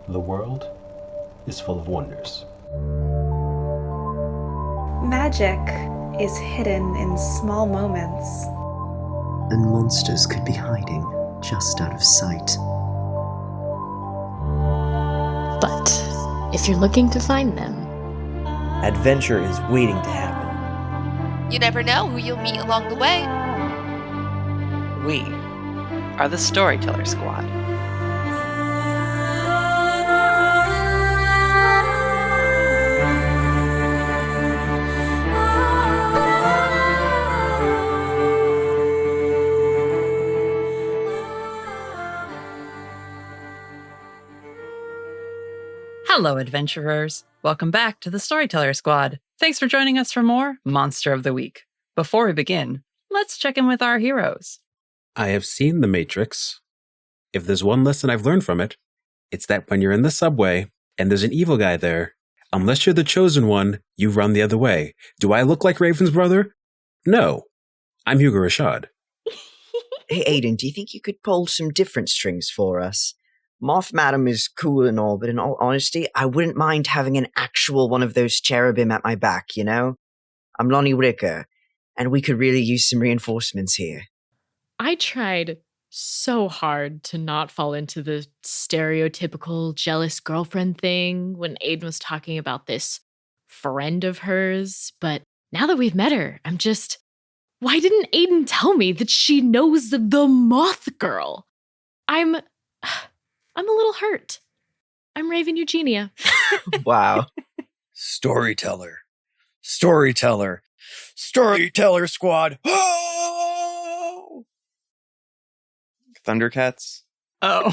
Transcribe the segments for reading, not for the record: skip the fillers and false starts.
The world is full of wonders. Magic is hidden in small moments. And monsters could be hiding just out of sight. But if you're looking to find them, adventure is waiting to happen. You never know who you'll meet along the way. We are the Storyteller Squad. Hello, adventurers. Welcome back to the Storyteller Squad. Thanks for joining us for more Monster of the Week. Before we begin, let's check in with our heroes. I have seen The Matrix. If there's one lesson I've learned from it, it's that when you're in the subway and there's an evil guy there, unless you're the chosen one, you run the other way. Do I look like Raven's brother? No. I'm Hugo Rashad. Hey, Aidan, do you think you could pull some different strings for us? Moth Madam is cool and all, but in all honesty, I wouldn't mind having an actual one of those cherubim at my back, you know? I'm Lonnie Whitaker, and we could really use some reinforcements here. I tried so hard to not fall into the stereotypical jealous girlfriend thing when Aidan was talking about this friend of hers, but now that we've met her, I'm just... Why didn't Aidan tell me that she knows the Mothgirl? I'm a little hurt. I'm Raven Eugenia. Wow. Storyteller Squad. Oh! Thundercats. Oh.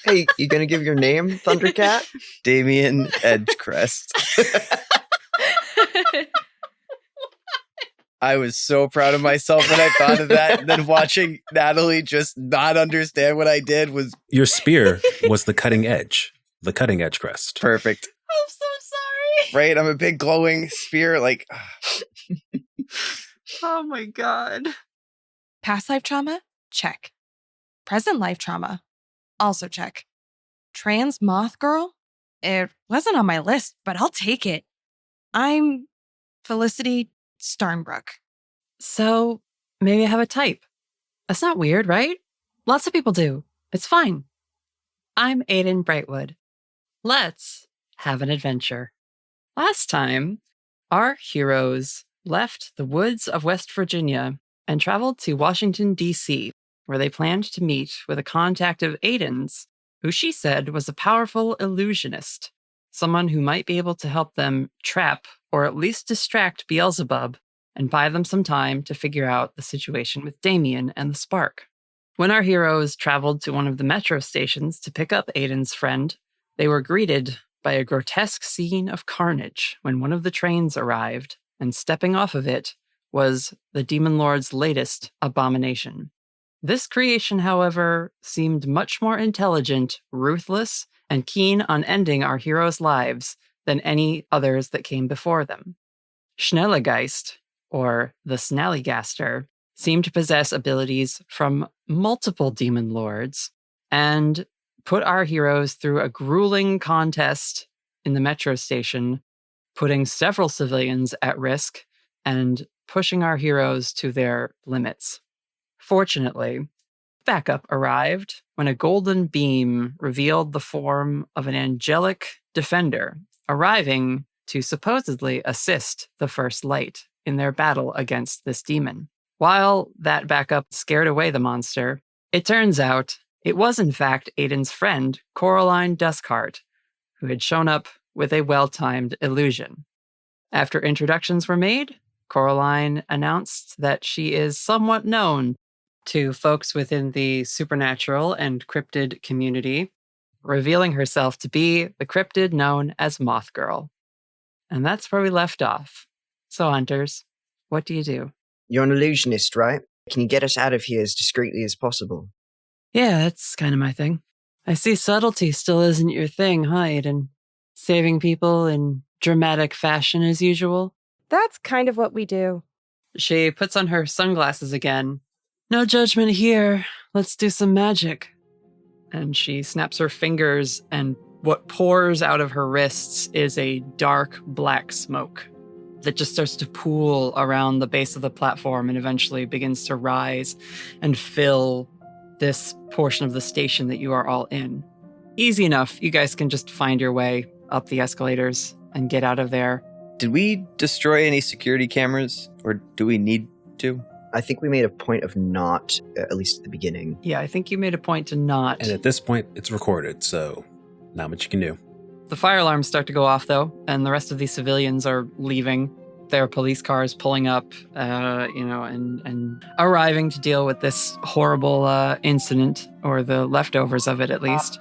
Hey, you gonna give your name, Thundercat? Damien Edgecrest. I was so proud of myself when I thought of that. And then watching Natalie just not understand what I did was... Your spear was the cutting edge crest. perfect. I'm so sorry. Right? I'm a big glowing spear. Like, Oh my god. Past life trauma? Check. Present life trauma? Also check. Trans moth girl? It wasn't on my list, but I'll take it. I'm Felicity Starnbrook. So, maybe I have a type. That's not weird, right? Lots of people do. It's fine. I'm Aidan Brightwood. Let's have an adventure. Last time, our heroes left the woods of West Virginia and traveled to Washington, D.C., where they planned to meet with a contact of Aidan's, who she said was a powerful illusionist, someone who might be able to help them trap or at least distract Beelzebub and buy them some time to figure out the situation with Damien and the Spark. When our heroes traveled to one of the metro stations to pick up Aidan's friend, they were greeted by a grotesque scene of carnage when one of the trains arrived, and stepping off of it was the Demonlords' latest abomination. This creation, however, seemed much more intelligent, ruthless, and keen on ending our heroes' lives than any others that came before them. Snallygaster, or the Snallygaster, seemed to possess abilities from multiple Demonlords and put our heroes through a grueling contest in the metro station, putting several civilians at risk and pushing our heroes to their limits. Fortunately, backup arrived when a golden beam revealed the form of an angelic defender arriving to supposedly assist the First Light in their battle against this demon. While that backup scared away the monster, it turns out it was in fact Aidan's friend, Koraline Duskheart, who had shown up with a well-timed illusion. After introductions were made, Koraline announced that she is somewhat known to folks within the supernatural and cryptid community, revealing herself to be the cryptid known as Mothgirl. And that's where we left off. So, hunters, what do you do? You're an illusionist, right? Can you get us out of here as discreetly as possible? Yeah, that's kind of my thing. I see subtlety still isn't your thing, huh, Aidan? Saving people in dramatic fashion as usual? That's kind of what we do. She puts on her sunglasses again. No judgment here. Let's do some magic. And she snaps her fingers, and What pours out of her wrists is a dark black smoke that just starts to pool around the base of the platform and eventually begins to rise and fill this portion of the station that you are all in. Easy enough. You guys can just find your way up the escalators and get out of there. Did we destroy any security cameras, or do we need to? I think we made a point of not, at least at the beginning. Yeah, I think you made a point to not. And at this point, it's recorded, so not much you can do. The fire alarms start to go off, though, and the rest of these civilians are leaving. There are police cars pulling up, and arriving to deal with this horrible incident, or the leftovers of it, at least.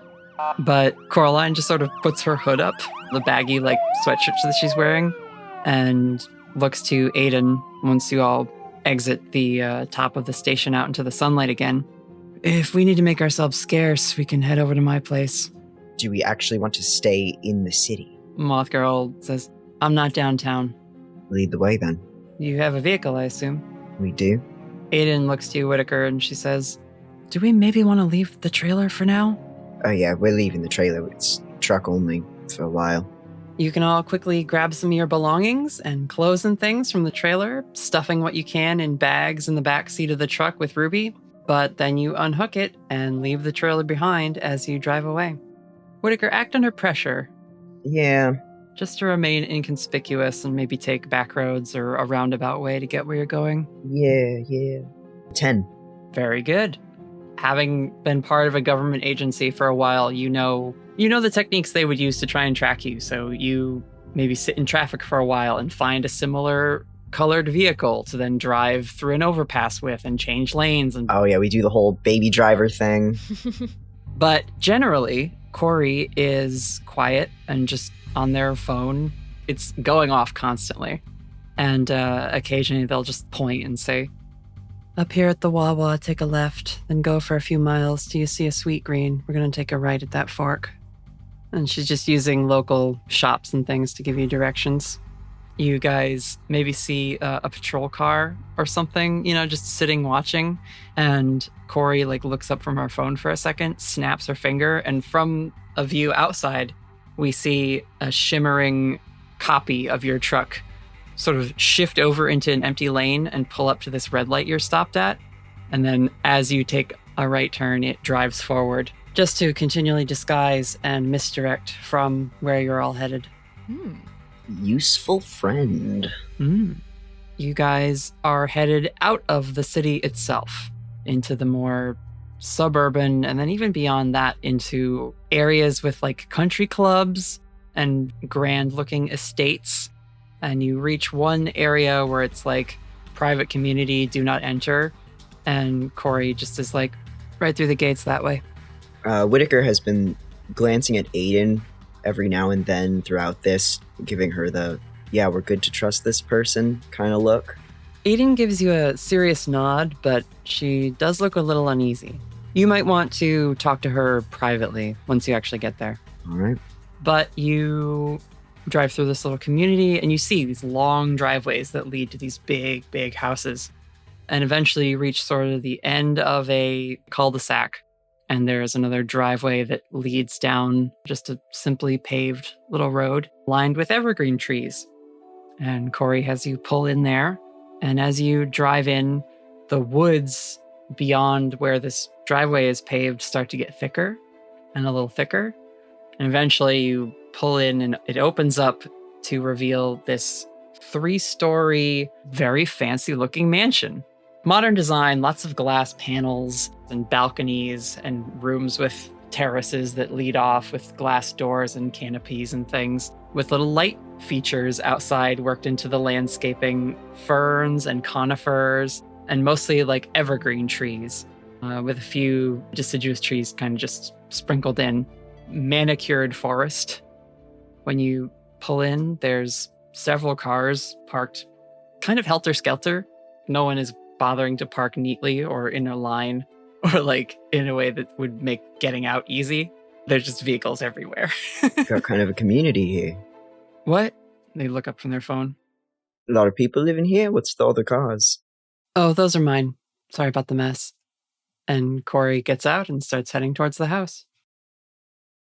But Koraline just sort of puts her hood up, the baggy, sweatshirt that she's wearing, and looks to Aidan once you all exit the top of the station out into the sunlight again. If we need to make ourselves scarce, we can head over to my place. Do we actually want to stay in the city? Mothgirl says, I'm not downtown. Lead the way, then. You have a vehicle, I assume. We do. Aidan looks to you, Whitaker, and she says, do we maybe want to leave the trailer for now? Oh yeah, we're leaving the trailer. It's truck only for a while. You can all quickly grab some of your belongings and clothes and things from the trailer, stuffing what you can in bags in the back seat of the truck with Ruby, but then you unhook it and leave the trailer behind as you drive away. Whitaker, act under pressure. Yeah. Just to remain inconspicuous and maybe take back roads or a roundabout way to get where you're going. Yeah. 10. Very good. Having been part of a government agency for a while, you know the techniques they would use to try and track you. So you maybe sit in traffic for a while and find a similar colored vehicle to then drive through an overpass with and change lanes. And oh yeah, we do the whole baby driver thing. But generally, Corey is quiet and just on their phone. It's going off constantly. And occasionally they'll just point and say, up here at the Wawa, take a left, then go for a few miles till you see a sweet green. We're going to take a right at that fork. And she's just using local shops and things to give you directions. You guys maybe see a patrol car or something, just sitting watching. And Corey looks up from her phone for a second, snaps her finger, and from a view outside, we see a shimmering copy of your truck sort of shift over into an empty lane and pull up to this red light you're stopped at. And then as you take a right turn, it drives forward just to continually disguise and misdirect from where you're all headed. Useful friend. You guys are headed out of the city itself into the more suburban, and then even beyond that into areas with country clubs and grand looking estates. And you reach one area where it's private community, do not enter. And Corey just is right through the gates that way. Whitaker has been glancing at Aidan every now and then throughout this, giving her the, yeah, we're good to trust this person kind of look. Aidan gives you a serious nod, but she does look a little uneasy. You might want to talk to her privately once you actually get there. All right. But you drive through this little community and you see these long driveways that lead to these big houses, and eventually you reach sort of the end of a cul-de-sac, and there's another driveway that leads down just a simply paved little road lined with evergreen trees. And Corey has you pull in there, and as you drive in, the woods beyond where this driveway is paved start to get thicker and a little thicker, and eventually you pull in and it opens up to reveal this 3-story, very fancy looking mansion. Modern design, lots of glass panels and balconies and rooms with terraces that lead off with glass doors and canopies and things, with little light features outside worked into the landscaping, ferns and conifers, and mostly evergreen trees, with a few deciduous trees kind of just sprinkled in. Manicured forest. When you pull in, there's several cars parked kind of helter-skelter. No one is bothering to park neatly or in a line or in a way that would make getting out easy. There's just vehicles everywhere. Got kind of a community here. What? They look up from their phone. A lot of people living here? What's the other cars? Oh, those are mine. Sorry about the mess. And Corey gets out and starts heading towards the house.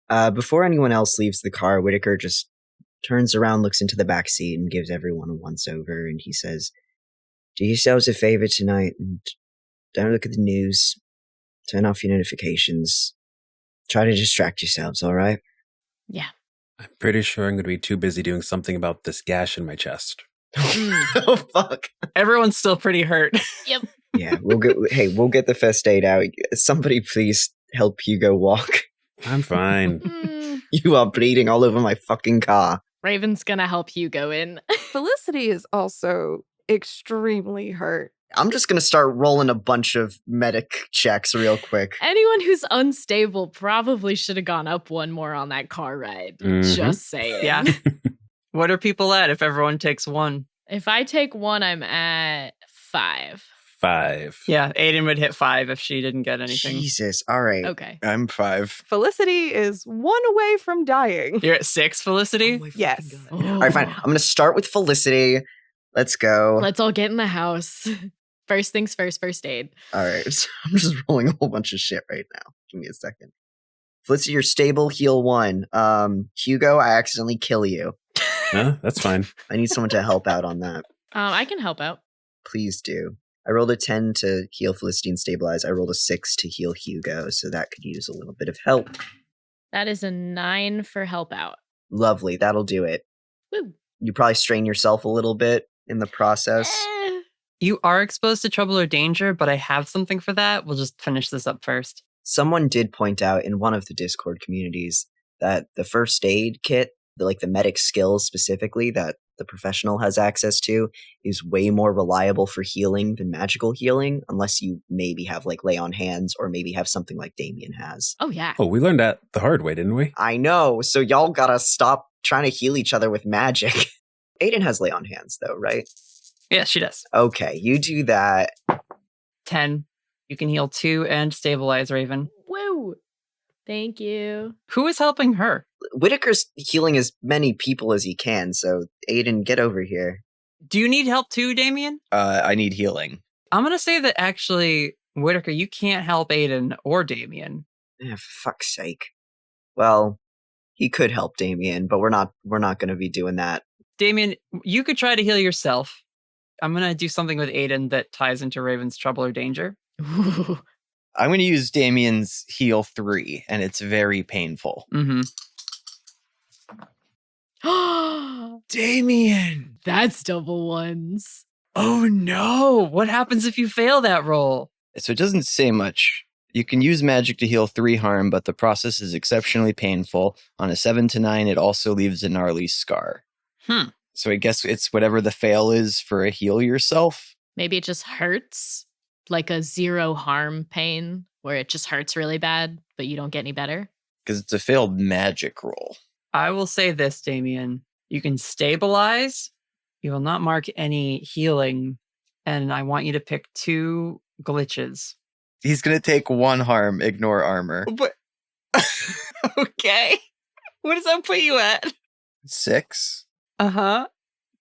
Before anyone else leaves the car, Whitaker just turns around, looks into the back seat, and gives everyone a once-over, and he says, do yourselves a favor tonight, and don't look at the news. Turn off your notifications. Try to distract yourselves, all right? Yeah. I'm pretty sure I'm going to be too busy doing something about this gash in my chest. Oh, fuck. Everyone's still pretty hurt. Yep. Yeah, we'll get the first aid out. Somebody please help Hugo walk. I'm fine. You are bleeding all over my fucking car. Raven's gonna help Hugo in. Felicity is also extremely hurt. I'm just going to start rolling a bunch of medic checks real quick. Anyone who's unstable probably should have gone up one more on that car ride. Mhm. Just saying. Yeah. What are people at if everyone takes one? If I take one, I'm at 5. 5. Yeah, Aidan would hit 5 if she didn't get anything. Jesus. All right. Okay. I'm 5. Felicity is 1 away from dying. You're at 6, Felicity? Yes. All right, fine. I'm going to start with Felicity. Let's go. Let's all get in the house. First things first aid. All right. So I'm just rolling a whole bunch of shit right now. Give me a second. Felicity, you're stable. Heal 1. Hugo, I accidentally kill you. Huh? That's fine. I need someone to help out on that. I can help out. Please do. I rolled a 10 to heal Felicity and stabilize. I rolled a 6 to heal Hugo, so that could use a little bit of help. That is a 9 for help out. Lovely. That'll do it. Woo. You probably strain yourself a little bit in the process. You are exposed to trouble or danger, but I have something for that. We'll just finish this up first. Someone did point out in one of the Discord communities that the first aid kit, the medic skills specifically that the professional has access to, is way more reliable for healing than magical healing, unless you maybe have lay on hands or maybe have something like Damien has. Oh, yeah. Oh, we learned that the hard way, didn't we? I know, so y'all gotta stop trying to heal each other with magic. Aidan has lay on hands though, right? Yeah, she does. Okay, you do that. 10. You can heal 2 and stabilize Raven. Woo. Thank you. Who is helping her? Whitaker's healing as many people as he can, so Aidan, get over here. Do you need help too, Damien? I need healing. I'm going to say that actually, Whitaker, you can't help Aidan or Damien. For fuck's sake. Well, he could help Damien, but we're not going to be doing that. Damien, you could try to heal yourself. I'm going to do something with Aidan that ties into Raven's trouble or danger. Ooh. I'm going to use Damien's heal 3, and it's very painful. Mm-hmm. Damien! That's double ones. Oh no! What happens if you fail that roll? So it doesn't say much. You can use magic to heal 3 harm, but the process is exceptionally painful. On a 7 to 9, it also leaves a gnarly scar. So I guess it's whatever the fail is for a heal yourself. Maybe it just hurts, like a 0 harm pain, where it just hurts really bad, but you don't get any better. Because it's a failed magic roll. I will say this, Damien. You can stabilize. You will not mark any healing. And I want you to pick 2 glitches. He's going to take 1 harm, ignore armor. But okay. What does that put you at? 6. Uh-huh.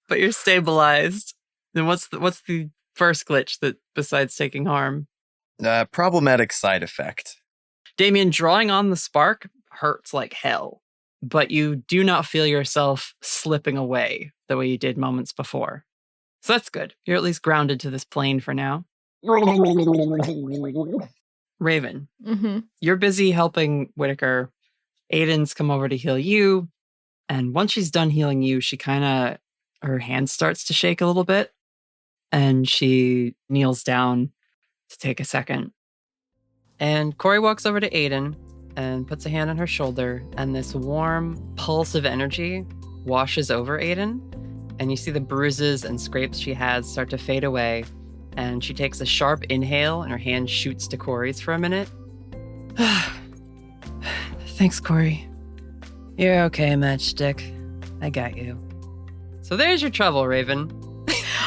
But you're stabilized. Then what's the first glitch that besides taking harm? Problematic side effect. Damien, drawing on the spark hurts like hell, but you do not feel yourself slipping away the way you did moments before. So that's good. You're at least grounded to this plane for now. Raven, you're busy helping Whitaker. Aidan's come over to heal you. And once she's done healing you, her hand starts to shake a little bit. And she kneels down to take a second. And Corey walks over to Aidan and puts a hand on her shoulder. And this warm pulse of energy washes over Aidan. And you see the bruises and scrapes she has start to fade away. And she takes a sharp inhale and her hand shoots to Corey's for a minute. Thanks, Corey. You're okay, Matchstick. I got you. So there's your trouble, Raven.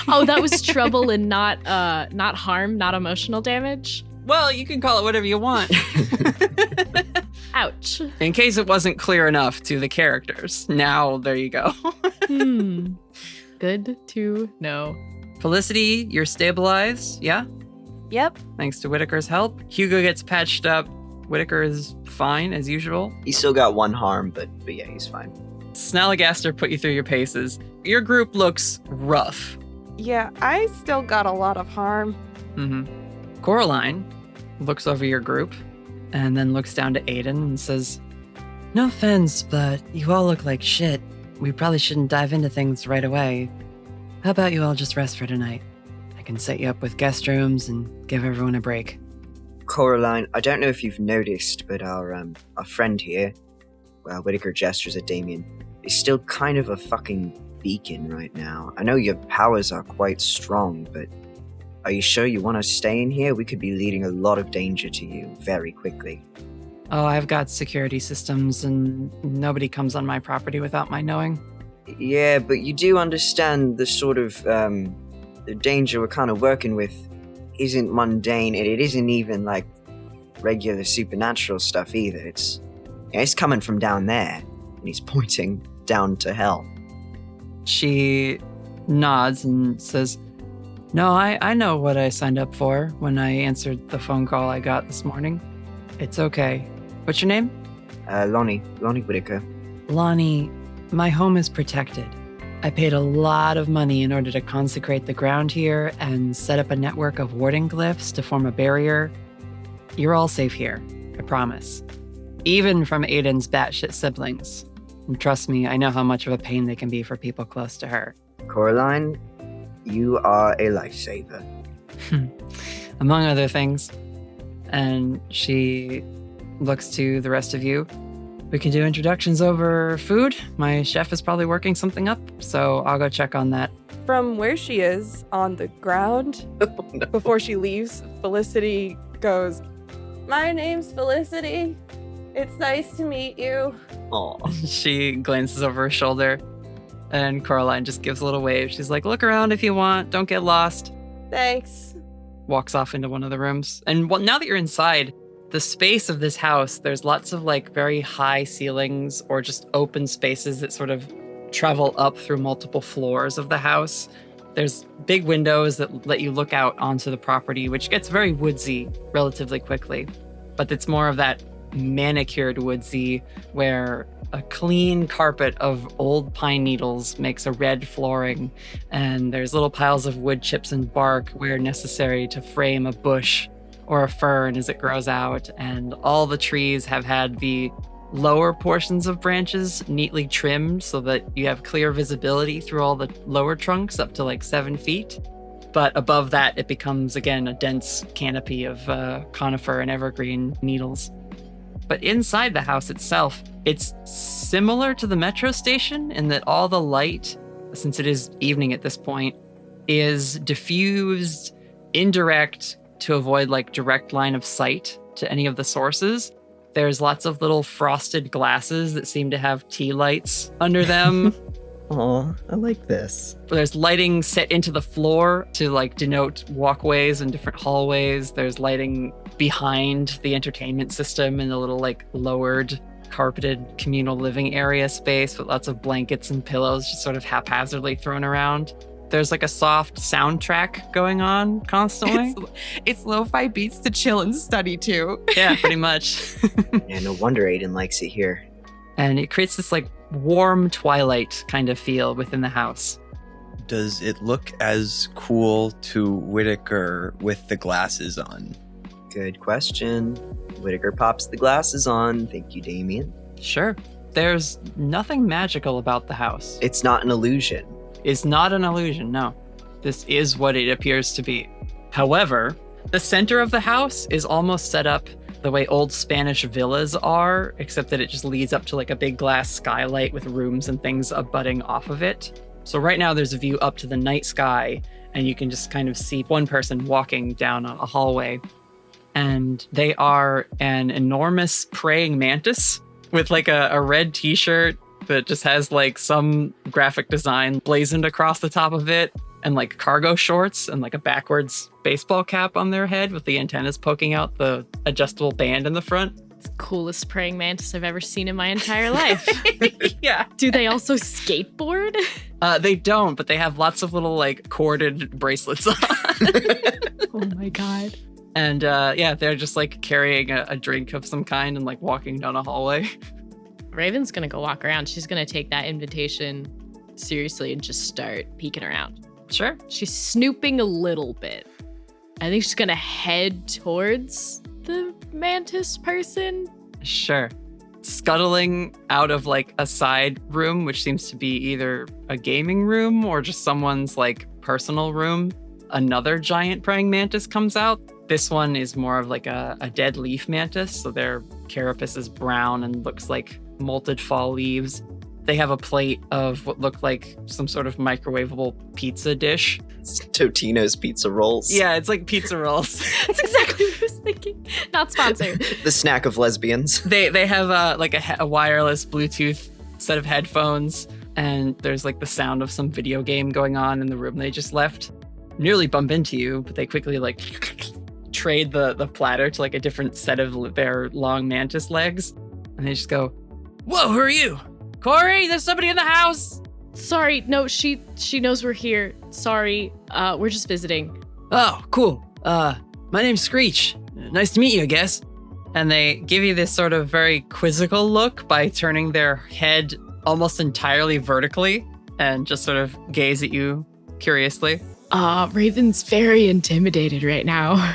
Oh, that was trouble and not harm, not emotional damage? Well, you can call it whatever you want. Ouch. In case it wasn't clear enough to the characters. Now, there you go. Good to know. Felicity, you're stabilized, yeah? Yep. Thanks to Whitaker's help. Hugo gets patched up. Whitaker is fine as usual. He's still got one harm, but yeah, he's fine. Snallygaster put you through your paces. Your group looks rough. Yeah, I still got a lot of harm. Koraline looks over your group and then looks down to Aidan and says, "No offense, but you all look like shit. We probably shouldn't dive into things right away. How about you all just rest for tonight? I can set you up with guest rooms and give everyone a break." Koraline, I don't know if you've noticed, but our friend here, well, Whitaker gestures at Damien, is still kind of a fucking beacon right now. I know your powers are quite strong, but are you sure you want to stay in here? We could be leading a lot of danger to you very quickly. Oh, I've got security systems and nobody comes on my property without my knowing. Yeah, but you do understand the sort of, the danger we're kind of working with isn't mundane, and it isn't even, like, regular supernatural stuff either. It's coming from down there, and he's pointing down to hell. She nods and says, "No, I know what I signed up for when I answered the phone call I got this morning. It's okay. What's your name?" Lonnie Whitaker. "Lonnie, my home is protected. I paid a lot of money in order to consecrate the ground here and set up a network of warding glyphs to form a barrier. You're all safe here, I promise. Even from Aidan's batshit siblings. And trust me, I know how much of a pain they can be for people close to her." Koraline, you are a lifesaver. Among other things. And she looks to the rest of you. "We can do introductions over food. My chef is probably working something up, so I'll go check on that." From where she is on the ground, before she leaves, Felicity goes, "My name's Felicity. It's nice to meet you." Aw. She glances over her shoulder, and Koraline just gives a little wave. She's like, "Look around if you want. Don't get lost." Thanks. Walks off into one of the rooms. And now that you're inside, the space of this house, there's lots of like very high ceilings or just open spaces that sort of travel up through multiple floors of the house. There's big windows that let you look out onto the property, which gets very woodsy relatively quickly. But it's more of that manicured woodsy where a clean carpet of old pine needles makes a red flooring, and there's little piles of wood chips and bark where necessary to frame a bush or a fern as it grows out, and all the trees have had the lower portions of branches neatly trimmed so that you have clear visibility through all the lower trunks up to like 7 feet. But above that, it becomes, again, a dense canopy of conifer and evergreen needles. But inside the house itself, it's similar to the metro station in that all the light, since it is evening at this point, is diffused, indirect, to avoid like direct line of sight to any of the sources. There's lots of little frosted glasses that seem to have tea lights under them. Aw, I like this. There's lighting set into the floor to like denote walkways and different hallways. There's lighting behind the entertainment system in the little like lowered carpeted communal living area space with lots of blankets and pillows just sort of haphazardly thrown around. There's like a soft soundtrack going on constantly. It's lo-fi beats to chill and study to. Yeah, pretty much. Yeah, no wonder Aidan likes it here. And it creates this like warm twilight kind of feel within the house. Does it look as cool to Whitaker with the glasses on? Good question. Whitaker pops the glasses on. Thank you, Damien. Sure. There's nothing magical about the house. It's not an illusion. It's not an illusion, no. This is what it appears to be. However, the center of the house is almost set up the way old Spanish villas are, except that it just leads up to like a big glass skylight with rooms and things abutting off of it. So right now there's a view up to the night sky, and you can just kind of see one person walking down a hallway. And they are an enormous praying mantis with like a red t-shirt that just has like some graphic design blazoned across the top of it, and like cargo shorts and like a backwards baseball cap on their head with the antennas poking out the adjustable band in the front. It's the coolest praying mantis I've ever seen in my entire life. Yeah. Do they also skateboard? They don't, but they have lots of little like corded bracelets on. Oh my god. And they're just like carrying a drink of some kind and like walking down a hallway. Raven's gonna go walk around. She's gonna take that invitation seriously and just start peeking around. Sure. She's snooping a little bit. I think she's gonna head towards the mantis person. Sure. Scuttling out of like a side room, which seems to be either a gaming room or just someone's like personal room, another giant praying mantis comes out. This one is more of like a dead leaf mantis, so their carapace is brown and looks like molted fall leaves. They have a plate of what look like some sort of microwavable pizza dish. It's Totino's pizza rolls. Yeah, it's like pizza rolls. That's exactly what I was thinking. Not sponsored. The snack of lesbians. They have a wireless Bluetooth set of headphones, and there's like the sound of some video game going on in the room they just left. Nearly bump into you, but they quickly like trade the platter to like a different set of their long mantis legs, and they just go, "Whoa, who are you? Corey, there's somebody in the house." Sorry, no, she knows we're here. Sorry, we're just visiting. Oh, cool. My name's Screech. Nice to meet you, I guess. And they give you this sort of very quizzical look by turning their head almost entirely vertically and just sort of gaze at you curiously. Raven's very intimidated right now.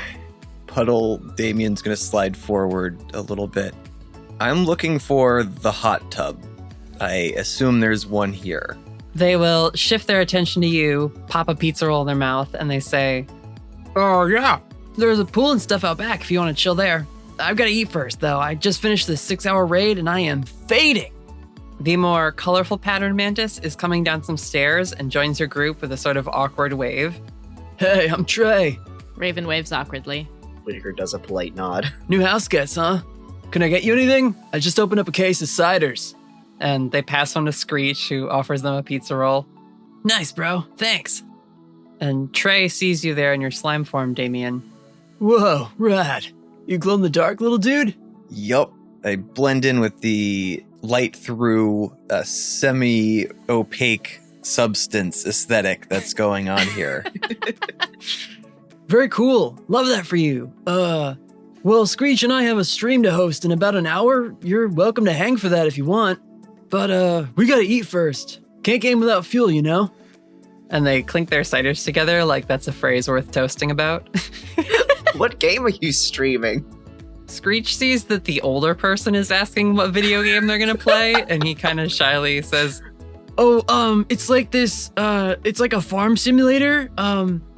Puddle Damien's gonna slide forward a little bit. I'm looking for the hot tub. I assume there's one here. They will shift their attention to you, pop a pizza roll in their mouth, and they say, "Oh, yeah, there's a pool and stuff out back if you want to chill there. I've got to eat first, though. I just finished this 6-hour raid and I am fading." The more colorful patterned mantis is coming down some stairs and joins your group with a sort of awkward wave. "Hey, I'm Trey." Raven waves awkwardly. Whitaker does a polite nod. "New house guests, huh? Can I get you anything? I just opened up a case of ciders." And they pass on to Screech, who offers them a pizza roll. "Nice, bro. Thanks." And Trey sees you there in your slime form, Damien. "Whoa, rad. You glow in the dark, little dude?" Yup. I blend in with the light through a semi-opaque substance aesthetic that's going on here. "Very cool. Love that for you. Well, Screech and I have a stream to host in about an hour. You're welcome to hang for that if you want. But, we gotta eat first. Can't game without fuel, you know?" And they clink their ciders together like that's a phrase worth toasting about. What game are you streaming? Screech sees that the older person is asking what video game they're gonna play, and he kind of shyly says, "Oh, it's like this, it's like a farm simulator.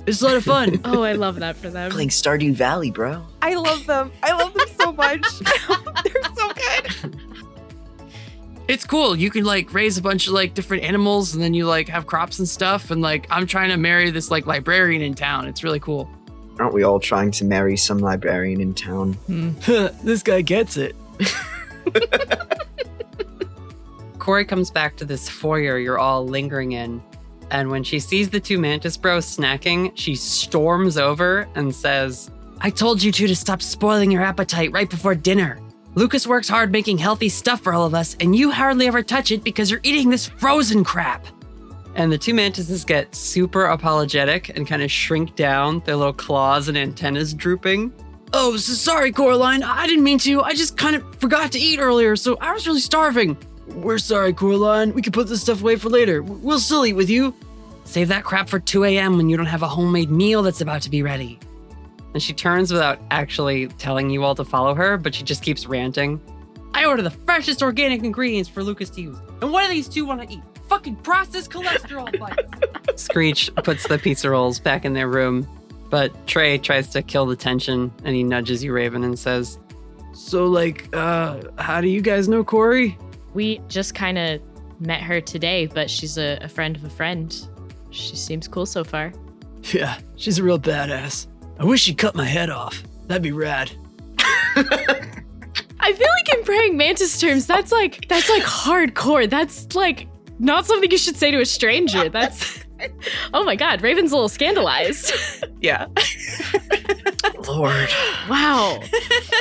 It's a lot of fun." Oh, I love that for them. Playing Stardew Valley, bro. I love them. I love them so much. They're so good. It's cool. You can like raise a bunch of like different animals, and then you like have crops and stuff. And like, I'm trying to marry this like librarian in town. It's really cool. Aren't we all trying to marry some librarian in town? This guy gets it. Corey comes back to this foyer you're all lingering in. And when she sees the two mantis bros snacking, she storms over and says, "I told you two to stop spoiling your appetite right before dinner. Lucas works hard making healthy stuff for all of us, and you hardly ever touch it because you're eating this frozen crap." And the two mantises get super apologetic and kind of shrink down, their little claws and antennas drooping. "Oh, sorry, Koraline. I didn't mean to. I just kind of forgot to eat earlier, so I was really starving." "We're sorry, Koraline. We can put this stuff away for later. We'll still eat with you." "Save that crap for 2 a.m. when you don't have a homemade meal that's about to be ready." And she turns without actually telling you all to follow her, but she just keeps ranting. "I order the freshest organic ingredients for Lucas to use. And what do these two want to eat? Fucking processed cholesterol bites." Screech puts the pizza rolls back in their room, but Trey tries to kill the tension, and he nudges you, Raven, and says, "So, like, how do you guys know Corey?" We just kind of met her today, but she's a friend of a friend. She seems cool so far. "Yeah, she's a real badass. I wish she'd cut my head off. That'd be rad." I feel like in praying mantis terms, that's like hardcore. That's like not something you should say to a stranger. That's oh my god, Raven's a little scandalized. Yeah. Lord. Wow.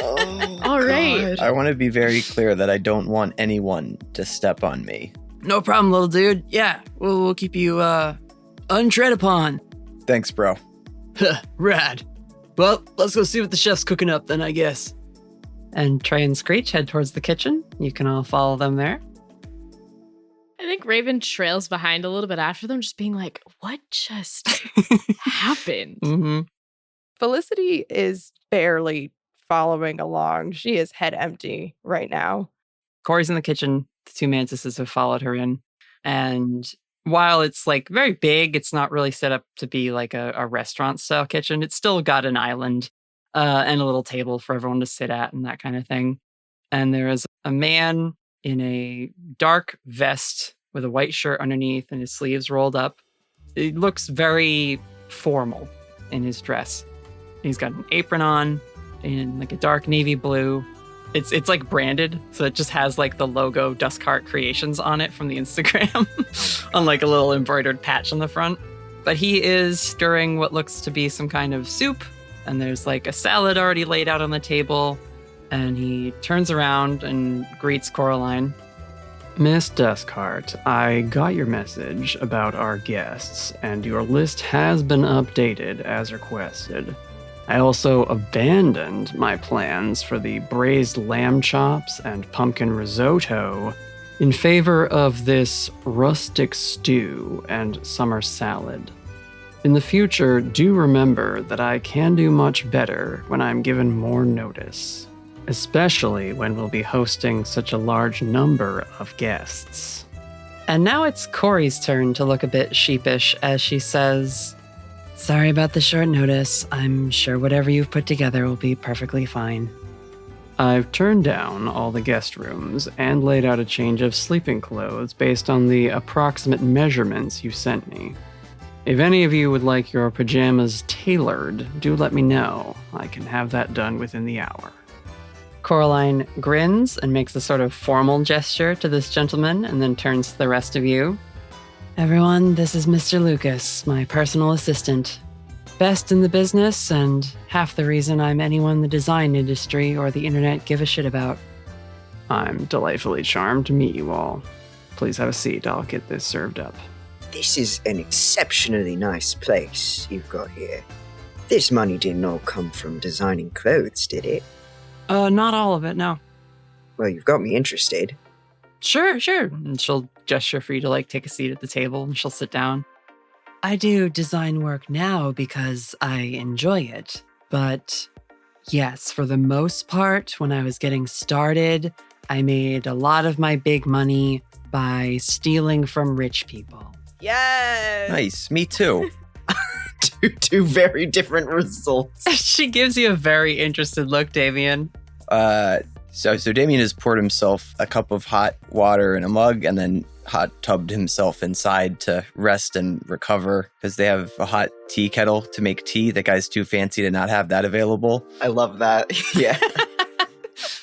Oh, all right. God. I want to be very clear that I don't want anyone to step on me. "No problem, little dude. Yeah, we'll keep you, untread upon." Thanks, bro. Rad. Well, let's go see what the chef's cooking up then, I guess. And Trey and Screech head towards the kitchen. You can all follow them there. I think Raven trails behind a little bit after them, just being like, what just happened? Mm-hmm. Felicity is barely following along. She is head empty right now. Corey's in the kitchen. The two mantises have followed her in. And while it's like very big, it's not really set up to be like a restaurant style kitchen. It's still got an island and a little table for everyone to sit at and that kind of thing. And there is a man in a dark vest with a white shirt underneath and his sleeves rolled up. It looks very formal in his dress. He's got an apron on in like a dark navy blue. It's like branded, so it just has like the logo Duskheart Creations on it from the Instagram on like a little embroidered patch on the front. But he is stirring what looks to be some kind of soup, and there's like a salad already laid out on the table. And he turns around and greets Koraline. Miss Duskheart, I got your message about our guests, and your list has been updated as requested. I also abandoned my plans for the braised lamb chops and pumpkin risotto in favor of this rustic stew and summer salad. In the future, do remember that I can do much better when I'm given more notice, especially when we'll be hosting such a large number of guests. And now it's Corey's turn to look a bit sheepish as she says, sorry about the short notice. I'm sure whatever you've put together will be perfectly fine. I've turned down all the guest rooms and laid out a change of sleeping clothes based on the approximate measurements you sent me. If any of you would like your pajamas tailored, do let me know. I can have that done within the hour. Koraline grins and makes a sort of formal gesture to this gentleman and then turns to the rest of you. Everyone, this is Mr. Lucas, my personal assistant. Best in the business and half the reason I'm anyone the design industry or the internet give a shit about. I'm delightfully charmed to meet you all. Please have a seat. I'll get this served up. This is an exceptionally nice place you've got here. This money didn't all come from designing clothes, did it? Not all of it, no. Well, you've got me interested. Sure. And she'll gesture for you to like take a seat at the table and she'll sit down. I do design work now because I enjoy it. But yes, for the most part, when I was getting started, I made a lot of my big money by stealing from rich people. Yes. Nice. Me too. Two very different results. She gives you a very interested look, Damien. So Damien has poured himself a cup of hot water in a mug and then hot tubbed himself inside to rest and recover because they have a hot tea kettle to make tea. The guy's too fancy to not have that available. I love that. Yeah.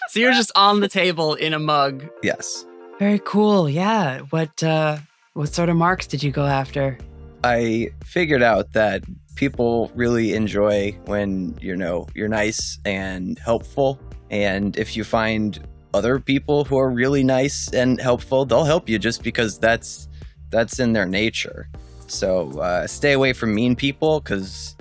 So you're just on the table in a mug. Yes. Very cool. Yeah. What sort of marks did you go after? I figured out that people really enjoy when, you're nice and helpful. And if you find other people who are really nice and helpful, they'll help you just because that's in their nature. So stay away from mean people because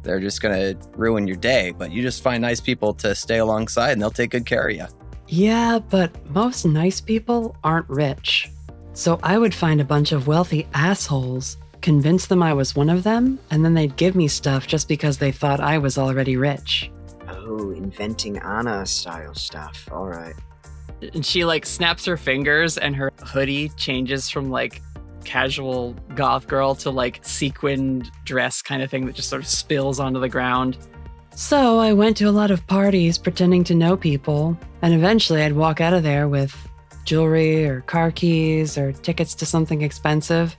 they're just going to ruin your day. But you just find nice people to stay alongside and they'll take good care of you. Yeah, but most nice people aren't rich. So I would find a bunch of wealthy assholes, convince them I was one of them, and then they'd give me stuff just because they thought I was already rich. Oh, inventing Anna style stuff. All right. And she like snaps her fingers and her hoodie changes from like casual goth girl to like sequined dress kind of thing that just sort of spills onto the ground. So I went to a lot of parties pretending to know people, and eventually I'd walk out of there with jewelry or car keys or tickets to something expensive.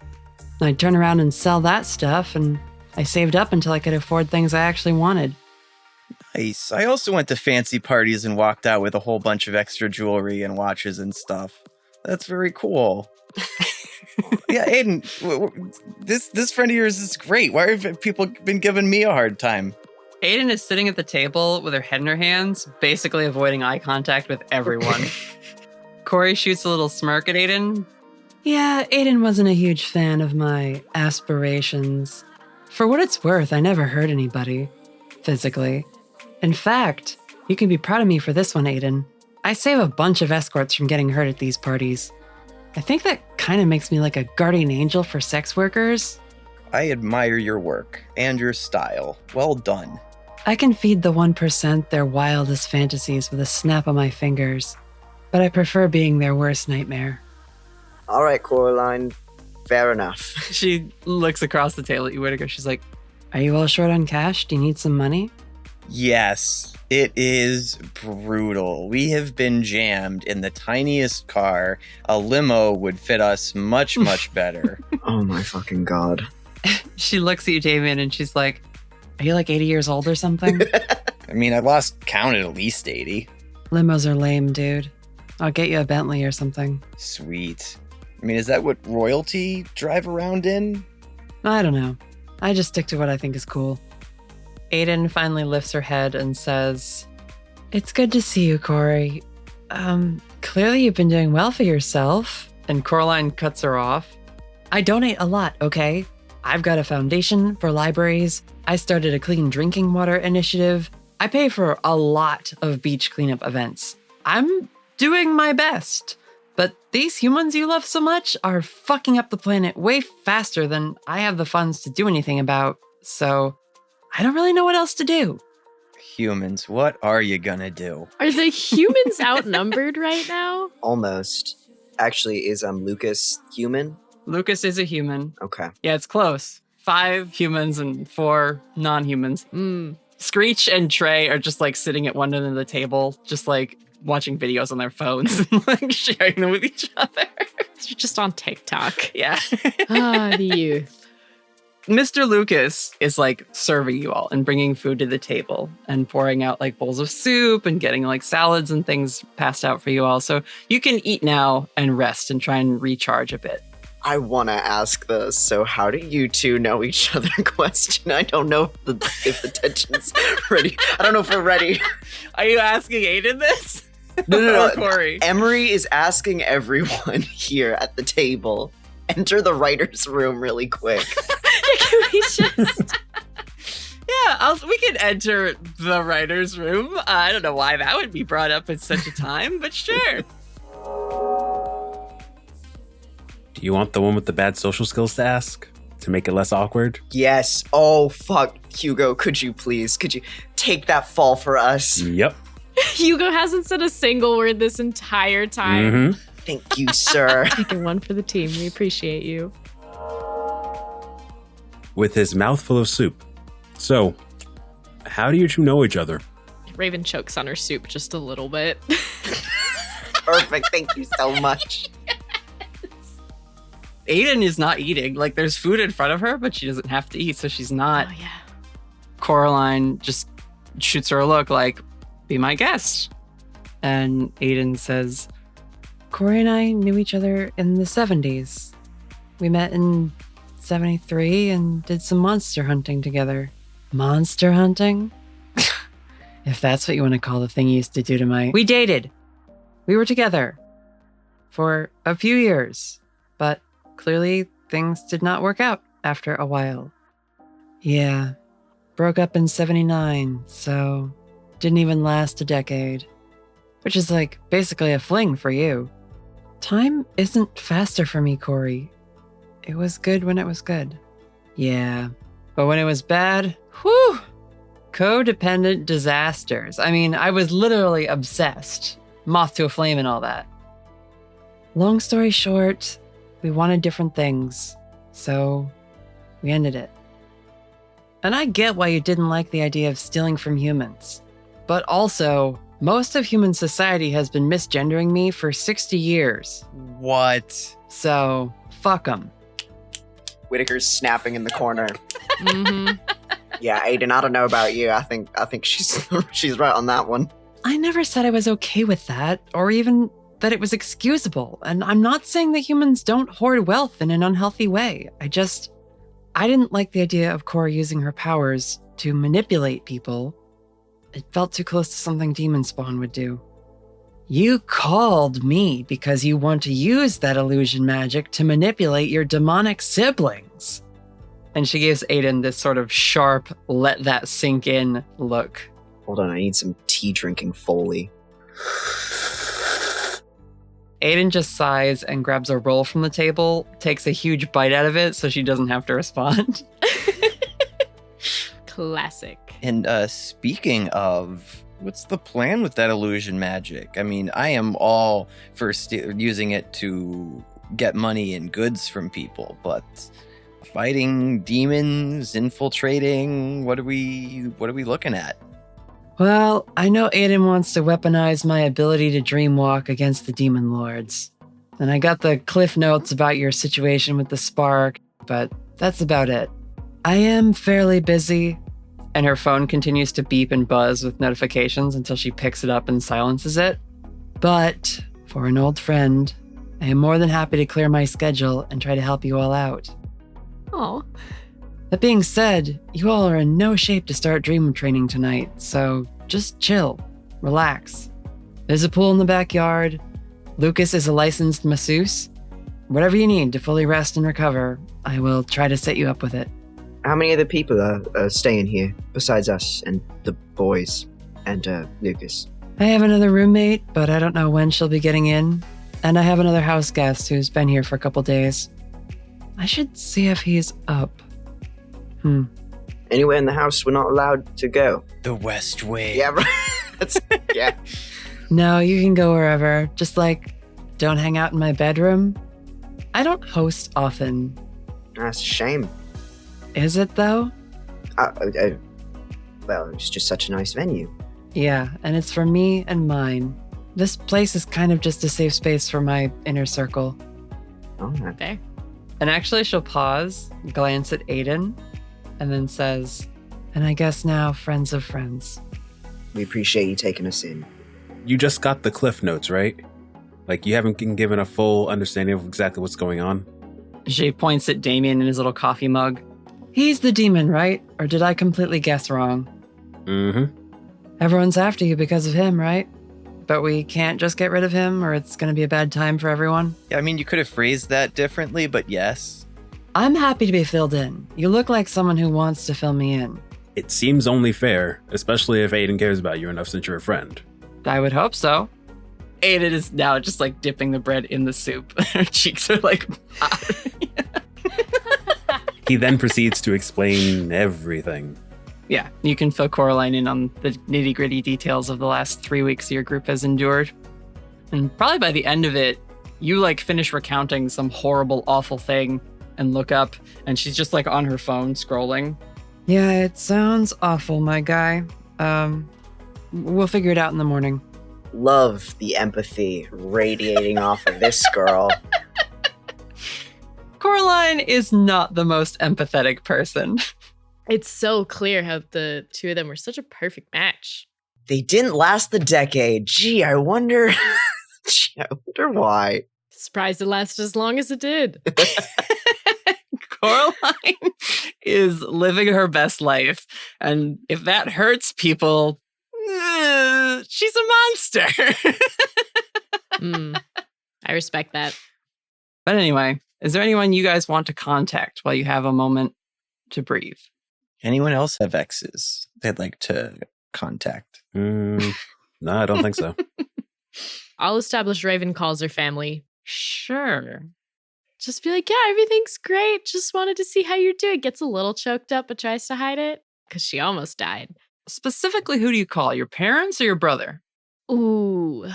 And I'd turn around and sell that stuff, and I saved up until I could afford things I actually wanted. Nice. I also went to fancy parties and walked out with a whole bunch of extra jewelry and watches and stuff. That's very cool. Yeah, Aidan, this friend of yours is great. Why have people been giving me a hard time? Aidan is sitting at the table with her head in her hands, basically avoiding eye contact with everyone. Corey shoots a little smirk at Aidan. Yeah, Aidan wasn't a huge fan of my aspirations. For what it's worth, I never hurt anybody. physically. In fact, you can be proud of me for this one, Aidan. I save a bunch of escorts from getting hurt at these parties. I think that kind of makes me like a guardian angel for sex workers. I admire your work and your style. Well done. I can feed the 1% their wildest fantasies with a snap of my fingers, but I prefer being their worst nightmare. All right, Koraline. Fair enough. She looks across the table at you, Whittaker. She's like, are you all short on cash? Do you need some money? Yes, it is brutal. We have been jammed in the tiniest car. A limo would fit us much, much better. Oh my fucking god. She looks at you, Damien, and she's like, are you like 80 years old or something? I mean, I lost count at least 80. Limos are lame, dude. I'll get you a Bentley or something. Sweet. I mean, is that what royalty drive around in? I don't know. I just stick to what I think is cool. Aidan finally lifts her head and says, it's good to see you, Corey. Clearly you've been doing well for yourself. And Coraline cuts her off. I donate a lot, okay? I've got a foundation for libraries. I started a clean drinking water initiative. I pay for a lot of beach cleanup events. I'm doing my best. But these humans you love so much are fucking up the planet way faster than I have the funds to do anything about. So I don't really know what else to do. Humans, what are you gonna do? Are the humans outnumbered right now? Almost. Actually, is Lucas human? Lucas is a human. Okay. Yeah, it's close. 5 humans and 4 non-humans. Screech and Trey are just like sitting at one end of the table, just like watching videos on their phones and like sharing them with each other. You're just on TikTok. Yeah. Ah, the youth. Mr. Lucas is like serving you all and bringing food to the table and pouring out like bowls of soup and getting like salads and things passed out for you all. So you can eat now and rest and try and recharge a bit. I want to ask the so how do you two know each other question. I don't know if the tension's ready. I don't know if we're ready. Are you asking Aidan this? No. Corey. Emery is asking everyone here at the table. Enter the writer's room really quick. Can we just... Yeah, we can enter the writer's room. I don't know why that would be brought up at such a time, but sure. Do you want the one with the bad social skills to ask? To make it less awkward? Yes. Oh, fuck. Hugo, could you take that fall for us? Yep. Hugo hasn't said a single word this entire time. Thank you, sir. Taking one for the team. We appreciate you. With his mouth full of soup. So, how do you two know each other? Raven chokes on her soup just a little bit. Perfect. Thank you so much. Aidan is not eating. Like, there's food in front of her, but she doesn't have to eat, so she's not. Oh, yeah. Coraline just shoots her a look like, be my guest. And Aidan says, Corey and I knew each other in the 70s. We met in 73 and did some monster hunting together. Monster hunting? If that's what you want to call the thing you used to do to my... We dated. We were together for a few years, but clearly things did not work out after a while. Yeah, broke up in 79, so didn't even last a decade. Which is like basically a fling for you. Time isn't faster for me, Corey. It was good when it was good. Yeah, but when it was bad, whew! Codependent disasters. I mean, I was literally obsessed. Moth to a flame and all that. Long story short, we wanted different things, so we ended it. And I get why you didn't like the idea of stealing from humans. But also, most of human society has been misgendering me for 60 years. What? So, fuck them. Whittaker's snapping in the corner. Mm-hmm. Yeah, Aidan, I don't know about you. I think she's right on that one. I never said I was okay with that, or even that it was excusable. And I'm not saying that humans don't hoard wealth in an unhealthy way. I didn't like the idea of Cora using her powers to manipulate people. It felt too close to something Demon Spawn would do. You called me because you want to use that illusion magic to manipulate your demonic siblings. And she gives Aidan this sort of sharp, let that sink in look. Hold on, I need some tea drinking Foley. Aidan just sighs and grabs a roll from the table, takes a huge bite out of it so she doesn't have to respond. Classic. And speaking of, what's the plan with that illusion magic? I mean, I am all for using it to get money and goods from people, but fighting demons, infiltrating, what are we looking at? Well, I know Aidan wants to weaponize my ability to dreamwalk against the Demonlords. And I got the cliff notes about your situation with the spark, but that's about it. I am fairly busy. And her phone continues to beep and buzz with notifications until she picks it up and silences it. But for an old friend, I am more than happy to clear my schedule and try to help you all out. Oh. That being said, you all are in no shape to start dream training tonight, so just chill, relax. There's a pool in the backyard. Lucas is a licensed masseuse. Whatever you need to fully rest and recover, I will try to set you up with it. How many other people are staying here besides us and the boys and Lucas? I have another roommate, but I don't know when she'll be getting in. And I have another house guest who's been here for a couple days. I should see if he's up. Anywhere in the house we're not allowed to go? The West Wing. Yeah, right. Yeah. No, you can go wherever. Just don't hang out in my bedroom. I don't host often. That's a shame. Is it, though? Well, it's just such a nice venue. Yeah, and it's for me and mine. This place is kind of just a safe space for my inner circle. Oh, Fair. And actually, she'll pause, glance at Aidan, and then says, and I guess now, friends of friends. We appreciate you taking us in. You just got the cliff notes, right? You haven't been given a full understanding of exactly what's going on? She points at Damien in his little coffee mug. He's the demon, right? Or did I completely guess wrong? Mm-hmm. Everyone's after you because of him, right? But we can't just get rid of him or it's going to be a bad time for everyone. Yeah, I mean, you could have phrased that differently, but yes. I'm happy to be filled in. You look like someone who wants to fill me in. It seems only fair, especially if Aidan cares about you enough since you're a friend. I would hope so. Aidan is now just dipping the bread in the soup. Her cheeks are He then proceeds to explain everything. Yeah, you can fill Koraline in on the nitty-gritty details of the last 3 weeks your group has endured. And probably by the end of it, you finish recounting some horrible, awful thing and look up, and she's just on her phone scrolling. Yeah, it sounds awful, my guy. We'll figure it out in the morning. Love the empathy radiating off of this girl. Koraline is not the most empathetic person. It's so clear how the two of them were such a perfect match. They didn't last the decade. Gee, I wonder why. Surprised it lasted as long as it did. Koraline is living her best life. And if that hurts people, she's a monster. I respect that. But anyway, is there anyone you guys want to contact while you have a moment to breathe? Anyone else have exes they'd like to contact? No, I don't think so. I'll establish Raven calls her family. Sure. Just be like, yeah, everything's great. Just wanted to see how you're doing. Gets a little choked up, but tries to hide it because she almost died. Specifically, who do you call? Your parents or your brother? Ooh.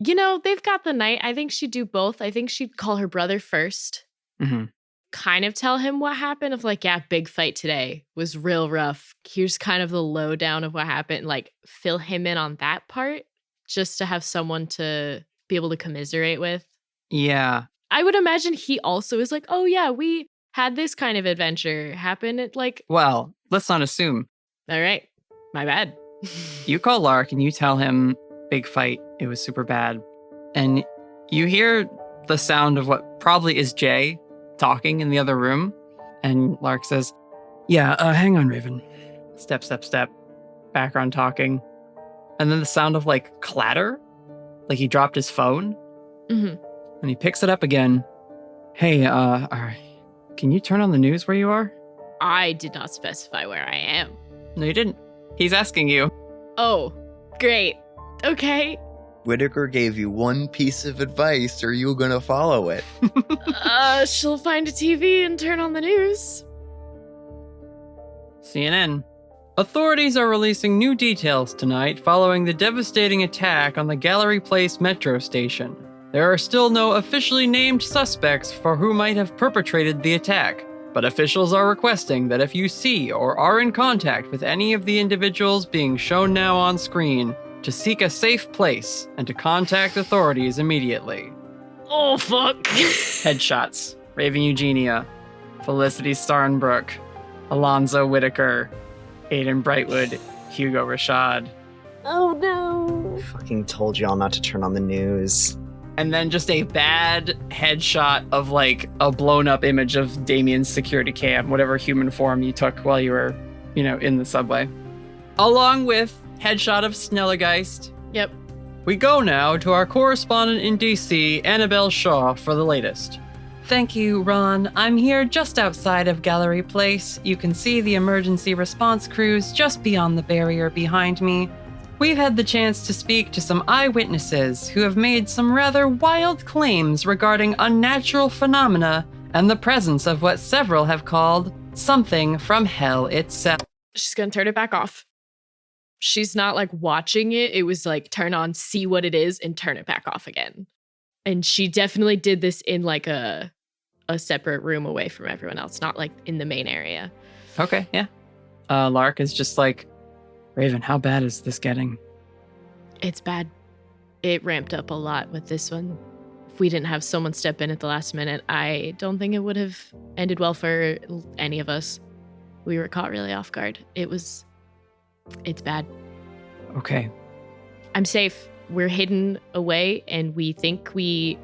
They've got the night. I think she'd do both. I think she'd call her brother first. Mm-hmm. Kind of tell him what happened of big fight today. Was real rough. Here's kind of the lowdown of what happened. Fill him in on that part just to have someone to be able to commiserate with. Yeah. I would imagine he also is oh yeah, we had this kind of adventure happen at Well, let's not assume. All right. My bad. You call Lark and you tell him, big fight, it was super bad. And you hear the sound of what probably is Jay talking in the other room. And Lark says, yeah, hang on, Raven. Step, step, step. Background talking. And then the sound of clatter. He dropped his phone. Mm-hmm. And he picks it up again. Hey, Can you turn on the news where you are? I did not specify where I am. No, you didn't. He's asking you. Oh, great. Okay. Whitaker gave you one piece of advice. Are you gonna follow it? She'll find a TV and turn on the news. CNN. Authorities are releasing new details tonight following the devastating attack on the Gallery Place metro station. There are still no officially named suspects for who might have perpetrated the attack, but officials are requesting that if you see or are in contact with any of the individuals being shown now on screen, to seek a safe place and to contact authorities immediately. Oh, fuck. Headshots. Raven Eugenia, Felicity Starnbrook, Alonzo Whitaker, Aidan Brightwood, Hugo Rashad. Oh, no. Fucking told y'all not to turn on the news. And then just a bad headshot of like a blown up image of Damien's security cam, whatever human form you took while you were, in the subway. Along with headshot of Snallygaster. Yep. We go now to our correspondent in DC, Annabelle Shaw, for the latest. Thank you, Ron. I'm here just outside of Gallery Place. You can see the emergency response crews just beyond the barrier behind me. We've had the chance to speak to some eyewitnesses who have made some rather wild claims regarding unnatural phenomena and the presence of what several have called something from hell itself. She's gonna turn it back off. She's not like watching it. It was like turn on, see what it is, and turn it back off again. And she definitely did this in like a separate room away from everyone else, not like in the main area. Okay, yeah. Lark is just like, Raven, how bad is this getting? It's bad. It ramped up a lot with this one. If we didn't have someone step in at the last minute, I don't think it would have ended well for any of us. We were caught really off guard. It's bad. Okay. I'm safe. We're hidden away, and we think we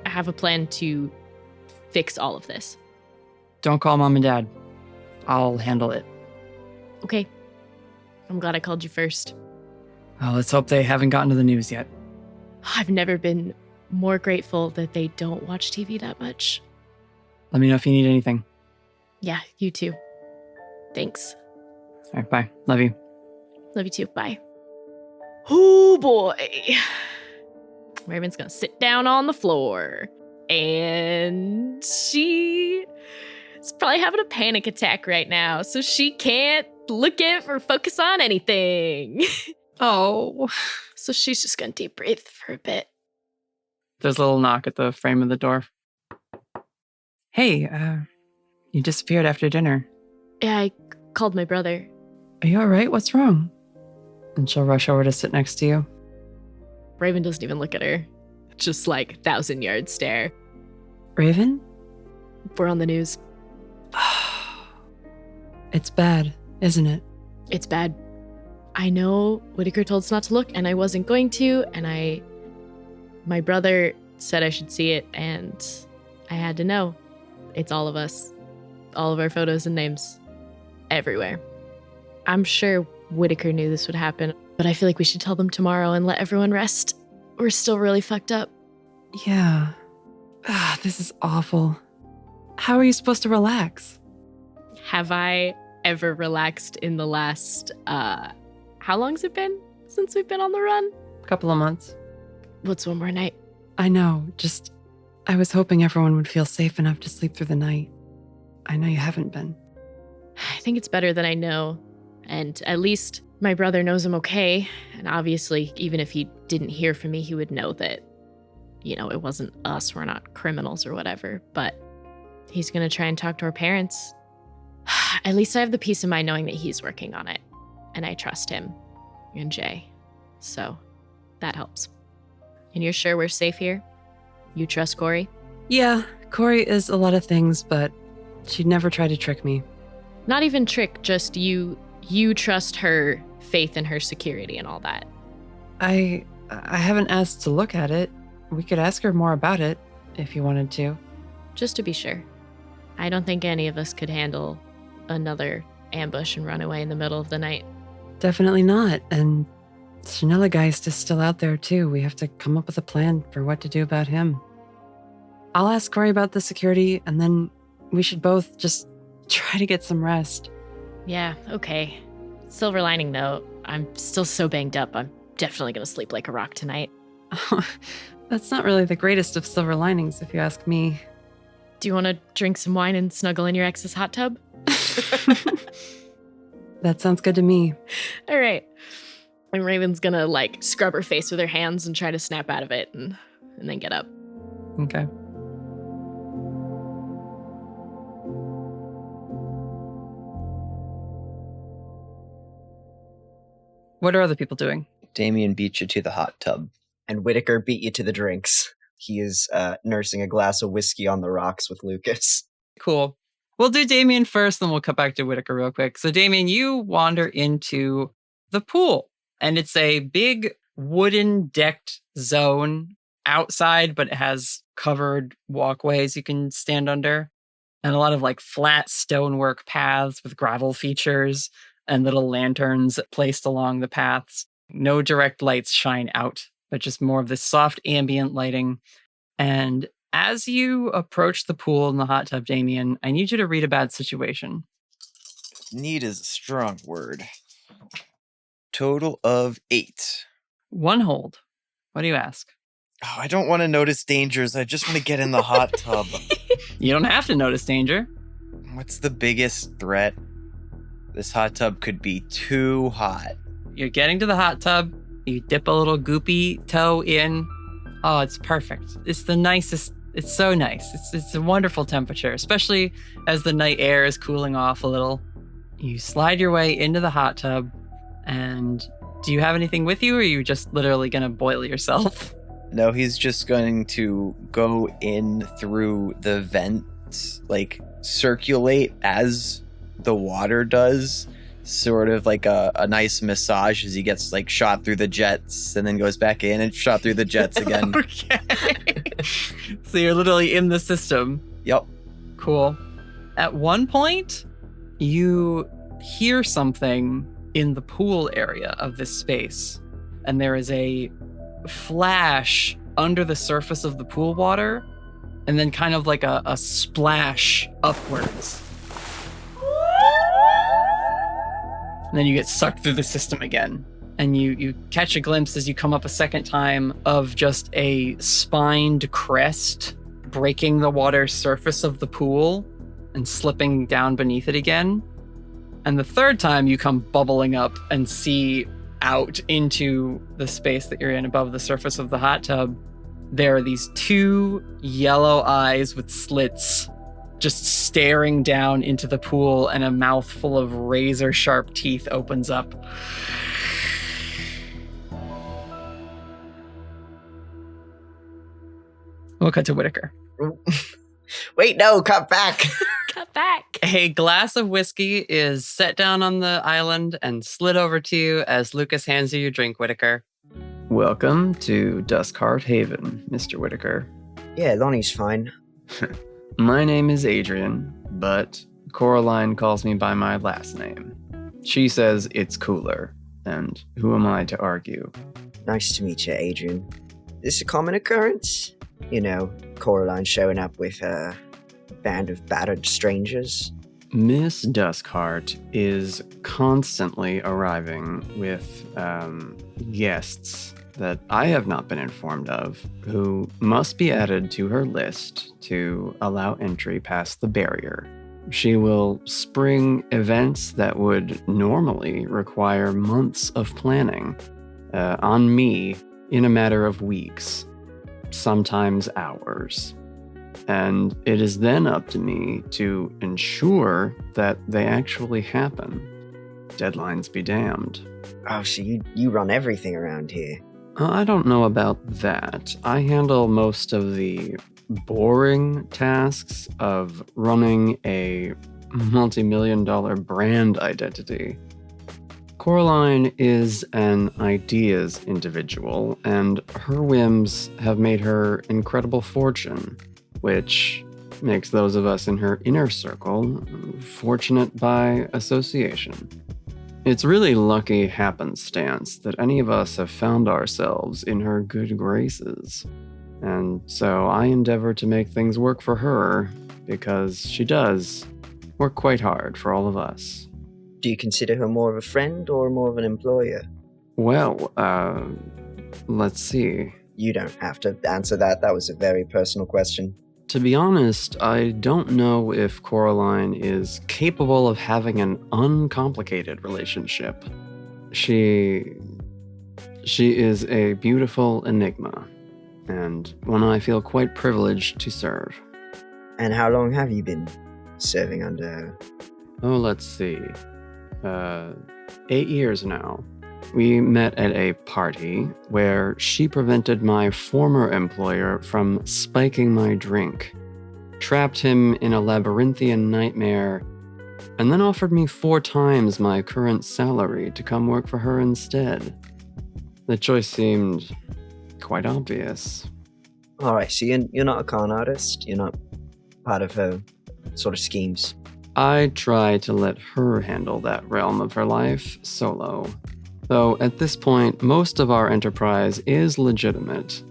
have a plan to fix all of this. Don't call Mom and Dad. I'll handle it. Okay. I'm glad I called you first. Well, let's hope they haven't gotten to the news yet. I've never been more grateful that they don't watch TV that much. Let me know if you need anything. Yeah, you too. Thanks. All right, bye. Love you. Love you too. Bye. Oh boy. Raven's gonna sit down on the floor. And she is probably having a panic attack right now, so she can't look at or focus on anything. Oh. So she's just gonna deep breathe for a bit. There's a little knock at the frame of the door. Hey, you disappeared after dinner. Yeah, I called my brother. Are you all right? What's wrong? And she'll rush over to sit next to you. Raven doesn't even look at her. Just like 1,000-yard stare. Raven? We're on the news. It's bad, isn't it? It's bad. I know Whitaker told us not to look, and I wasn't going to, and my brother said I should see it, and I had to know. It's all of us. All of our photos and names. Everywhere. I'm sure Whitaker knew this would happen, but I feel like we should tell them tomorrow and let everyone rest. We're still really fucked up. Yeah. This is awful. How are you supposed to relax? Have I ever relaxed in the last, how long's it been since we've been on the run? A couple of months. What's one more night? I know, I was hoping everyone would feel safe enough to sleep through the night. I know you haven't been. I think it's better than I know. And at least my brother knows I'm okay. And obviously, even if he didn't hear from me, he would know that, it wasn't us. We're not criminals or whatever. But he's going to try and talk to our parents. At least I have the peace of mind knowing that he's working on it. And I trust him and Jay. So that helps. And you're sure we're safe here? You trust Corey? Yeah, Corey is a lot of things, but she'd never try to trick me. Not even trick, just you trust her faith in her security and all that. I haven't asked to look at it. We could ask her more about it if you wanted to. Just to be sure. I don't think any of us could handle another ambush and run away in the middle of the night. Definitely not. And Snallygaster is still out there too. We have to come up with a plan for what to do about him. I'll ask Corey about the security, and then we should both just try to get some rest. Yeah, okay. Silver lining, though, I'm still so banged up. I'm definitely going to sleep like a rock tonight. That's not really the greatest of silver linings, if you ask me. Do you want to drink some wine and snuggle in your ex's hot tub? That sounds good to me. All right. And Raven's going to, like, scrub her face with her hands and try to snap out of it and then get up. Okay. What are other people doing? Damien beat you to the hot tub. And Whitaker beat you to the drinks. He is nursing a glass of whiskey on the rocks with Lucas. Cool. We'll do Damien first, then we'll cut back to Whitaker real quick. So Damien, you wander into the pool, and it's a big wooden decked zone outside, but it has covered walkways you can stand under, and a lot of like flat stonework paths with gravel features and little lanterns placed along the paths. No direct lights shine out, but just more of this soft ambient lighting. And as you approach the pool in the hot tub, Damien, I need you to read a bad situation. Need is a strong word. Total of 8. 1 hold. What do you ask? Oh, I don't want to notice dangers. I just want to get in the hot tub. You don't have to notice danger. What's the biggest threat? This hot tub could be too hot. You're getting to the hot tub. You dip a little goopy toe in. Oh, it's perfect. It's the nicest. It's so nice. It's a wonderful temperature, especially as the night air is cooling off a little. You slide your way into the hot tub, and do you have anything with you, or are you just literally going to boil yourself? No, he's just going to go in through the vents, like circulate as the water does, sort of like a nice massage as he gets like shot through the jets and then goes back in and shot through the jets again. Okay. So you're literally in the system. Yep. Cool. At one point, you hear something in the pool area of this space, and there is a flash under the surface of the pool water, and then kind of like a splash upwards. And then you get sucked through the system again. And you catch a glimpse as you come up a second time of just a spined crest breaking the water surface of the pool and slipping down beneath it again. And the third time you come bubbling up and see out into the space that you're in above the surface of the hot tub, there are these 2 yellow eyes with slits just staring down into the pool, and a mouth full of razor sharp teeth opens up. We'll cut to Whitaker. Wait, no, cut back. Cut back. A glass of whiskey is set down on the island and slid over to you as Lucas hands you your drink, Whitaker. Welcome to Duskheart Haven, Mr. Whitaker. Yeah, Lonnie's fine. My name is Adrian, but Koraline calls me by my last name. She says it's cooler, and who am I to argue? Nice to meet you, Adrian. Is this a common occurrence? You know, Koraline showing up with a band of battered strangers? Miss Duskheart is constantly arriving with guests that I have not been informed of, who must be added to her list to allow entry past the barrier. She will spring events that would normally require months of planning on me in a matter of weeks, sometimes hours. And it is then up to me to ensure that they actually happen. Deadlines be damned. Oh, so you run everything around here. I don't know about that. I handle most of the boring tasks of running a multi-million-dollar brand identity. Koraline is an ideas individual, and her whims have made her incredible fortune, which makes those of us in her inner circle fortunate by association. It's really lucky happenstance that any of us have found ourselves in her good graces. And so I endeavor to make things work for her because she does work quite hard for all of us. Do you consider her more of a friend or more of an employer? Well, let's see. You don't have to answer that. That was a very personal question. To be honest, I don't know if Koraline is capable of having an uncomplicated relationship. She is a beautiful enigma, and one I feel quite privileged to serve. And how long have you been serving under her? Oh, let's see. 8 years now. We met at a party where she prevented my former employer from spiking my drink, trapped him in a labyrinthian nightmare, and then offered me 4 times my current salary to come work for her instead. The choice seemed quite obvious. Alright, so you're not a con artist? You're not part of her sort of schemes? I try to let her handle that realm of her life solo. Though at this point, most of our enterprise is legitimate.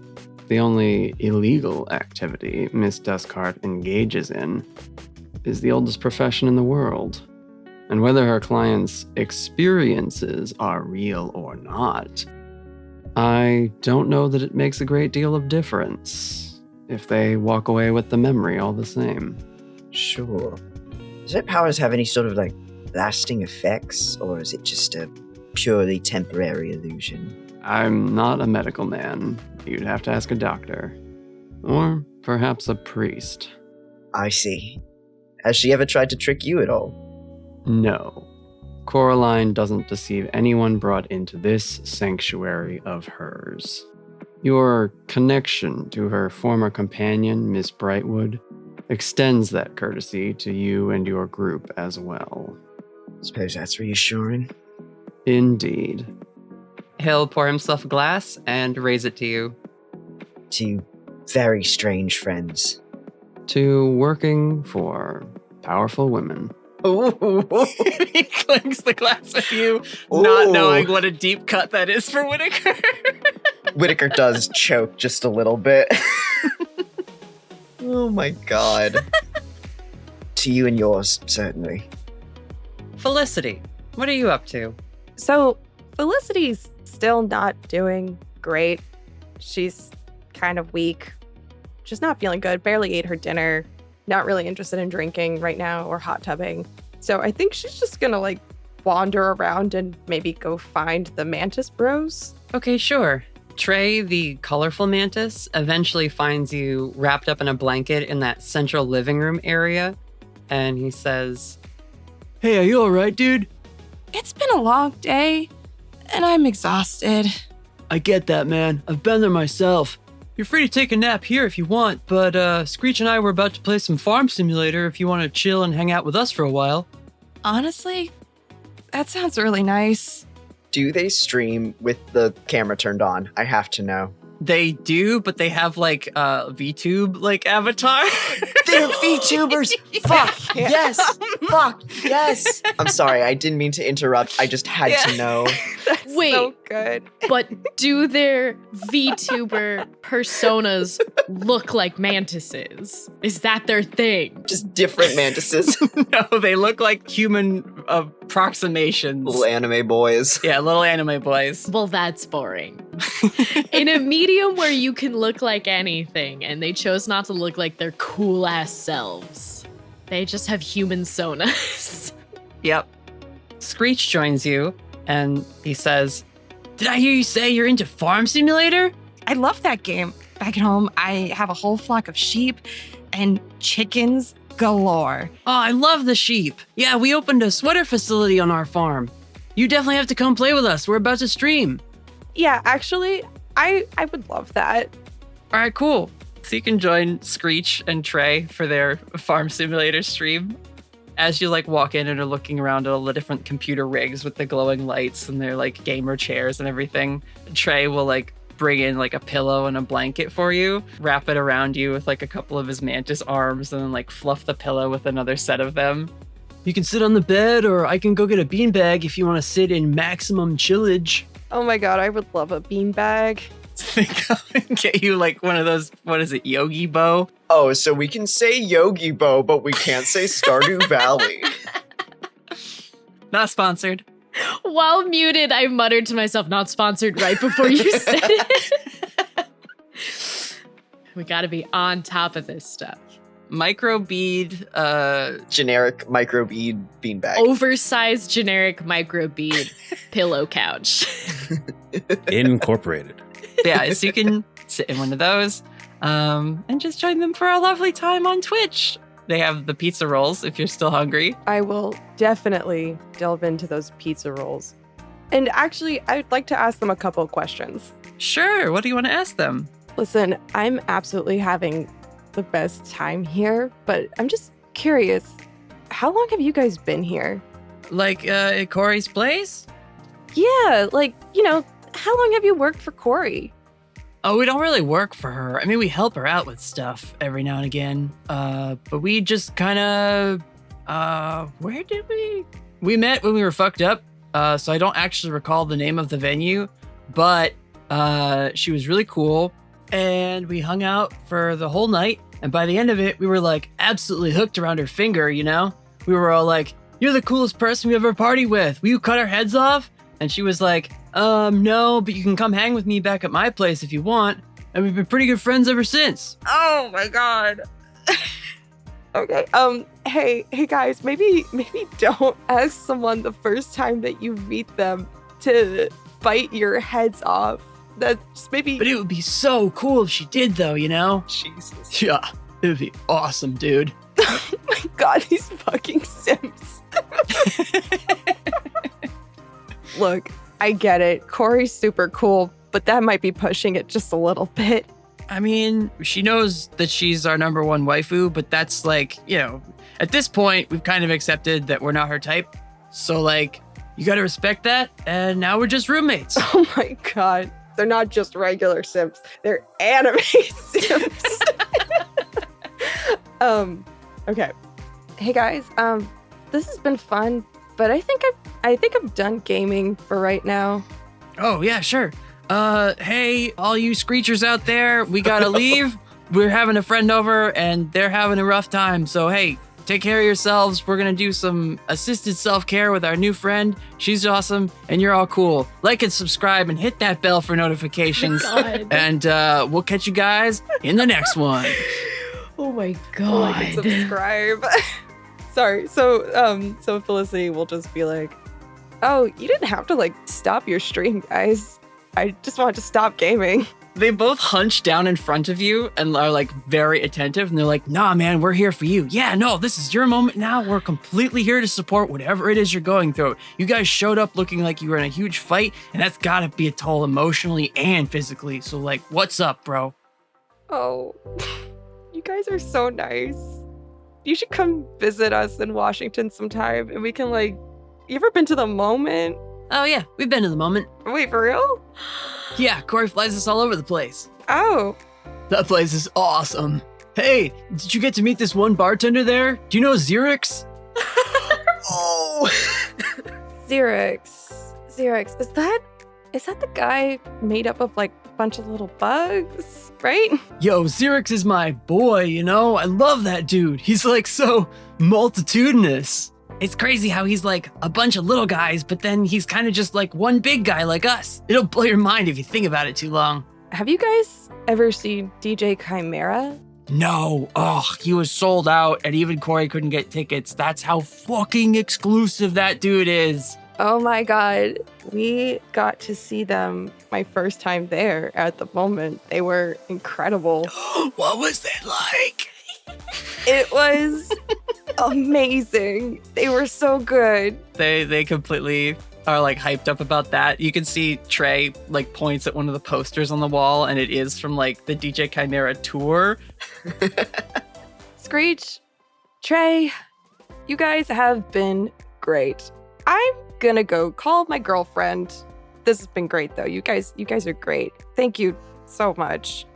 The only illegal activity Miss Duskheart engages in is the oldest profession in the world. And whether her clients' experiences are real or not, I don't know that it makes a great deal of difference if they walk away with the memory all the same. Sure. Does her powers have any sort of, lasting effects, or is it just a purely temporary illusion? I'm not a medical man. You'd have to ask a doctor. Or perhaps a priest. I see. Has she ever tried to trick you at all? No. Koraline doesn't deceive anyone brought into this sanctuary of hers. Your connection to her former companion, Miss Brightwood, extends that courtesy to you and your group as well. Suppose that's reassuring. Indeed. He'll pour himself a glass and raise it to you. 2 very strange friends. To working for powerful women. Ooh. He clinks the glass at you, not knowing what a deep cut that is for Whitaker. Whitaker does choke just a little bit. Oh my god. To you and yours, certainly. Felicity, what are you up to? So, Felicity's still not doing great. She's kind of weak. She's not feeling good, barely ate her dinner, not really interested in drinking right now or hot tubbing. So I think she's just gonna wander around and maybe go find the mantis bros. Okay, sure. Trey, the colorful mantis, eventually finds you wrapped up in a blanket in that central living room area, and he says, Hey, are you alright, dude? It's been a long day, and I'm exhausted. I get that, man. I've been there myself. You're free to take a nap here if you want, but Screech and I were about to play some Farm Simulator if you want to chill and hang out with us for a while. Honestly, that sounds really nice. Do they stream with the camera turned on? I have to know. They do, but they have VTube avatar. They're VTubers. Fuck yes. Fuck yes. I'm sorry, I didn't mean to interrupt. I just had to know. That's Wait, so good. but do their VTuber personas look like mantises? Is that their thing? Just different mantises. No, they look like human approximations. Little anime boys. Yeah, little anime boys. Well, that's boring. In a medium where you can look like anything, and they chose not to look like their cool-ass selves. They just have human sonas. Yep. Screech joins you, and he says, Did I hear you say you're into Farm Simulator? I love that game. Back at home, I have a whole flock of sheep and chickens galore. Oh, I love the sheep. Yeah, we opened a sweater facility on our farm. You definitely have to come play with us. We're about to stream. Yeah, actually, I would love that. All right, cool. So you can join Screech and Trey for their Farm Simulator stream. As you walk in and are looking around at all the different computer rigs with the glowing lights and their gamer chairs and everything, Trey will bring in a pillow and a blanket for you, wrap it around you with a couple of his mantis arms, and then fluff the pillow with another set of them. You can sit on the bed, or I can go get a beanbag if you want to sit in maximum chillage. Oh my god, I would love a beanbag. So they come and get you like one of those, what is it, Yogi Bow? Oh, so we can say Yogi Bo, but we can't say Stardew Valley. Not sponsored. While muted, I muttered to myself, not sponsored, right before you said it. We gotta be on top of this stuff. Microbead, Generic microbead beanbag. Oversized generic microbead pillow couch. Incorporated. yeah, so you can sit in one of those and just join them for a lovely time on Twitch. They have the pizza rolls if you're still hungry. I will definitely delve into those pizza rolls. And actually, I'd like to ask them a couple of questions. Sure, what do you want to ask them? Listen, I'm absolutely having the best time here, but I'm just curious, how long have you guys been here? Like, at Corey's place? Yeah, like, how long have you worked for Corey? Oh, we don't really work for her. I mean, we help her out with stuff every now and again. But we just kind of, where did we? We met when we were fucked up. So I don't actually recall the name of the venue, but she was really cool. And we hung out for the whole night. And by the end of it, we were like absolutely hooked around her finger, We were all like, "You're the coolest person we ever partied with. Will you cut our heads off?" And she was like, no, but you can come hang with me back at my place if you want. And we've been pretty good friends ever since. Oh my god. Okay. Hey guys, maybe don't ask someone the first time that you meet them to bite your heads off. That's maybe. But it would be so cool if she did, though, Jesus. Yeah, it would be awesome, dude. Oh my god, these fucking simps. Look, I get it. Corey's super cool, but that might be pushing it just a little bit. I mean, she knows that she's our number one waifu, but that's like, at this point, we've kind of accepted that we're not her type. So, like, you gotta respect that, and now we're just roommates. Oh my god. They're not just regular simps. They're anime simps. Okay. Hey guys, this has been fun, but I think I'm done gaming for right now. Oh, yeah, sure. Hey, all you screechers out there, we gotta leave. We're having a friend over, and they're having a rough time. So, hey, take care of yourselves. We're gonna do some assisted self-care with our new friend. She's awesome, and you're all cool. Like and subscribe, and hit that bell for notifications. And we'll catch you guys in the next one. Oh my god. Like and subscribe. Sorry. So Felicity will just be like, "Oh, you didn't have to like stop your stream, guys. I just wanted to stop gaming." They both hunch down in front of you and are like very attentive, and they're like, "Nah, man, we're here for you. Yeah, no, this is your moment now. We're completely here to support whatever it is you're going through. You guys showed up looking like you were in a huge fight, and that's gotta be a toll emotionally and physically. So like, what's up, bro?" Oh, you guys are so nice. You should come visit us in Washington sometime, and we can like. You ever been to the Moment? Oh yeah, we've been to the Moment. Wait, for real? Yeah, Corey flies us all over the place. Oh. That place is awesome. Hey, did you get to meet this one bartender there? Do you know Xerix? Oh. Xerix, is that the guy made up of like a bunch of little bugs, right? Yo, Xerix is my boy, I love that dude. He's like so multitudinous. It's crazy how he's like a bunch of little guys, but then he's kind of just like one big guy like us. It'll blow your mind if you think about it too long. Have you guys ever seen DJ Chimera? No. Oh, he was sold out and even Corey couldn't get tickets. That's how fucking exclusive that dude is. Oh my god. We got to see them my first time there at the Moment. They were incredible. What was that like? It was amazing. They were so good. They completely are like hyped up about that. You can see Trey like points at one of the posters on the wall, and it is from like the DJ Chimera tour. Screech, Trey, you guys have been great. I'm gonna go call my girlfriend. This has been great though. You guys are great. Thank you so much.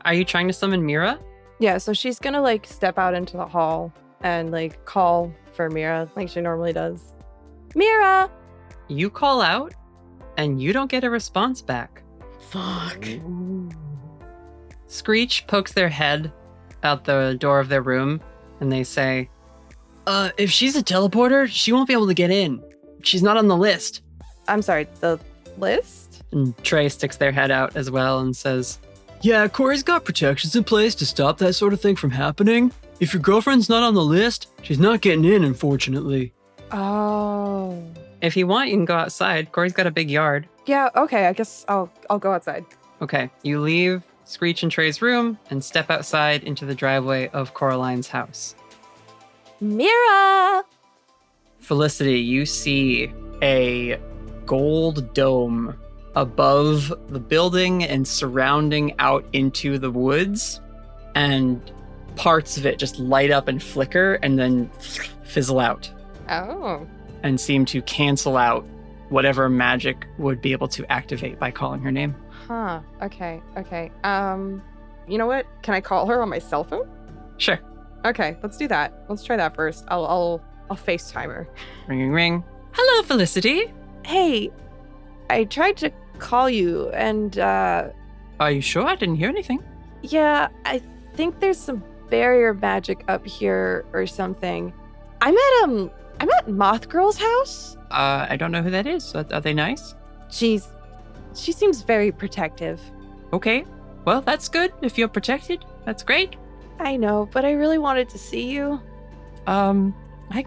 Are you trying to summon Mira? Yeah, so she's gonna like step out into the hall and like call for Mira like she normally does. Mira! You call out and you don't get a response back. Fuck. Screech pokes their head out the door of their room, and they say, if she's a teleporter, she won't be able to get in. She's not on the list. I'm sorry, the list? And Trey sticks their head out as well and says, yeah, Corey's got protections in place to stop that sort of thing from happening. If your girlfriend's not on the list, she's not getting in, unfortunately. Oh. If you want, you can go outside. Corey's got a big yard. Yeah, okay, I guess I'll go outside. Okay, you leave Screech and Trey's room and step outside into the driveway of Coraline's house. Mira! Felicity, you see a gold dome above the building and surrounding out into the woods, and parts of it just light up and flicker and then fizzle out. Oh. And seem to cancel out whatever magic would be able to activate by calling her name. Huh. Okay. You know what? Can I call her on my cell phone? Sure. Okay, let's do that. Let's try that first. I'll FaceTime her. Ring, ring. Hello, Felicity. Hey, I tried to call you and Are you sure? I didn't hear anything. yeah, I think there's some barrier magic up here or something. I'm at Mothgirl's house. I don't know who that is. Are they nice? She seems very protective. Okay. Well, that's good. If you're protected, that's great. I know, but I really wanted to see you. Hang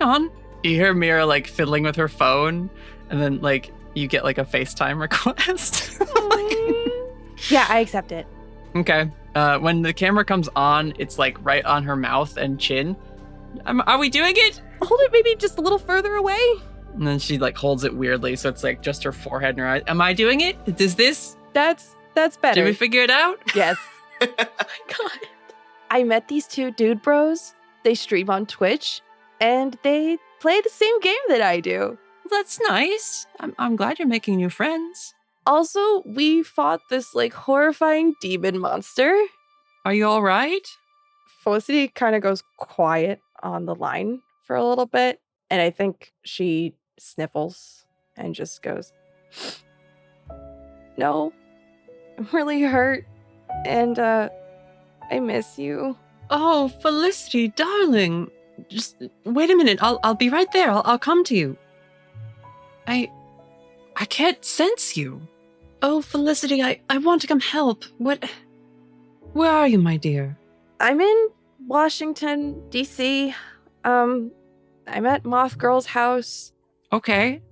on. You hear Mira like fiddling with her phone, and then like you get like a FaceTime request. Yeah, I accept it. Okay. When the camera comes on, it's like right on her mouth and chin. Are we doing it? Hold it maybe just a little further away. And then she like holds it weirdly, so it's like just her forehead and her eyes. Am I doing it? Is this? That's better. Did we figure it out? Yes. Oh my god. I met these two dude bros. They stream on Twitch, and they play the same game that I do. That's nice. I'm glad you're making new friends. Also, we fought this like horrifying demon monster. Are you all right? Felicity kind of goes quiet on the line for a little bit, and I think she sniffles and just goes, "No, I'm really hurt, and I miss you." Oh, Felicity, darling. Just wait a minute. I'll be right there. I'll come to you. I can't sense you. Oh, Felicity, I want to come help. What? Where are you, my dear? I'm in Washington, D.C. I'm at Mothgirl's house. Okay.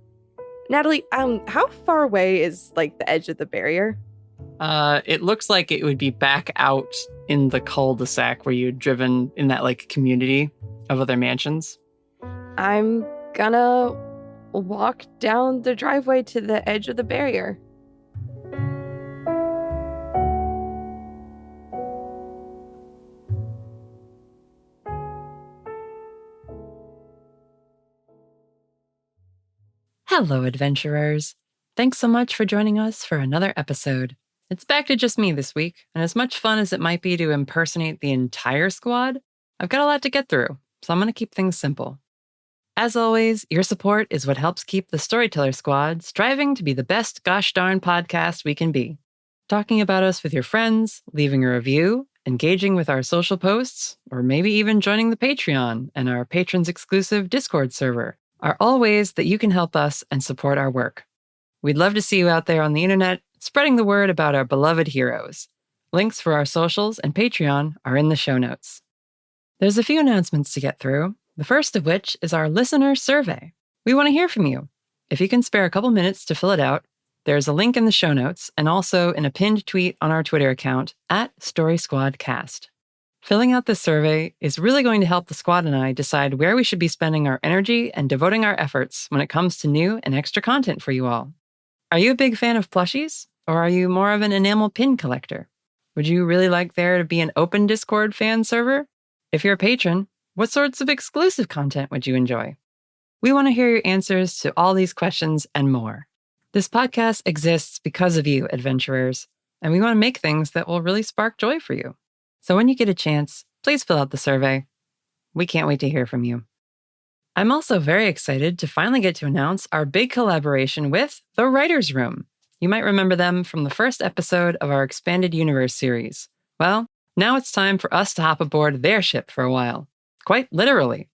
Natalie, how far away is like the edge of the barrier? It looks like it would be back out in the cul-de-sac where you'd driven in that like community of other mansions. I'm gonna walk down the driveway to the edge of the barrier. Hello, adventurers. Thanks so much for joining us for another episode. It's back to just me this week, and as much fun as it might be to impersonate the entire squad, I've got a lot to get through, so I'm going to keep things simple. As always, your support is what helps keep the Storyteller Squad striving to be the best gosh darn podcast we can be. Talking about us with your friends, leaving a review, engaging with our social posts, or maybe even joining the Patreon and our patrons-exclusive Discord server are all ways that you can help us and support our work. We'd love to see you out there on the internet, spreading the word about our beloved heroes. Links for our socials and Patreon are in the show notes. There's a few announcements to get through, the first of which is our listener survey. We want to hear from you. If you can spare a couple minutes to fill it out, there's a link in the show notes and also in a pinned tweet on our Twitter account @StorySquadCast. Filling out this survey is really going to help the squad and I decide where we should be spending our energy and devoting our efforts when it comes to new and extra content for you all. Are you a big fan of plushies, or are you more of an enamel pin collector? Would you really like there to be an open Discord fan server? If you're a patron, what sorts of exclusive content would you enjoy? We want to hear your answers to all these questions and more. This podcast exists because of you, adventurers, and we want to make things that will really spark joy for you. So when you get a chance, please fill out the survey. We can't wait to hear from you. I'm also very excited to finally get to announce our big collaboration with The Writer's Room. You might remember them from the first episode of our Expanded Universe series. Well, now it's time for us to hop aboard their ship for a while. Quite literally.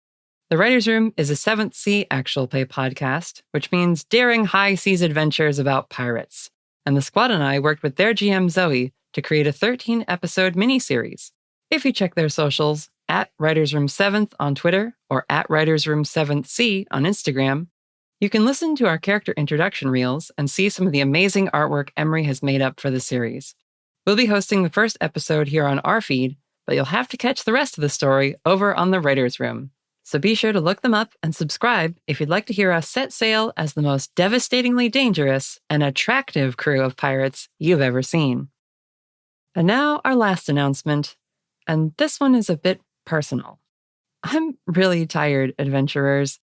The Writer's Room is a 7th Sea actual play podcast, which means daring high seas adventures about pirates. And the squad and I worked with their GM Zoe to create a 13-episode miniseries. If you check their socials, at Writer's Room 7th on Twitter or at Writer's Room 7th Sea on Instagram, you can listen to our character introduction reels and see some of the amazing artwork Emery has made up for the series. We'll be hosting the first episode here on our feed, but you'll have to catch the rest of the story over on the Writer's Room. So be sure to look them up and subscribe if you'd like to hear us set sail as the most devastatingly dangerous and attractive crew of pirates you've ever seen. And now our last announcement, and this one is a bit personal. I'm really tired, adventurers.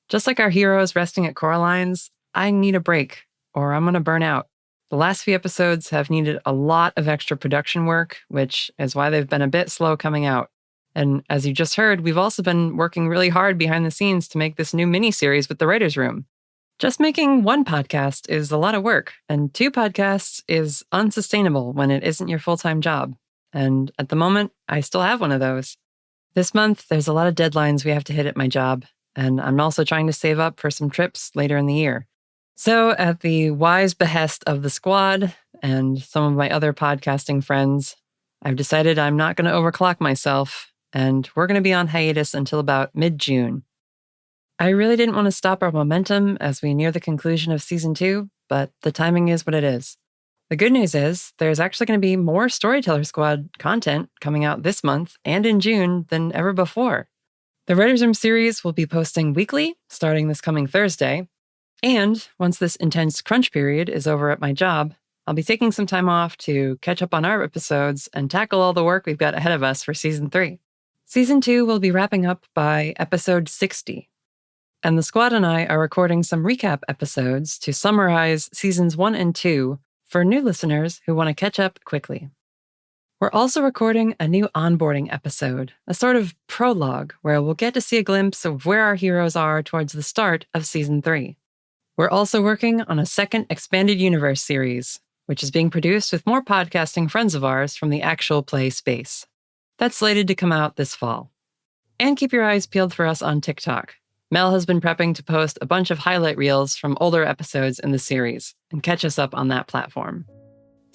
Just like our heroes resting at Coraline's, I need a break, or I'm going to burn out. The last few episodes have needed a lot of extra production work, which is why they've been a bit slow coming out. And as you just heard, we've also been working really hard behind the scenes to make this new mini-series with the Writer's Room. Just making one podcast is a lot of work, and 2 podcasts is unsustainable when it isn't your full-time job. And at the moment, I still have one of those. This month, there's a lot of deadlines we have to hit at my job, and I'm also trying to save up for some trips later in the year. So at the wise behest of the squad and some of my other podcasting friends, I've decided I'm not going to overclock myself, and we're going to be on hiatus until about mid-June. I really didn't want to stop our momentum as we near the conclusion of Season 2, but the timing is what it is. The good news is there's actually going to be more Storyteller Squad content coming out this month and in June than ever before. The Writer's Room series will be posting weekly, starting this coming Thursday, and once this intense crunch period is over at my job, I'll be taking some time off to catch up on our episodes and tackle all the work we've got ahead of us for Season 3. Season 2 will be wrapping up by episode 60. And the squad and I are recording some recap episodes to summarize Seasons 1 and 2 for new listeners who want to catch up quickly. We're also recording a new onboarding episode, a sort of prologue where we'll get to see a glimpse of where our heroes are towards the start of Season 3. We're also working on a second Expanded Universe series, which is being produced with more podcasting friends of ours from the actual play space. That's slated to come out this fall. And keep your eyes peeled for us on TikTok. Mel has been prepping to post a bunch of highlight reels from older episodes in the series and catch us up on that platform.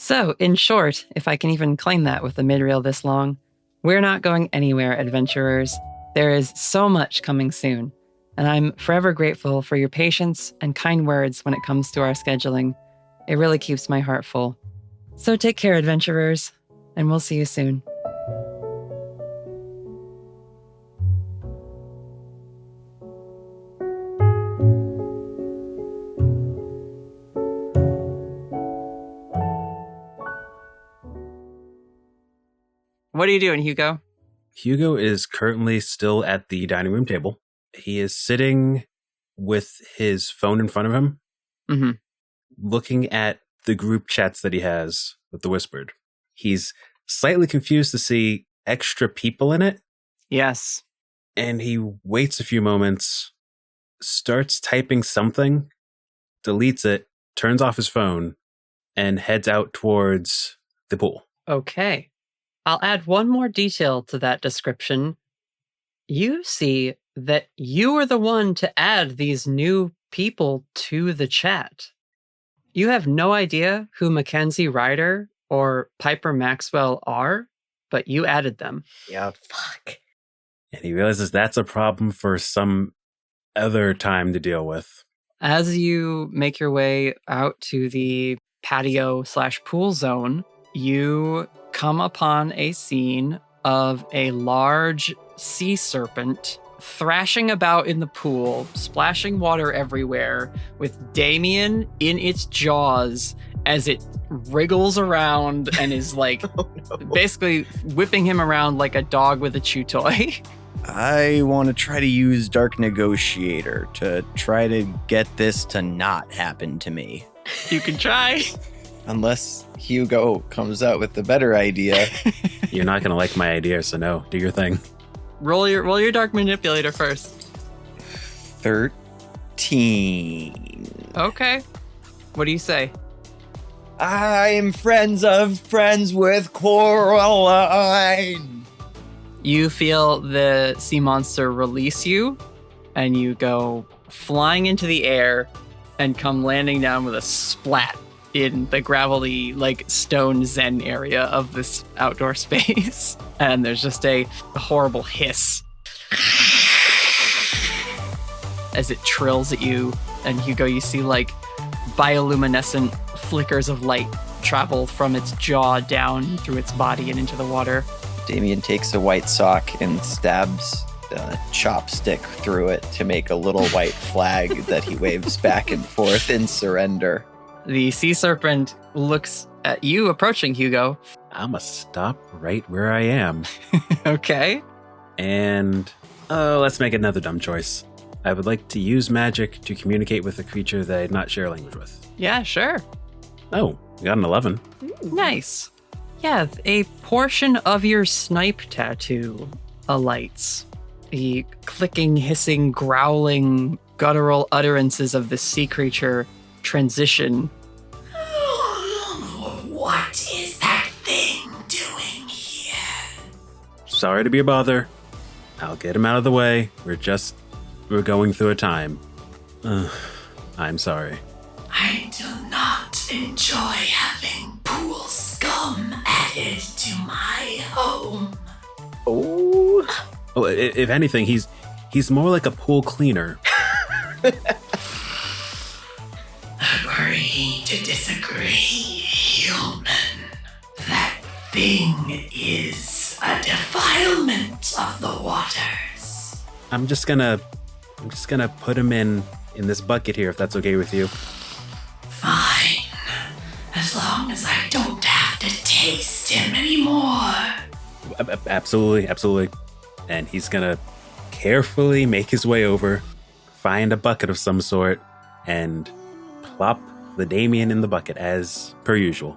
So, in short, if I can even claim that with a mid-reel this long, we're not going anywhere, adventurers. There is so much coming soon, and I'm forever grateful for your patience and kind words when it comes to our scheduling. It really keeps my heart full. So take care, adventurers, and we'll see you soon. What are you doing, Hugo? Hugo is currently still at the dining room table. He is sitting with his phone in front of him, looking at the group chats that he has with the Whispered. He's slightly confused to see extra people in it. Yes. And he waits a few moments, starts typing something, deletes it, turns off his phone, and heads out towards the pool. Okay. I'll add one more detail to that description. You see that you are the one to add these new people to the chat. You have no idea who Mackenzie Ryder or Piper Maxwell are, but you added them. Yeah, fuck. And he realizes that's a problem for some other time to deal with. As you make your way out to the patio/pool zone, you come upon a scene of a large sea serpent thrashing about in the pool, splashing water everywhere, with Damien in its jaws as it wriggles around and is like basically whipping him around like a dog with a chew toy. I want to try to use Dark Negotiator to try to get this to not happen to me. You can try. Unless Hugo comes out with the better idea. You're not going to like my idea, so no, do your thing. Roll your Dark Manipulator first. 13. Okay. What do you say? I'm friends with Koraline. You feel the sea monster release you, and you go flying into the air and come landing down with a splat in the gravelly, stone zen area of this outdoor space. And there's just a horrible hiss as it trills at you. And Hugo, you see bioluminescent flickers of light travel from its jaw down through its body and into the water. Damien takes a white sock and stabs a chopstick through it to make a little white flag that he waves back and forth in surrender. The sea serpent looks at you approaching, Hugo. I'ma stop right where I am. Okay. And, let's make another dumb choice. I would like to use magic to communicate with a creature that I did not share a language with. Yeah, sure. Oh, we got an 11. Nice. Yeah, a portion of your snipe tattoo alights. The clicking, hissing, growling, guttural utterances of the sea creature transition. What is that thing doing here? Sorry to be a bother. I'll get him out of the way. We're going through a time. I'm sorry. I do not enjoy having pool scum added to my home. Oh, if anything, he's more like a pool cleaner. Agree to disagree, human. That thing is a defilement of the waters. I'm just gonna put him in this bucket here, if that's okay with you. Fine. As long as I don't have to taste him anymore. Absolutely. And he's gonna carefully make his way over, find a bucket of some sort, and plop the Damien in the bucket as per usual.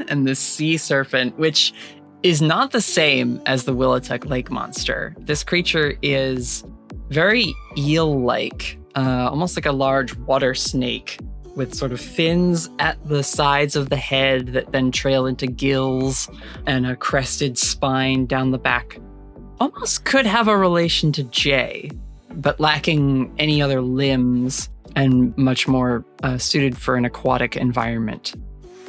And the sea serpent, which is not the same as the Willituck Lake monster. This creature is very eel-like, almost like a large water snake with sort of fins at the sides of the head that then trail into gills and a crested spine down the back. Almost could have a relation to Jay, but lacking any other limbs and much more suited for an aquatic environment.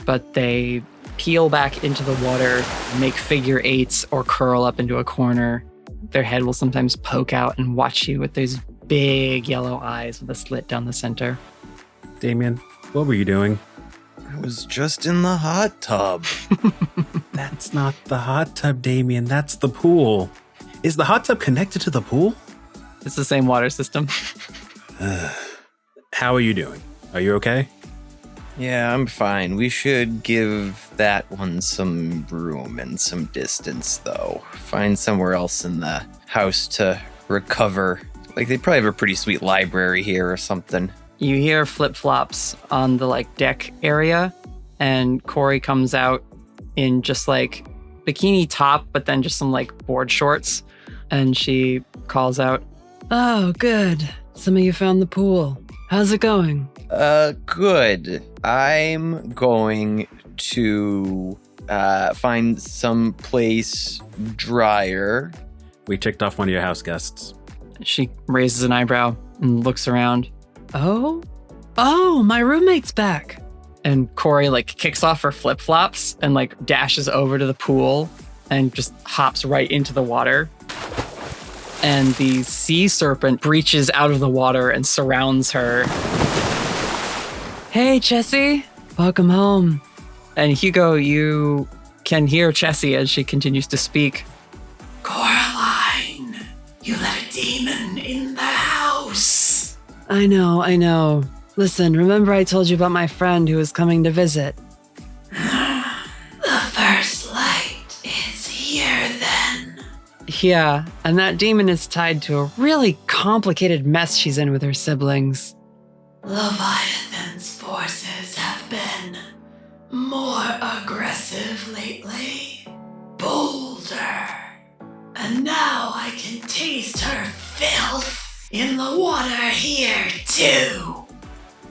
But they peel back into the water, make figure eights, or curl up into a corner. Their head will sometimes poke out and watch you with those big yellow eyes with a slit down the center. Damien, what were you doing? I was just in the hot tub. That's not the hot tub, Damien. That's the pool. Is the hot tub connected to the pool? It's the same water system. How are you doing? Are you okay? Yeah, I'm fine. We should give that one some room and some distance, though. Find somewhere else in the house to recover. They probably have a pretty sweet library here or something. You hear flip-flops on the deck area, and Corey comes out in just bikini top, but then just some board shorts. And she calls out, "Oh, good. Some of you found the pool. How's it going?" Good. I'm going to find some place drier. We ticked off one of your house guests. She raises an eyebrow and looks around. Oh, my roommate's back. And Corey kicks off her flip-flops and dashes over to the pool and just hops right into the water. And the sea serpent breaches out of the water and surrounds her. "Hey, Chessie. Welcome home." And Hugo, you can hear Chessie as she continues to speak. Koraline, you let a demon in the house. I know. Listen, remember I told you about my friend who was coming to visit? The first light is here then. Yeah, and that demon is tied to a really complicated mess she's in with her siblings. Leviathan's forces have been more aggressive lately, bolder, and now I can taste her filth in the water here too.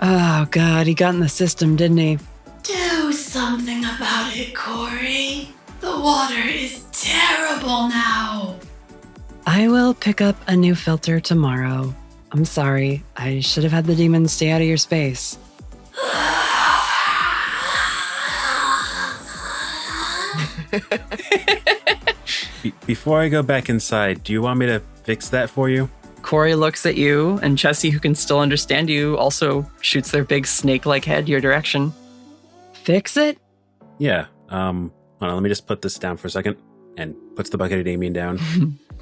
Oh, God, he got in the system, didn't he? Do something about it, Corey. The water is terrible now. I will pick up a new filter tomorrow. I'm sorry. I should have had the demons stay out of your space. Before I go back inside, do you want me to fix that for you? Corey looks at you, and Chessie, who can still understand you, also shoots their big snake-like head your direction. Fix it? Yeah. Hold on, let me just put this down for a second. And puts the bucket of Damien down.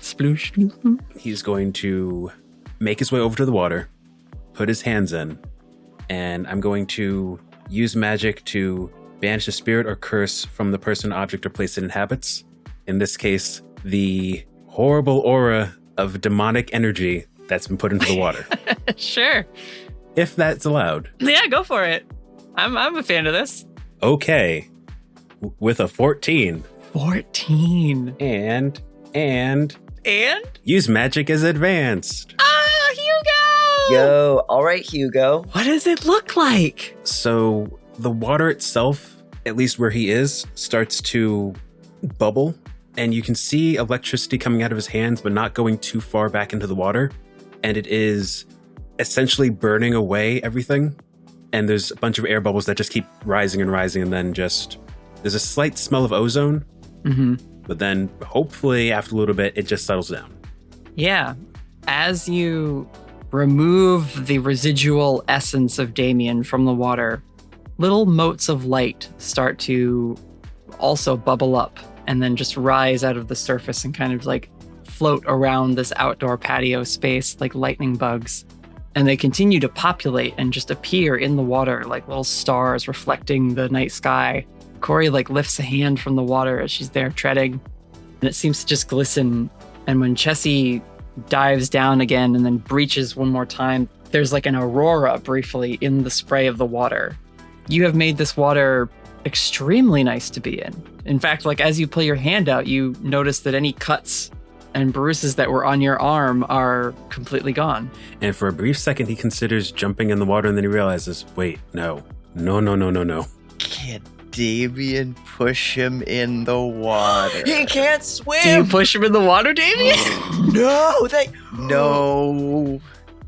Sploosh. He's going to make his way over to the water, put his hands in, and I'm going to use magic to banish a spirit or curse from the person, object, or place it inhabits. In this case, the horrible aura of demonic energy that's been put into the water. Sure. If that's allowed. Yeah, go for it. I'm a fan of this. Okay. With a 14. 14. And? Use magic as advanced. Ah, Hugo! Yo, all right, Hugo. What does it look like? So the water itself, at least where he is, starts to bubble. And you can see electricity coming out of his hands, but not going too far back into the water. And it is essentially burning away everything. And there's a bunch of air bubbles that just keep rising and rising. And then there's a slight smell of ozone. Mm-hmm. But then hopefully after a little bit, it just settles down. Yeah. As you remove the residual essence of Damien from the water, little motes of light start to also bubble up and then just rise out of the surface and kind of like float around this outdoor patio space like lightning bugs. And they continue to populate and just appear in the water like little stars reflecting the night sky. Corey lifts a hand from the water as she's there treading, and it seems to just glisten. And when Chessie dives down again and then breaches one more time, there's an aurora briefly in the spray of the water. You have made this water extremely nice to be in. In fact, as you pull your hand out, you notice that any cuts and bruises that were on your arm are completely gone. And for a brief second, he considers jumping in the water, and then he realizes, wait, no. Can't Damien push him in the water? He can't swim! Do you push him in the water, Damien? No.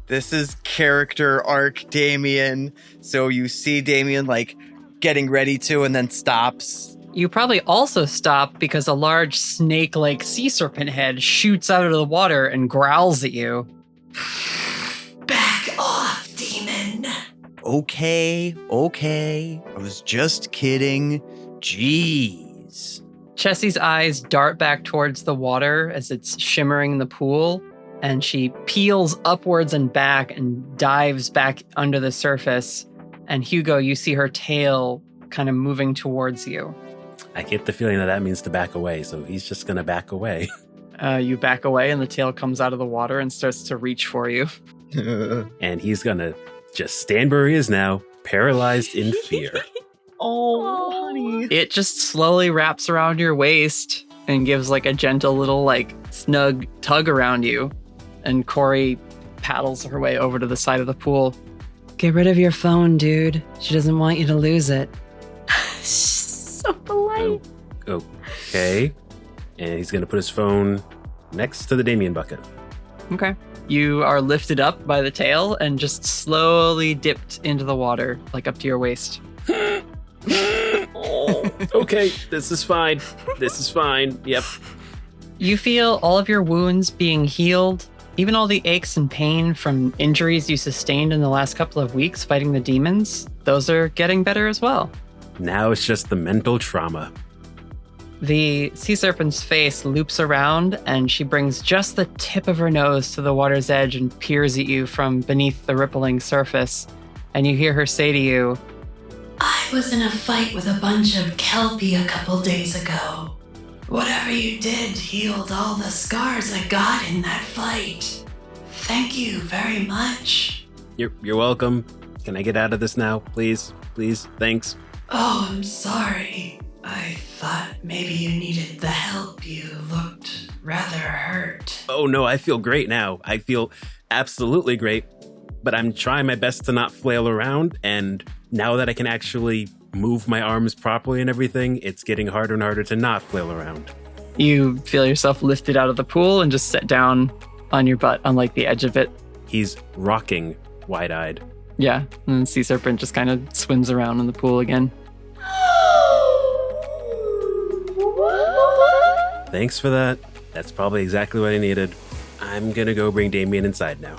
This is character arc Damien. So you see Damien getting ready to and then stops. You probably also stop because a large snake-like sea serpent head shoots out of the water and growls at you. Back off, demon. Okay. I was just kidding. Jeez. Chessie's eyes dart back towards the water as it's shimmering in the pool, and she peels upwards and back and dives back under the surface. And Hugo, you see her tail kind of moving towards you. I get the feeling that means to back away, so he's just going to back away. You back away, and the tail comes out of the water and starts to reach for you. And he's going to just stand where he is now, paralyzed in fear. Oh, honey. It just slowly wraps around your waist and gives a gentle little snug tug around you. And Corey paddles her way over to the side of the pool. Get rid of your phone, dude. She doesn't want you to lose it. So polite. Okay. And he's going to put his phone next to the Damien bucket. Okay. You are lifted up by the tail and just slowly dipped into the water, up to your waist. Okay, this is fine. Yep. You feel all of your wounds being healed, even all the aches and pain from injuries you sustained in the last couple of weeks fighting the demons. Those are getting better as well. Now it's just the mental trauma. The sea serpent's face loops around, and she brings just the tip of her nose to the water's edge and peers at you from beneath the rippling surface. And you hear her say to you, I was in a fight with a bunch of Kelpie a couple days ago. Whatever you did healed all the scars I got in that fight. Thank you very much. You're welcome. Can I get out of this now, please? Please, thanks. Oh, I'm sorry. I thought maybe you needed the help. You looked rather hurt. Oh no, I feel great now. I feel absolutely great. but I'm trying my best to not flail around. And now that I can actually move my arms properly and everything, it's getting harder and harder to not flail around. You feel yourself lifted out of the pool and just set down on your butt on like the edge of it. He's rocking wide-eyed. Yeah, and Sea Serpent just kind of swims around in the pool again. Thanks for that. That's probably exactly what I needed. I'm gonna go bring Damien inside now.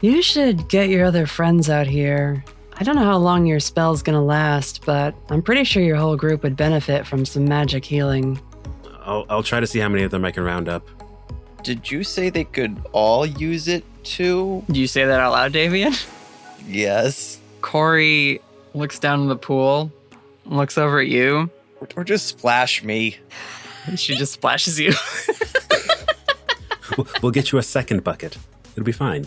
You should get your other friends out here. I don't know how long your spell's gonna last, but I'm pretty sure your whole group would benefit from some magic healing. I'll try to see how many of them I can round up. Did you say they could all use it too? Do you say that out loud, Davian? Yes. Corey looks down in the pool, looks over at you. Or just splash me. She just splashes you. We'll get you a second bucket. It'll be fine.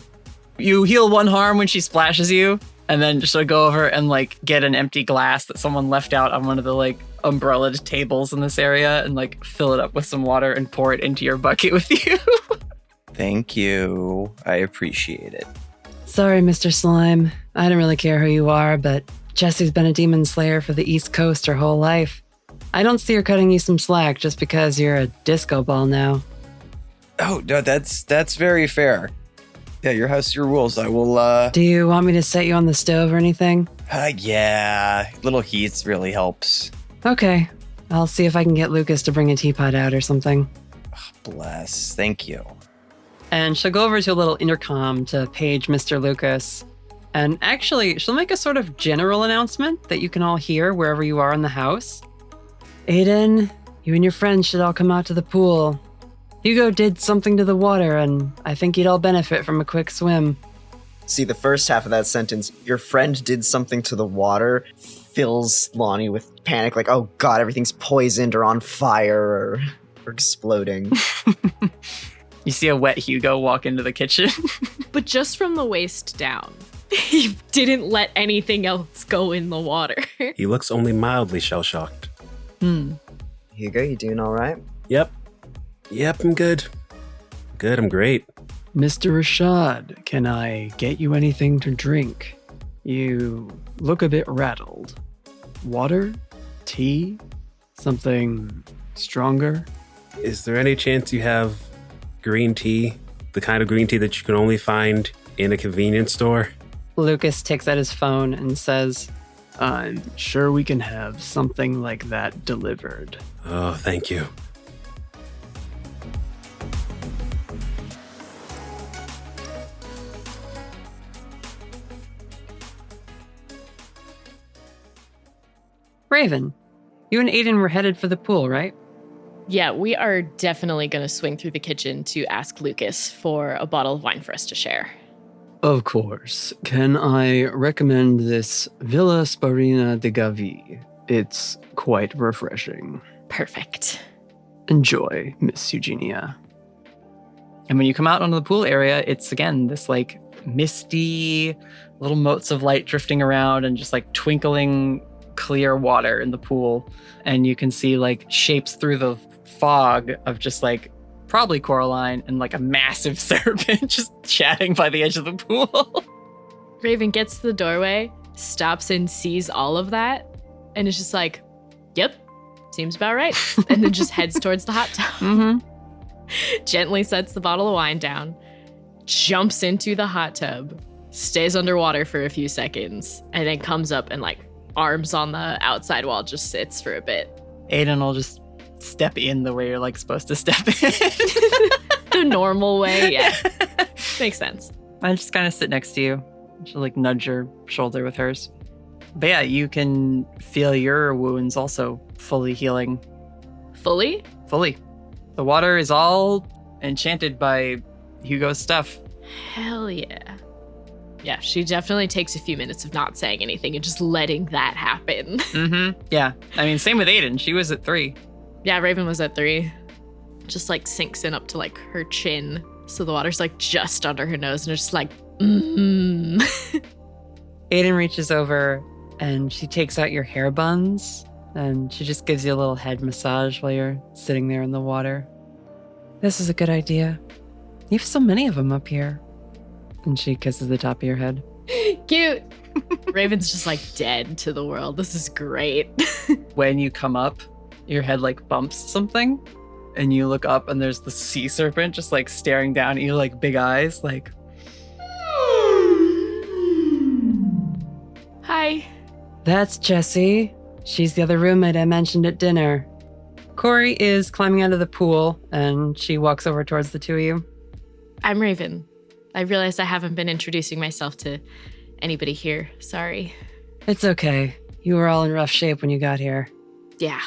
You heal one harm when she splashes you, and then she'll go over and like get an empty glass that someone left out on one of the like umbrellaed tables in this area and like fill it up with some water and pour it into your bucket with you. Thank you. I appreciate it. Sorry, Mr. Slime. I don't really care who you are, but Jessie's been a demon slayer for the East Coast her whole life. I don't see her cutting you some slack just because you're a disco ball now. Oh, no, that's very fair. Yeah, your house, your rules. I will, Do you want me to set you on the stove or anything? Yeah, little heat really helps. Okay. I'll see if I can get Lucas to bring a teapot out or something. Oh, bless. Thank you. And she'll go over to a little intercom to page Mr. Lucas. And actually, she'll make a sort of general announcement that you can all hear wherever you are in the house. Aidan, you and your friends should all come out to the pool. Hugo did something to the water, and I think you'd all benefit from a quick swim. See, the first half of that sentence, your friend did something to the water, fills Lonnie with panic, like, oh god, everything's poisoned or on fire or exploding. You see a wet Hugo walk into the kitchen. But just from the waist down. He didn't let anything else go in the water. He looks only mildly shell-shocked. Hugo, you doing all right? Yep, I'm good. Good, I'm great. Mr. Rashad, can I get you anything to drink? You look a bit rattled. Water? Tea? Something stronger? Is there any chance you have green tea? The kind of green tea that you can only find in a convenience store? Lucas takes out his phone and says, I'm sure we can have something like that delivered. Oh, thank you. Raven, you and Aidan were headed for the pool, right? Yeah, we are definitely going to swing through the kitchen to ask Lucas for a bottle of wine for us to share. Of course. Can I recommend this Villa Sparina de Gavi? It's quite refreshing. Perfect. Enjoy, Miss Eugenia. And when you come out onto the pool area, it's again this like misty little motes of light drifting around and just like twinkling clear water in the pool. And you can see like shapes through the fog of just like probably Koraline and like a massive serpent just chatting by the edge of the pool. Raven gets to the doorway, stops and sees all of that, and is just like, yep, seems about right. And then just heads towards the hot tub. Gently sets the bottle of wine down, jumps into the hot tub, stays underwater for a few seconds, and then comes up and like arms on the outside wall, just sits for a bit. Aidan will just step in the way you're like supposed to step in. The normal way, yeah. Makes sense. I just kind of sit next to you. She'll like nudge your shoulder with hers. But yeah, you can feel your wounds also fully healing. Fully? Fully. The water is all enchanted by Hugo's stuff. Hell yeah. Yeah, she definitely takes a few minutes of not saying anything and just letting that happen. Yeah. I mean, same with Aidan. She was at 3. Yeah, Raven was at 3. Just like sinks in up to like her chin. So the water's like just under her nose and it's just like, Aidan reaches over and she takes out your hair buns and she just gives you a little head massage while you're sitting there in the water. This is a good idea. You have so many of them up here. And she kisses the top of your head. Cute. Raven's just like dead to the world. This is great. When you come up, your head like bumps something, and you look up, and there's the sea serpent just like staring down at you, like big eyes, like. Hi. That's Jessie. She's the other roommate I mentioned at dinner. Corey is climbing out of the pool, and she walks over towards the two of you. I'm Raven. I realize I haven't been introducing myself to anybody here. Sorry. It's okay. You were all in rough shape when you got here. Yeah.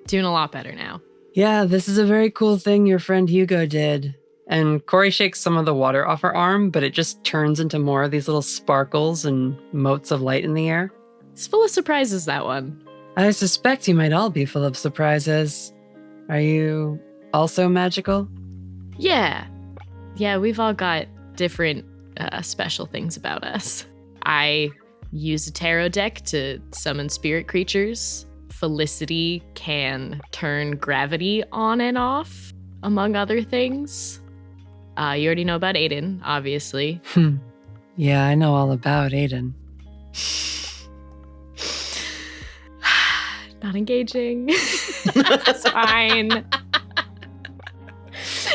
Doing a lot better now. Yeah, this is a very cool thing your friend Hugo did. And Corey shakes some of the water off her arm, but it just turns into more of these little sparkles and motes of light in the air. It's full of surprises, that one. I suspect you might all be full of surprises. Are you also magical? Yeah. Yeah, we've all got different special things about us. I use a tarot deck to summon spirit creatures. Felicity can turn gravity on and off, among other things. You already know about Aidan, obviously. Yeah, I know all about Aidan. Not engaging. It's fine.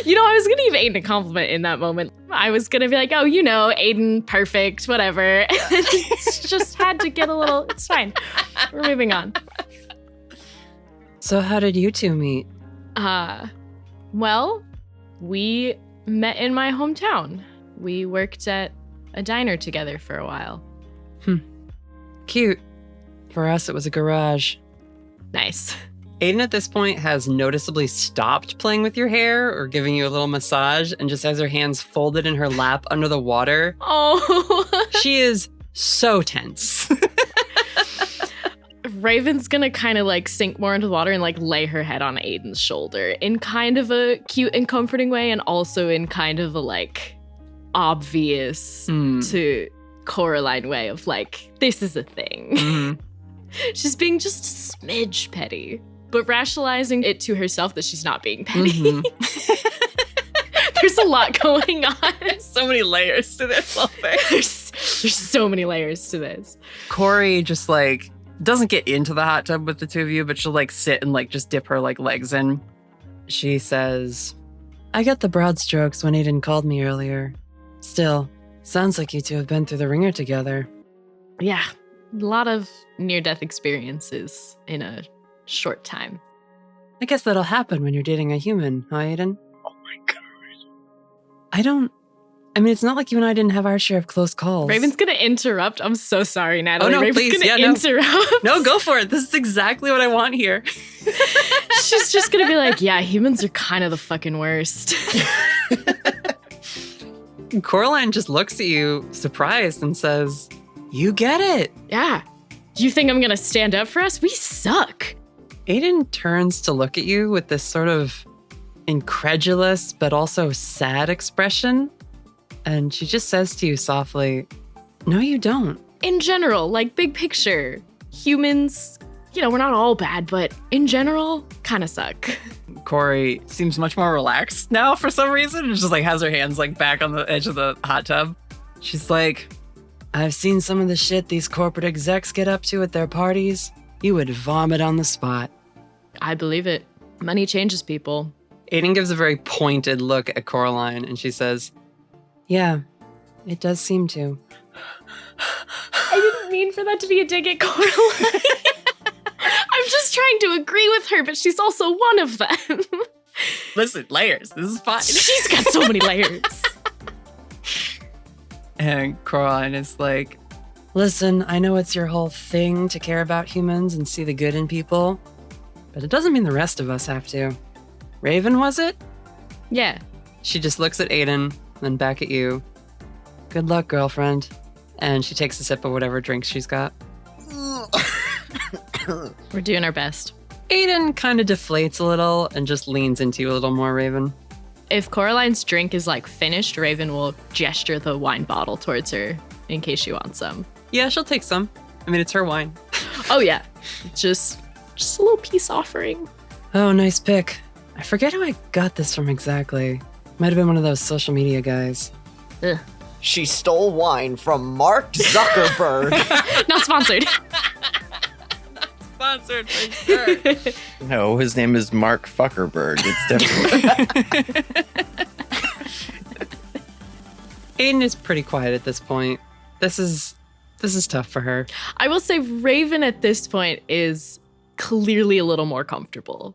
You know, I was going to give Aidan a compliment in that moment. I was going to be like, oh, you know, Aidan, perfect, whatever. It's just had to get a little, it's fine. We're moving on. So how did you two meet? Well, we met in my hometown. We worked at a diner together for a while. Cute. For us, it was a garage. Nice. Aidan at this point has noticeably stopped playing with your hair or giving you a little massage and just has her hands folded in her lap under the water. Oh. She is so tense. Raven's gonna kind of like sink more into the water and like lay her head on Aidan's shoulder in kind of a cute and comforting way, and also in kind of a like obvious to Koraline way of like, this is a thing. Mm-hmm. She's being just a smidge petty, but rationalizing it to herself that she's not being petty. Mm-hmm. There's a lot going on. There's so many layers to this whole thing. There's so many layers to this. Corey just like doesn't get into the hot tub with the two of you, but she'll like sit and like just dip her like legs in. She says, I got the broad strokes when Aidan called me earlier. Still, sounds like you two have been through the ringer together. Yeah, a lot of near-death experiences in a short time. I guess that'll happen when you're dating a human, huh, Aidan? Oh my god. I mean, it's not like you and I didn't have our share of close calls. Raven's gonna interrupt. I'm so sorry, Natalie. Oh, no, Raven's please. gonna interrupt. No, go for it. This is exactly what I want here. She's just gonna be like, yeah, humans are kind of the fucking worst. Coraline just looks at you, surprised, and says, you get it. Yeah. You think I'm gonna stand up for us? We suck. Aidan turns to look at you with this sort of incredulous but also sad expression. And she just says to you softly, no, you don't. In general, like big picture, humans, you know, we're not all bad, but in general, kind of suck. Corey seems much more relaxed now for some reason. And just like has her hands like back on the edge of the hot tub. She's like, I've seen some of the shit these corporate execs get up to at their parties. You would vomit on the spot. I believe it. Money changes people. Aidan gives a very pointed look at Coraline and she says, yeah, it does seem to. I didn't mean for that to be a dig at Coraline. I'm just trying to agree with her, but she's also one of them. Listen, layers. This is fine. She's got so many layers. And Coraline is like, listen, I know it's your whole thing to care about humans and see the good in people, but it doesn't mean the rest of us have to. Raven, was it? Yeah. She just looks at Aidan, then back at you. Good luck, girlfriend. And she takes a sip of whatever drinks she's got. We're doing our best. Aidan kind of deflates a little and just leans into you a little more, Raven. If Coraline's drink is like finished, Raven will gesture the wine bottle towards her in case she wants some. Yeah, she'll take some. I mean, it's her wine. Oh yeah, just a little peace offering. Oh, nice pick. I forget who I got this from exactly. Might have been one of those social media guys. Ugh. She stole wine from Mark Zuckerberg. Not sponsored. Sponsored for sure. No, his name is Mark Fuckerberg. It's definitely. Aidan is pretty quiet at this point. This is tough for her. I will say Raven at this point is clearly a little more comfortable.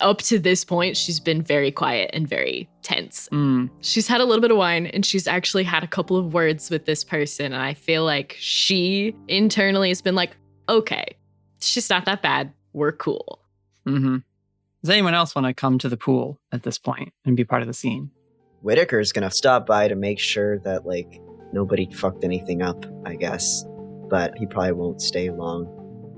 Up to this point, she's been very quiet and very tense. She's had a little bit of wine and she's actually had a couple of words with this person. And I feel like she internally has been like, okay, she's not that bad. We're cool. Mm-hmm. Does anyone else want to come to the pool at this point and be part of the scene? Whitaker's gonna stop by to make sure that, like, nobody fucked anything up, I guess. But he probably won't stay long.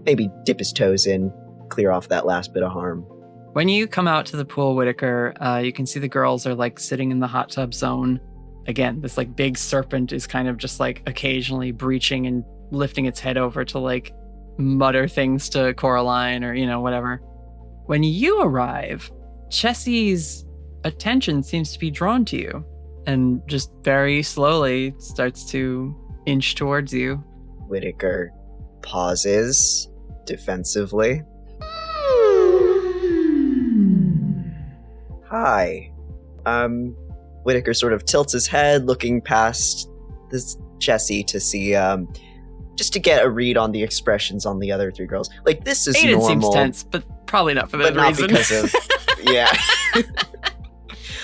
Maybe dip his toes in, clear off that last bit of harm. When you come out to the pool, Whitaker, you can see the girls are like sitting in the hot tub zone. Again, this like big serpent is kind of just like occasionally breaching and lifting its head over to like mutter things to Koraline or, whatever. When you arrive, Chessie's attention seems to be drawn to you and just very slowly starts to inch towards you. Whitaker pauses defensively. Hi. Whitaker sort of tilts his head, looking past this Chessie to see, just to get a read on the expressions on the other three girls. Like, this is Aidan normal. seems tense, but probably not for that but reason. Not because of, yeah.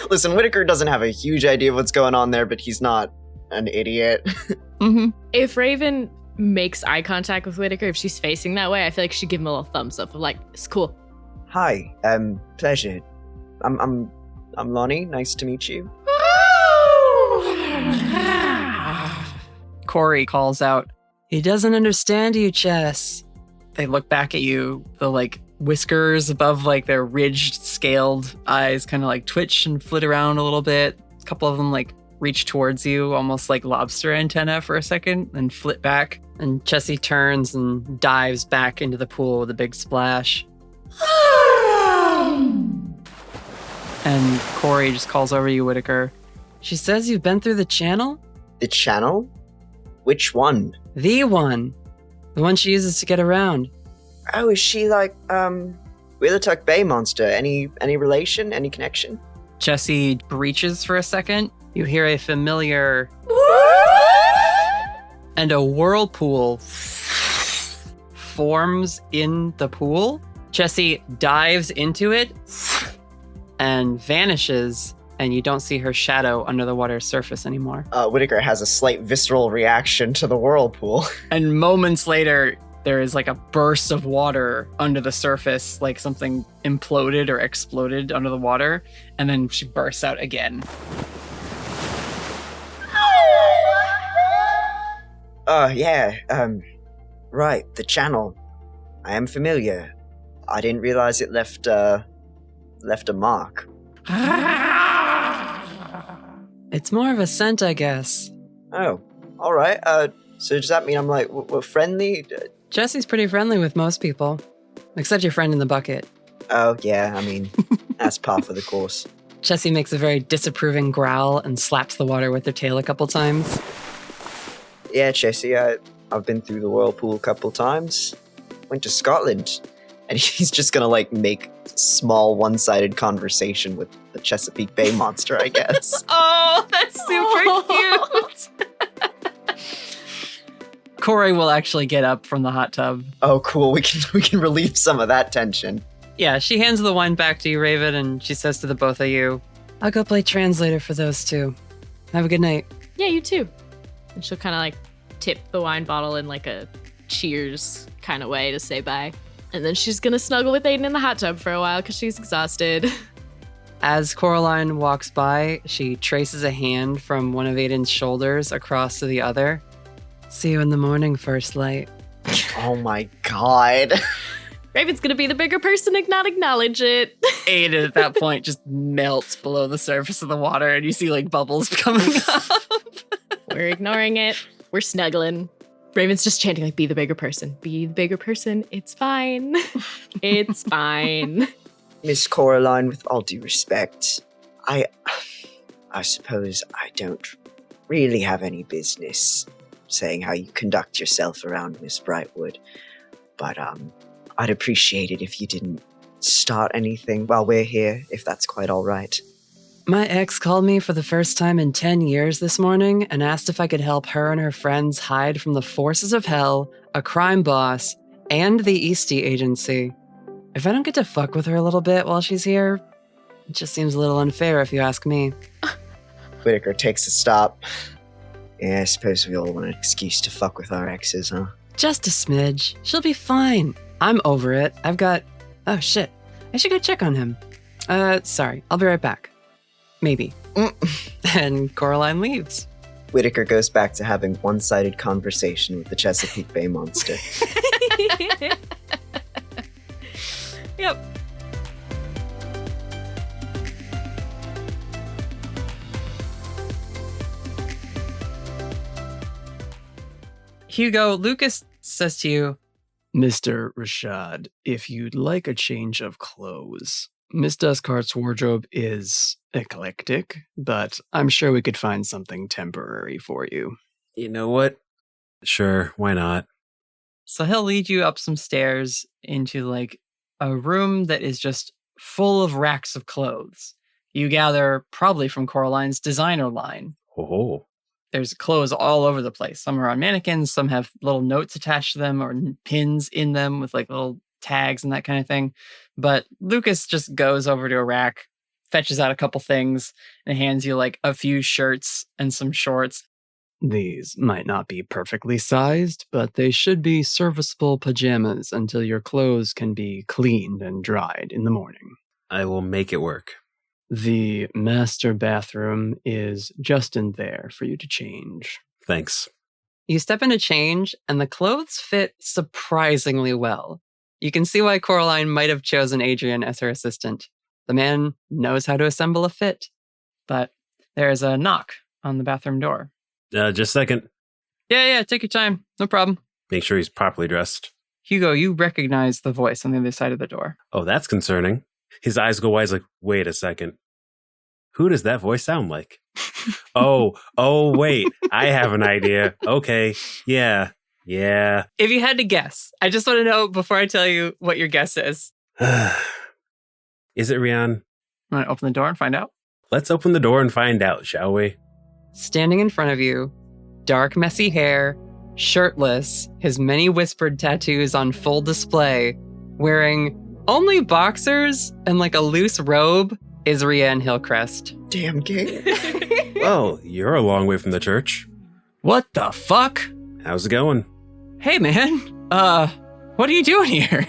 Listen, Whitaker doesn't have a huge idea of what's going on there, but he's not an idiot. Mm-hmm. If Raven makes eye contact with Whitaker, if she's facing that way, I feel like she'd give him a little thumbs up of like, it's cool. Hi, pleasure. I'm Lonnie. Nice to meet you. Corey calls out, He doesn't understand you, Chess. they look back at you, the like whiskers above like their ridged, scaled eyes kind of like twitch and flit around a little bit. A couple of them like reach towards you, almost like lobster antenna for a second, and flit back. And Chessie turns and dives back into the pool with a big splash. And Corey just calls over you, Whitaker. She says you've been through the channel? The channel? Which one? The one. The one she uses to get around. Oh, is she like, Wheelertuck Bay monster? Any relation? Any connection? Chessie breaches for a second. You hear a familiar and a whirlpool forms in the pool. Chessie dives into it and vanishes, and you don't see her shadow under the water's surface anymore. Whitaker has a slight visceral reaction to the whirlpool. And moments later, there is like a burst of water under the surface, like something imploded or exploded under the water, and then she bursts out again. Right, the channel. I am familiar. I didn't realize it left a mark. It's more of a scent, I guess. Oh, all right. So does that mean I'm like, we're friendly? Chessie's pretty friendly with most people. Except your friend in the bucket. Oh, yeah, I mean, that's par for the course. Chessie makes a very disapproving growl and slaps the water with her tail a couple times. Yeah, Chessie, I've been through the whirlpool a couple times. Went to Scotland. And he's just gonna, like, make small one-sided conversation with the Chesapeake Bay monster, I guess. Oh, that's super cute! Corey will actually get up from the hot tub. Oh, cool. We can relieve some of that tension. Yeah, she hands the wine back to you, Raven, and she says to the both of you, I'll go play translator for those two. Have a good night. Yeah, you too. And she'll kind of like tip the wine bottle in like a cheers kind of way to say bye. And then she's gonna snuggle with Aidan in the hot tub for a while because she's exhausted. As Koraline walks by, she traces a hand from one of Aidan's shoulders across to the other. See you in the morning, First Light. Oh my god. Raven's gonna be the bigger person and not acknowledge it. Aidan at that point just melts below the surface of the water and you see like bubbles coming up. We're ignoring it. We're snuggling. Raven's just chanting like, be the bigger person. Be the bigger person. It's fine. It's fine. Miss Koraline, with all due respect, I suppose I don't really have any business saying how you conduct yourself around Miss Brightwood, but I'd appreciate it if you didn't start anything while we're here, if that's quite all right. My ex called me for the first time in 10 years this morning and asked if I could help her and her friends hide from the forces of hell, a crime boss, and the Eastie Agency. If I don't get to fuck with her a little bit while she's here, it just seems a little unfair if you ask me. Whitaker takes a stop. Yeah, I suppose we all want an excuse to fuck with our exes, huh? Just a smidge. She'll be fine. I'm over it. Oh shit. I should go check on him. Sorry. I'll be right back. Maybe. And Koraline leaves. Whitaker goes back to having one-sided conversation with the Chesapeake Bay monster. Yep. Hugo, Lucas says to you, Mr. Rashad, if you'd like a change of clothes, Miss Duskheart's wardrobe is eclectic, but I'm sure we could find something temporary for you. You know what? Sure, why not? So he'll lead you up some stairs into like a room that is just full of racks of clothes. You gather probably from Coraline's designer line. Oh. There's clothes all over the place. Some are on mannequins, some have little notes attached to them or pins in them with like little tags and that kind of thing. But Lucas just goes over to a rack, fetches out a couple things, and hands you like a few shirts and some shorts. These might not be perfectly sized, but they should be serviceable pajamas until your clothes can be cleaned and dried in the morning. I will make it work. The master bathroom is just in there for you to change. Thanks. You step into change, and the clothes fit surprisingly well. You can see why Koraline might have chosen Adrian as her assistant. The man knows how to assemble a fit. But there's a knock on the bathroom door. Just a second. Yeah, take your time. No problem. Make sure he's properly dressed. Hugo, you recognize the voice on the other side of the door. Oh, that's concerning. His eyes go wide, he's like, wait a second. Who does that voice sound like? Oh, wait. I have an idea. Okay, yeah. If you had to guess, I just want to know before I tell you what your guess is. Is it Rian? Want to open the door and find out? Let's open the door and find out, shall we? Standing in front of you, dark, messy hair, shirtless, his many whispered tattoos on full display, wearing only boxers and like a loose robe, is Rian Hillcrest. Damn gay. Well, you're a long way from the church. What the fuck? How's it going? Hey, man. What are you doing here?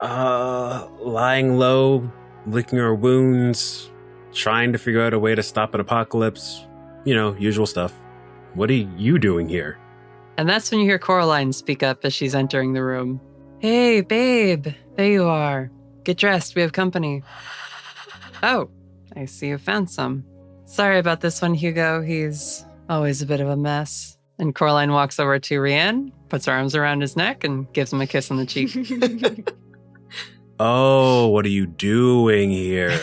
Lying low, licking our wounds, trying to figure out a way to stop an apocalypse. You know, usual stuff. What are you doing here? And that's when you hear Koraline speak up as she's entering the room. Hey, babe. There you are. Get dressed. We have company. Oh, I see you found some. Sorry about this one, Hugo. He's always a bit of a mess. And Koraline walks over to Rian, puts her arms around his neck, and gives him a kiss on the cheek. Oh, what are you doing here?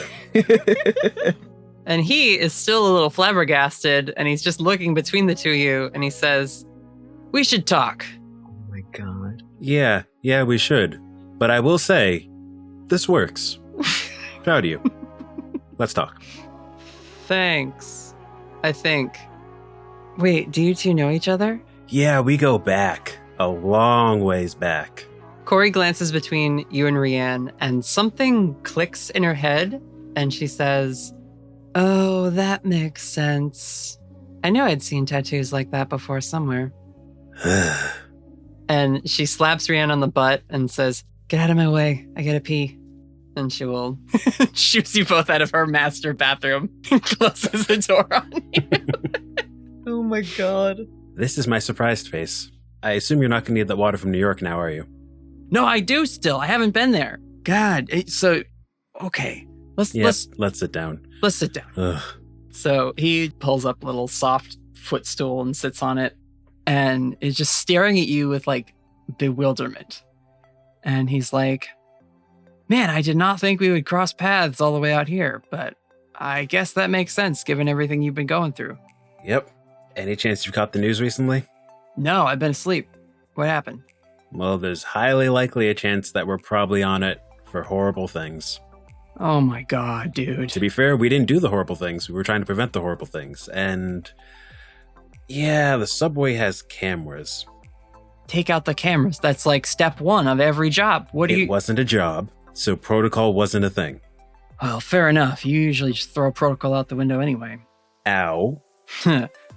And he is still a little flabbergasted, and he's just looking between the two of you, and he says, "We should talk." Oh my god. Yeah, we should. But I will say, this works. Proud of you. Let's talk. Thanks. I think. Wait, do you two know each other? Yeah, we go back. A long ways back. Corey glances between you and Rian, and something clicks in her head, and she says, "Oh, that makes sense. I knew I'd seen tattoos like that before somewhere." And she slaps Rian on the butt and says, "Get out of my way. I gotta pee." And she will shoots you both out of her master bathroom and closes the door on you. Oh my god. This is my surprised face. I assume you're not going to need that water from New York now, are you? No, I do still. I haven't been there. God. Okay. Let's sit down. Let's sit down. Ugh. So he pulls up a little soft footstool and sits on it and is just staring at you with like bewilderment. And he's like, "Man, I did not think we would cross paths all the way out here, but I guess that makes sense given everything you've been going through." Yep. Any chance you've caught the news recently? No, I've been asleep. What happened? Well, there's highly likely a chance that we're probably on it for horrible things. Oh my god, dude. To be fair, we didn't do the horrible things. We were trying to prevent the horrible things. And yeah, the subway has cameras. Take out the cameras. That's like step one of every job. It wasn't a job, so protocol wasn't a thing. Well, fair enough. You usually just throw protocol out the window anyway. Ow.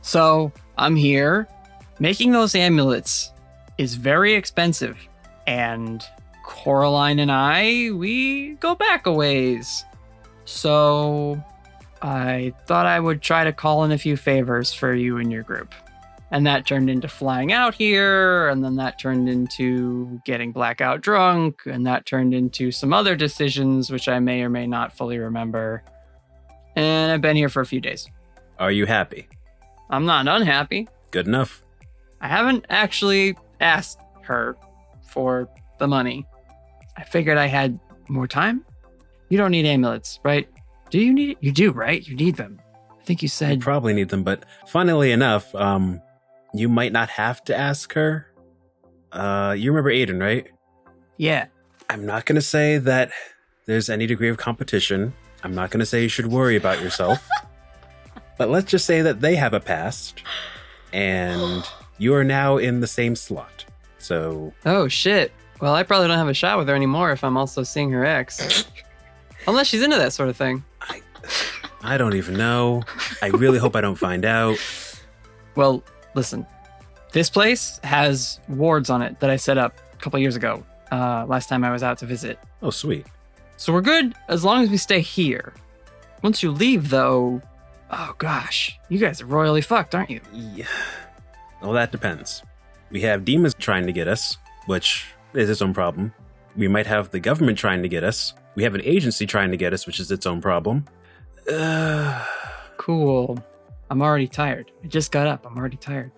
So, I'm here. Making those amulets is very expensive. And Koraline and I, we go back a ways. So, I thought I would try to call in a few favors for you and your group. And that turned into flying out here, and then that turned into getting blackout drunk, and that turned into some other decisions which I may or may not fully remember. And I've been here for a few days. Are you happy? I'm not unhappy. Good enough. I haven't actually asked her for the money. I figured I had more time. You don't need amulets, right? Do you need it? You do, right? You need them. I think you said... You probably need them, but funnily enough, you might not have to ask her. You remember Aidan, right? Yeah. I'm not going to say that there's any degree of competition. I'm not going to say you should worry about yourself. But let's just say that they have a past, and you are now in the same slot. So... Oh, shit. Well, I probably don't have a shot with her anymore if I'm also seeing her ex. Unless she's into that sort of thing. I don't even know. I really hope I don't find out. Well, listen. This place has wards on it that I set up a couple years ago, last time I was out to visit. Oh, sweet. So we're good as long as we stay here. Once you leave, though... Oh, gosh. You guys are royally fucked, aren't you? Yeah. Well, that depends. We have demons trying to get us, which is its own problem. We might have the government trying to get us. We have an agency trying to get us, which is its own problem. Cool. I'm already tired. I just got up. I'm already tired.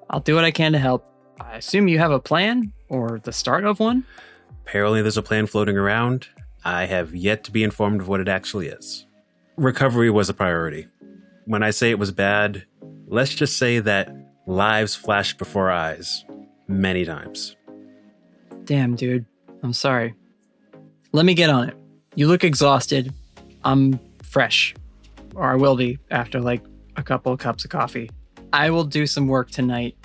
I'll do what I can to help. I assume you have a plan, or the start of one? Apparently there's a plan floating around. I have yet to be informed of what it actually is. Recovery was a priority. When I say it was bad, let's just say that lives flashed before our eyes many times. Damn, dude. I'm sorry. Let me get on it. You look exhausted. I'm fresh. Or I will be after like a couple of cups of coffee. I will do some work tonight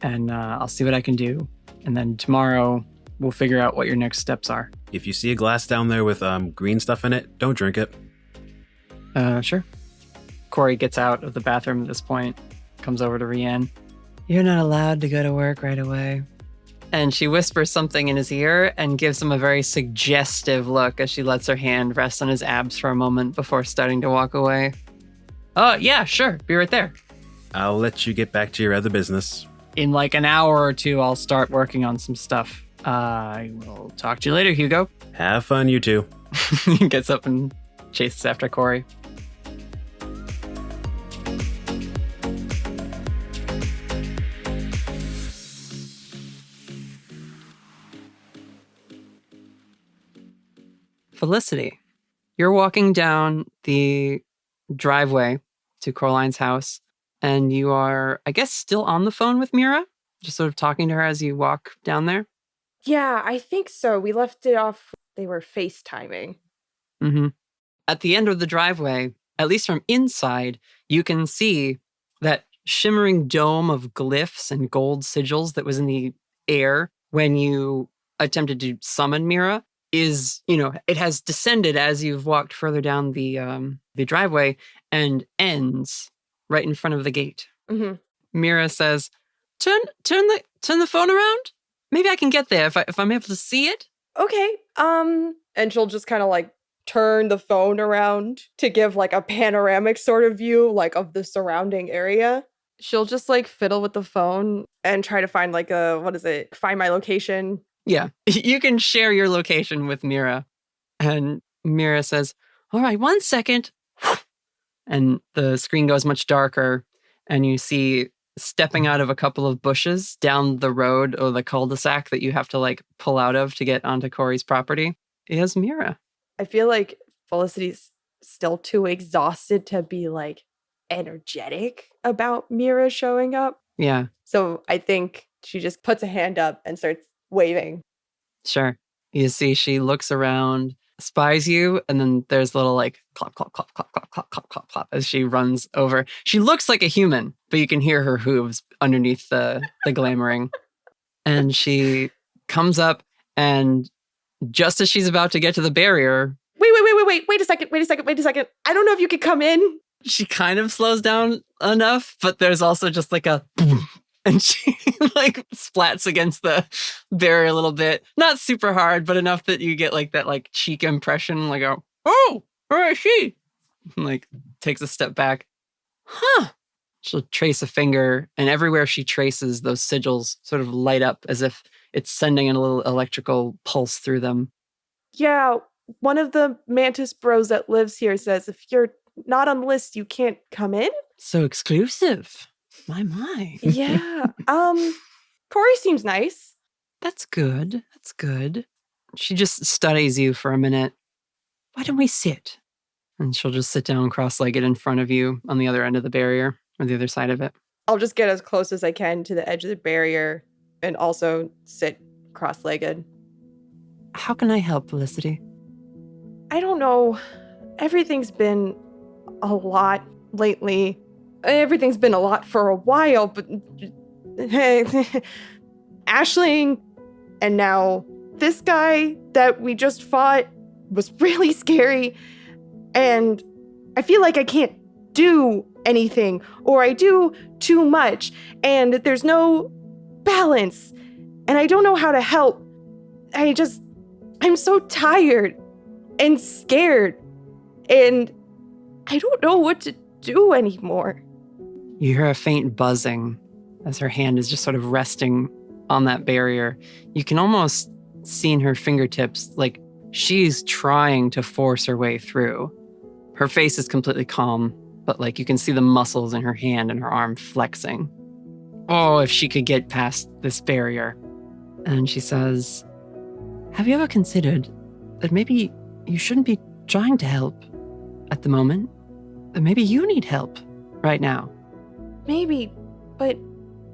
and I'll see what I can do. And then tomorrow we'll figure out what your next steps are. If you see a glass down there with green stuff in it, don't drink it. Sure. Corey gets out of the bathroom at this point, comes over to Rianne. You're not allowed to go to work right away. And she whispers something in his ear and gives him a very suggestive look as she lets her hand rest on his abs for a moment before starting to walk away. Oh, yeah, sure. Be right there. I'll let you get back to your other business. In like an hour or two, I'll start working on some stuff. I will talk to you later, Hugo. Have fun, you two. He gets up and chases after Corey. Felicity, you're walking down the driveway to Coraline's house, and you are, I guess, still on the phone with Mira, just sort of talking to her as you walk down there. Yeah, I think so. We left it off. They were FaceTiming. Mm-hmm. At the end of the driveway, at least from inside, you can see that shimmering dome of glyphs and gold sigils that was in the air when you attempted to summon Mira. Is, it has descended as you've walked further down the driveway and ends right in front of the gate. Mm-hmm. Mira says, "Turn the phone around. Maybe I can get there if I'm able to see it." Okay. And she'll just kind of like turn the phone around to give like a panoramic sort of view, like of the surrounding area. She'll just like fiddle with the phone and try to find like find my location. Yeah, you can share your location with Mira. And Mira says, "All right, 1 second." And the screen goes much darker, and you see stepping out of a couple of bushes down the road or the cul-de-sac that you have to like pull out of to get onto Corey's property is Mira. I feel like Felicity's still too exhausted to be like energetic about Mira showing up. Yeah, So I think she just puts a hand up and starts waving. sure. You see she looks around, spies you, and then there's a little like clop, clop, clop, clop, clop, clop, clop, clop, clop as she runs over. She looks like a human, but you can hear her hooves underneath the glamoring. And she comes up, and just as she's about to get to the barrier, Wait a second. I don't know if you could come in. she kind of slows down enough, but there's also just like a boom, and she like splats against the barrier a little bit. Not super hard, but enough that you get like that like cheek impression, like oh, where is she? And, like takes a step back. She'll trace a finger, and everywhere she traces, those sigils sort of light up as if it's sending a little electrical pulse through them. Yeah, one of the mantis bros that lives here says if you're not on the list, you can't come in. So exclusive. My. Yeah. Corey seems nice. That's good. She just studies you for a minute. Why don't we sit? And she'll just sit down cross-legged in front of you on the other end of the barrier, or the other side of it. I'll just get as close as I can to the edge of the barrier and also sit cross-legged. How can I help, Felicity? I don't know. Everything's been a lot lately. Everything's been a lot for a while, but Aisling and now this guy that we just fought was really scary, and I feel like I can't do anything, or I do too much, and there's no balance, and I don't know how to help. I'm so tired and scared, and I don't know what to do anymore. You hear a faint buzzing as her hand is just sort of resting on that barrier. You can almost see in her fingertips, like she's trying to force her way through. Her face is completely calm, but like you can see the muscles in her hand and her arm flexing. Oh, if she could get past this barrier. And she says, have you ever considered that maybe you shouldn't be trying to help at the moment? That maybe you need help right now? Maybe, but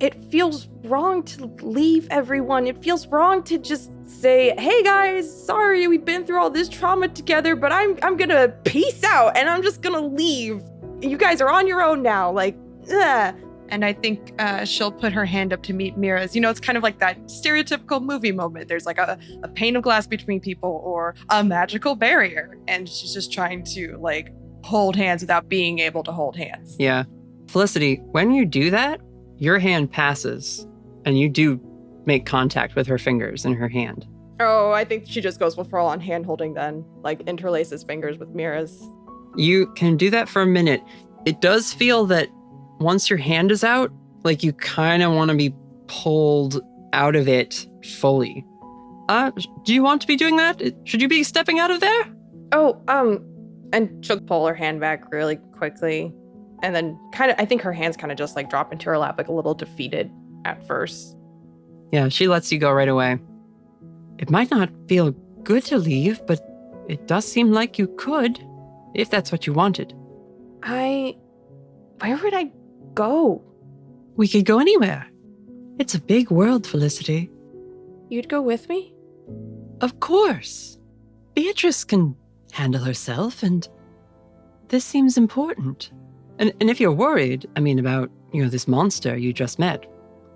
it feels wrong to leave everyone. It feels wrong to just say, hey guys, sorry, we've been through all this trauma together, but I'm gonna peace out and I'm just gonna leave. You guys are on your own now, like, ugh. And I think she'll put her hand up to meet Mira's. You know, it's kind of like that stereotypical movie moment. There's like a pane of glass between people or a magical barrier. And she's just trying to like hold hands without being able to hold hands. Yeah. Felicity, when you do that, your hand passes and you do make contact with her fingers in her hand. Oh, I think she just goes full on hand holding then, like interlaces fingers with Mira's. You can do that for a minute. It does feel that once your hand is out, like you kind of want to be pulled out of it fully. Do you want to be doing that? Should you be stepping out of there? Oh, and she'll pull her hand back really quickly. And then I think her hands kind of just like drop into her lap, like a little defeated at first. Yeah, she lets you go right away. It might not feel good to leave, but it does seem like you could, if that's what you wanted. Where would I go? We could go anywhere. It's a big world, Felicity. You'd go with me? Of course. Beatrice can handle herself, and this seems important. And if you're worried, about, this monster you just met,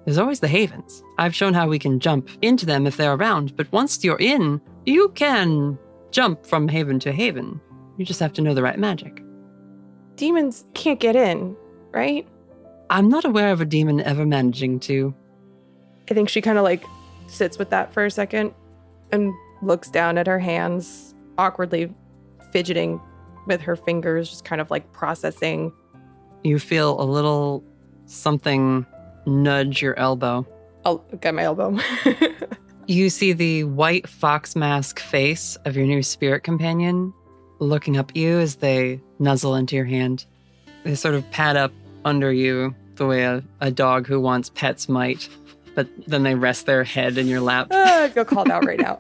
there's always the havens. I've shown how we can jump into them if they're around, but once you're in, you can jump from haven to haven. You just have to know the right magic. Demons can't get in, right? I'm not aware of a demon ever managing to. I think she kind of like sits with that for a second and looks down at her hands, awkwardly fidgeting with her fingers, just kind of like processing. You feel a little something nudge your elbow. I'll get my elbow. You see the white fox mask face of your new spirit companion looking up at you as they nuzzle into your hand. They sort of pat up under you the way a dog who wants pets might, but then they rest their head in your lap. I feel called out right now.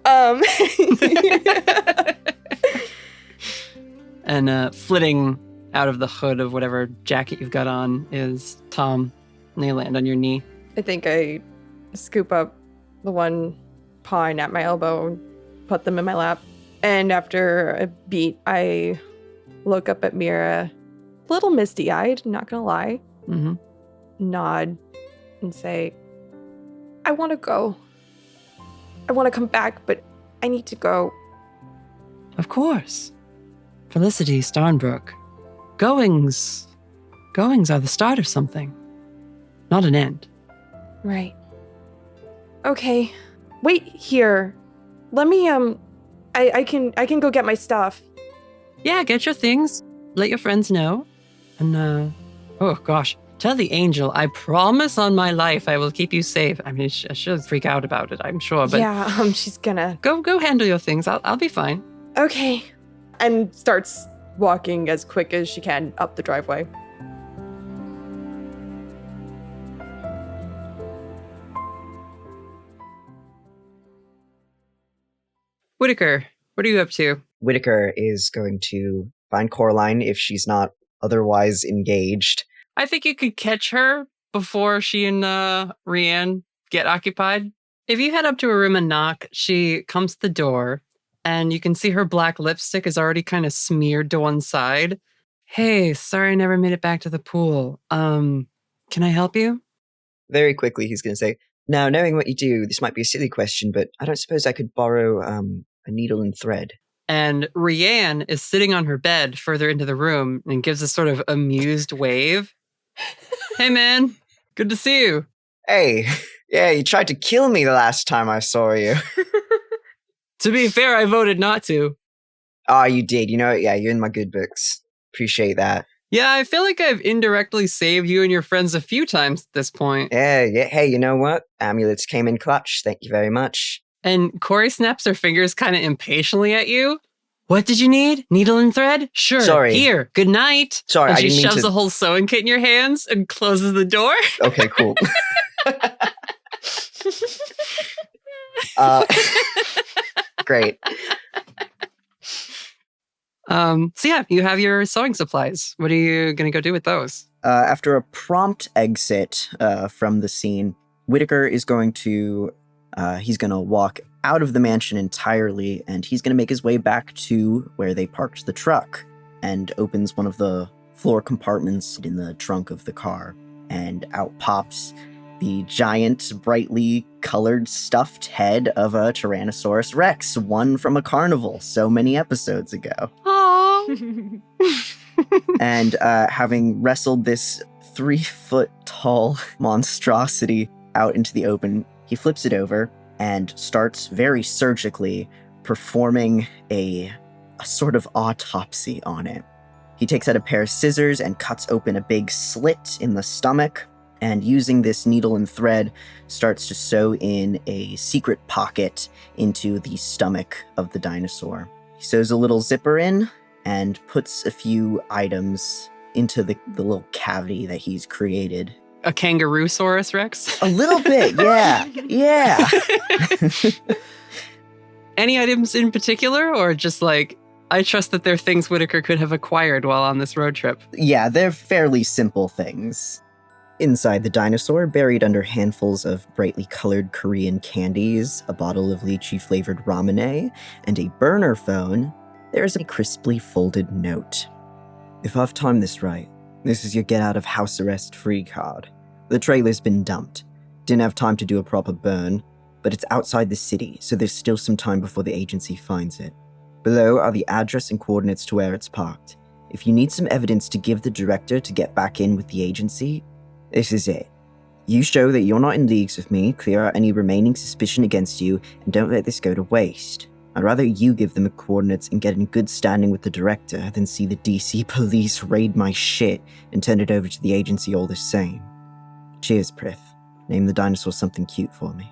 And flitting out of the hood of whatever jacket you've got on is Tom, and they land on your knee. I think I scoop up the one pawn at my elbow and put them in my lap. And after a beat, I look up at Mira, a little misty-eyed, not gonna lie. Mm-hmm. Nod and say, I want to go. I want to come back, but I need to go. Of course. Felicity Starnbrook. Goings are the start of something, not an end. Right. Okay. Wait here. Let me, I can go get my stuff. Yeah, get your things. Let your friends know. And, oh gosh, tell the angel, I promise on my life I will keep you safe. I mean, she'll freak out about it, I'm sure, but... Yeah, she's gonna... Go handle your things. I'll be fine. Okay. And starts walking as quick as she can up the driveway. Whitaker, what are you up to? Whitaker is going to find Koraline if she's not otherwise engaged. I think you could catch her before she and Rianne get occupied. If you head up to her room and knock, she comes to the door, and you can see her black lipstick is already kind of smeared to one side. Hey, sorry I never made it back to the pool. Can I help you? Very quickly, he's going to say, now, knowing what you do, this might be a silly question, but I don't suppose I could borrow a needle and thread. And Rianne is sitting on her bed further into the room and gives a sort of amused wave. Hey, man. Good to see you. Hey, yeah, you tried to kill me the last time I saw you. To be fair, I voted not to. Oh, you did. You know what? Yeah, you're in my good books. Appreciate that. Yeah, I feel like I've indirectly saved you and your friends a few times at this point. Yeah. Hey, you know what? Amulets came in clutch. Thank you very much. And Corey snaps her fingers kind of impatiently at you. What did you need? Needle and thread? Sure. Sorry. Here. Good night. Sorry, and I she didn't mean shoves to... a whole sewing kit in your hands and closes the door. Okay, cool. Great. So yeah, you have your sewing supplies. What are you going to go do with those? After a prompt exit from the scene, Whitaker is going to he's going to walk out of the mansion entirely, and he's going to make his way back to where they parked the truck, and opens one of the floor compartments in the trunk of the car, and out pops the giant, brightly colored stuffed head of a Tyrannosaurus Rex, one from a carnival so many episodes ago. Aww. And having wrestled this 3-foot-tall monstrosity out into the open, he flips it over and starts very surgically performing a sort of autopsy on it. He takes out a pair of scissors and cuts open a big slit in the stomach, and using this needle and thread, starts to sew in a secret pocket into the stomach of the dinosaur. He sews a little zipper in and puts a few items into the little cavity that he's created. A Kangaroo-saurus Rex? A little bit, yeah. Yeah. Any items in particular, or just like, I trust that they're things Whitaker could have acquired while on this road trip? Yeah, they're fairly simple things. Inside the dinosaur, buried under handfuls of brightly colored Korean candies, a bottle of lychee-flavored ramune, and a burner phone, there is a crisply folded note. If I've timed this right, this is your get-out-of-house-arrest-free card. The trailer's been dumped. Didn't have time to do a proper burn, but it's outside the city, so there's still some time before the agency finds it. Below are the address and coordinates to where it's parked. If you need some evidence to give the director to get back in with the agency, this is it. You show that you're not in leagues with me, clear out any remaining suspicion against you, and don't let this go to waste. I'd rather you give them the coordinates and get in good standing with the director than see the DC police raid my shit and turn it over to the agency all the same. Cheers, Prith. Name the dinosaur something cute for me.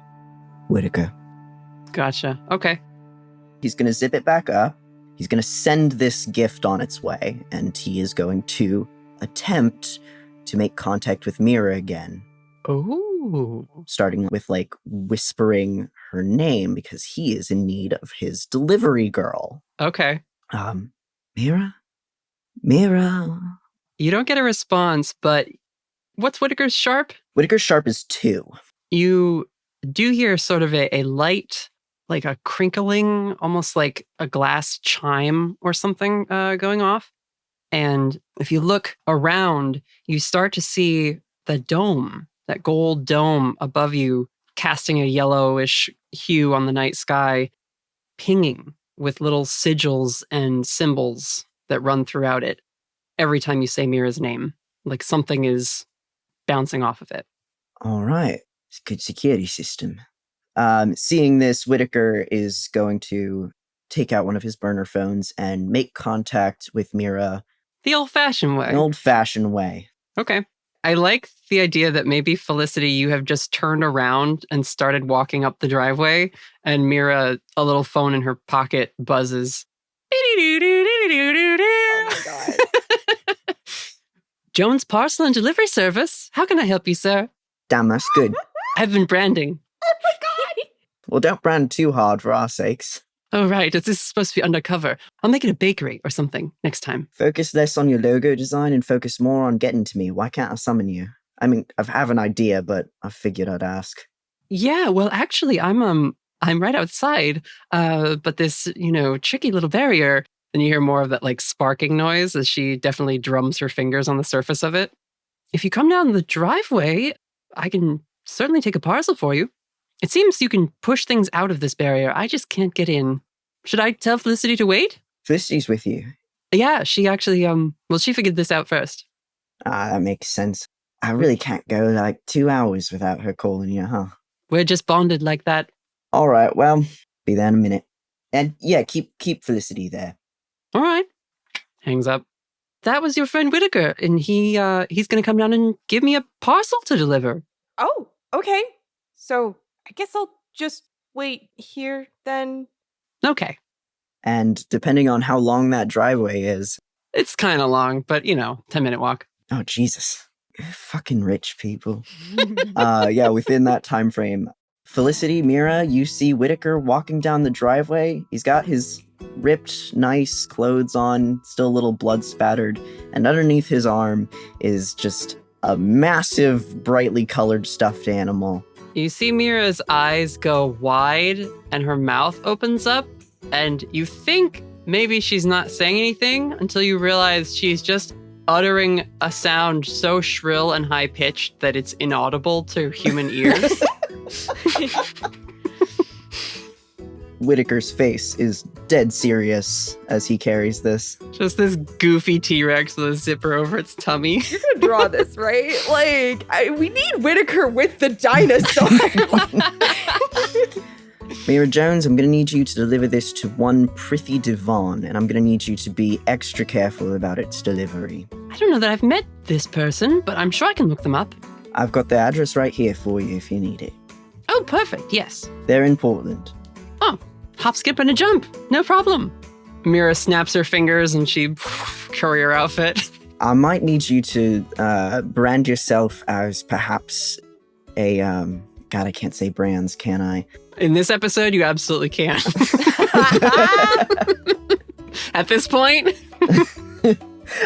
Whitaker. Gotcha. Okay. He's going to zip it back up. He's going to send this gift on its way, and he is going to attempt to make contact with Mira again. Ooh. Starting with, like, whispering her name, because he is in need of his delivery girl. Okay. Mira? Mira. You don't get a response, but what's Whitaker's sharp? Whitaker's sharp is 2. You do hear sort of a light, like a crinkling, almost like a glass chime or something going off. And if you look around, you start to see the dome, that gold dome above you, casting a yellowish hue on the night sky, pinging with little sigils and symbols that run throughout it every time you say Mira's name. Like something is bouncing off of it. All right. It's a good security system. Seeing this, Whitaker is going to take out one of his burner phones and make contact with Mira. The old-fashioned way. The old-fashioned way. Okay. I like the idea that maybe, Felicity, you have just turned around and started walking up the driveway, and Mira, a little phone in her pocket, buzzes. Oh my god. Jones Parcel and Delivery Service. How can I help you, sir? Damn, that's good. I've been branding. Oh my god. Well, don't brand too hard for our sakes. Oh, right. This is supposed to be undercover. I'll make it a bakery or something next time. Focus less on your logo design and focus more on getting to me. Why can't I summon you? I mean, I have an idea, but I figured I'd ask. Yeah, well, actually, I'm right outside, but this, tricky little barrier, and you hear more of that, like, sparking noise as she definitely drums her fingers on the surface of it. If you come down the driveway, I can certainly take a parcel for you. It seems you can push things out of this barrier. I just can't get in. Should I tell Felicity to wait? Felicity's with you. Yeah, she actually, she figured this out first. That makes sense. I really can't go like 2 hours without her calling you, huh? We're just bonded like that. All right, well, be there in a minute. And yeah, keep Felicity there. All right. Hangs up. That was your friend Whitaker, and he's going to come down and give me a parcel to deliver. Oh, okay. So I guess I'll just wait here then. Okay. And depending on how long that driveway is. It's kind of long, but 10-minute walk. Oh, Jesus. Fucking rich people. Yeah, within that time frame. Felicity, Mira, you see Whitaker walking down the driveway. He's got his ripped, nice clothes on, still a little blood spattered, and underneath his arm is just a massive, brightly colored stuffed animal. You see Mira's eyes go wide and her mouth opens up, and you think maybe she's not saying anything until you realize she's just uttering a sound so shrill and high-pitched that it's inaudible to human ears. Whitaker's face is dead serious as he carries this. Just this goofy T-Rex with a zipper over its tummy. You're gonna draw this, right? Like, we need Whitaker with the dinosaur. Mira Jones, I'm going to need you to deliver this to one Prithee Devon, and I'm going to need you to be extra careful about its delivery. I don't know that I've met this person, but I'm sure I can look them up. I've got the address right here for you if you need it. Oh, perfect, yes. They're in Portland. Oh, hop, skip, and a jump. No problem. Mira snaps her fingers and she courier outfit. I might need you to brand yourself as perhaps a... God, I can't say brands, can I? In this episode, you absolutely can. At this point...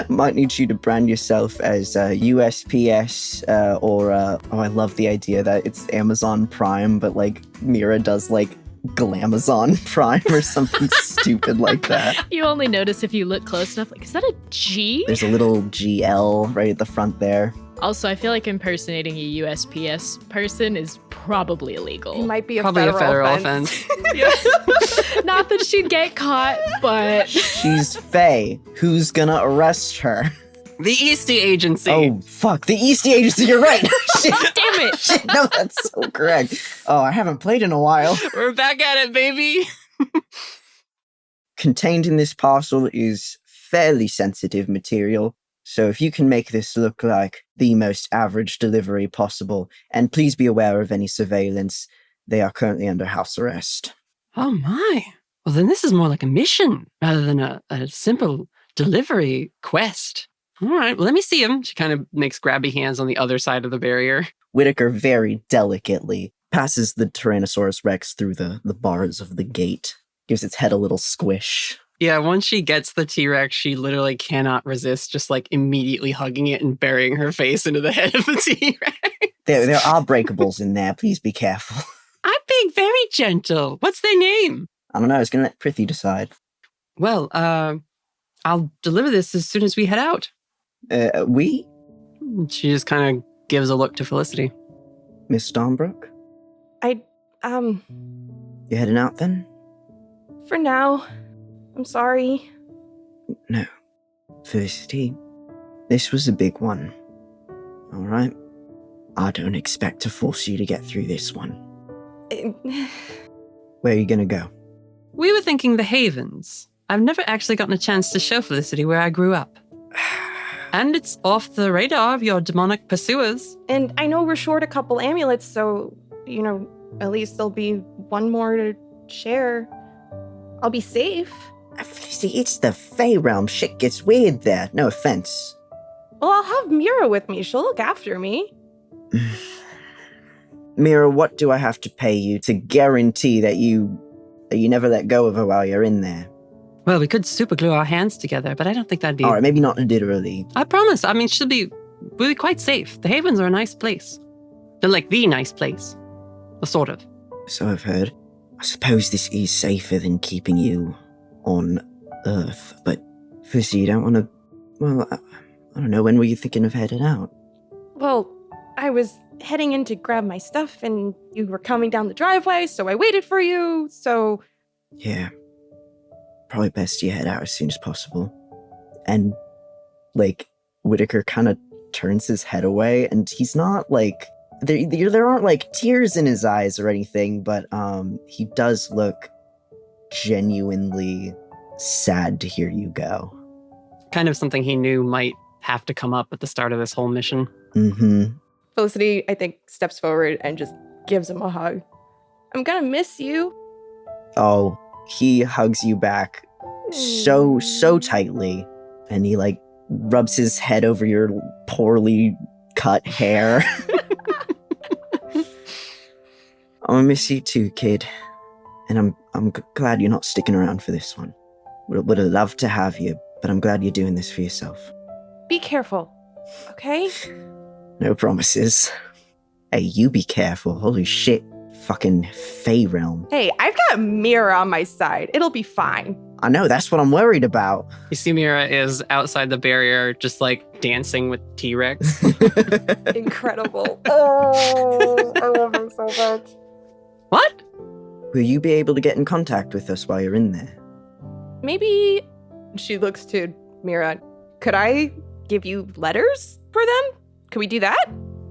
Might need you to brand yourself as USPS or I love the idea that it's Amazon Prime, but like Mira does like Glamazon Prime or something stupid like that. You only notice if you look close enough. Like, is that a G? There's a little GL right at the front there. Also, I feel like impersonating a USPS person is probably illegal. It might be probably a federal offense. Not that she'd get caught, but... She's Faye. Who's gonna arrest her? The Eastie Agency. Oh, fuck. The Eastie Agency. You're right. Shit. Damn it. Shit, no, that's so correct. Oh, I haven't played in a while. We're back at it, baby. Contained in this parcel is fairly sensitive material. So if you can make this look like the most average delivery possible, and please be aware of any surveillance, they are currently under house arrest. Oh my. Well, then this is more like a mission rather than a simple delivery quest. All right, well, let me see him. She kind of makes grabby hands on the other side of the barrier. Whitaker very delicately passes the Tyrannosaurus Rex through the bars of the gate, gives its head a little squish. Yeah, once she gets the T-Rex, she literally cannot resist just like immediately hugging it and burying her face into the head of the T-Rex. There are breakables in there. Please be careful. I'm being very gentle. What's their name? I don't know. I was going to let Prithee decide. Well, I'll deliver this as soon as we head out. We? She just kind of gives a look to Felicity. Miss Stormbrook? You heading out then? For now. I'm sorry. No. Felicity, this was a big one. All right? I don't expect to force you to get through this one. Where are you going to go? We were thinking the Havens. I've never actually gotten a chance to show Felicity where I grew up. And it's off the radar of your demonic pursuers. And I know we're short a couple amulets, so, at least there'll be one more to share. I'll be safe. Felicity, it's the Fey realm. Shit gets weird there. No offense. Well, I'll have Mira with me. She'll look after me. Mira, what do I have to pay you to guarantee that you never let go of her while you're in there? Well, we could super glue our hands together, but I don't think that'd be... All right, maybe not literally. I promise. I mean, we'll be quite safe. The Havens are a nice place. They're like the nice place. Or sort of. So I've heard. I suppose this is safer than keeping you on Earth, but firstly, you don't want to... Well, I don't know, when were you thinking of heading out? Well, I was heading in to grab my stuff, and you were coming down the driveway, so I waited for you, so... Yeah. Probably best you head out as soon as possible. And, Whitaker kind of turns his head away, and he's not, there aren't, tears in his eyes or anything, but, he does look genuinely sad to hear you go. Kind of something he knew might have to come up at the start of this whole mission. Mm-hmm. Felicity, I think, steps forward and just gives him a hug. I'm gonna miss you. Oh, he hugs you back so tightly, and he, rubs his head over your poorly cut hair. I'm gonna miss you too, kid. And I'm glad you're not sticking around for this one. Would have loved to have you, but I'm glad you're doing this for yourself. Be careful, okay? No promises. Hey, you be careful. Holy shit. Fucking Fey realm. Hey, I've got Mira on my side. It'll be fine. I know, that's what I'm worried about. You see Mira is outside the barrier, just dancing with T-Rex. Incredible. Oh, I love him so much. What? Will you be able to get in contact with us while you're in there? Maybe, she looks to Mira, could I give you letters for them? Could we do that?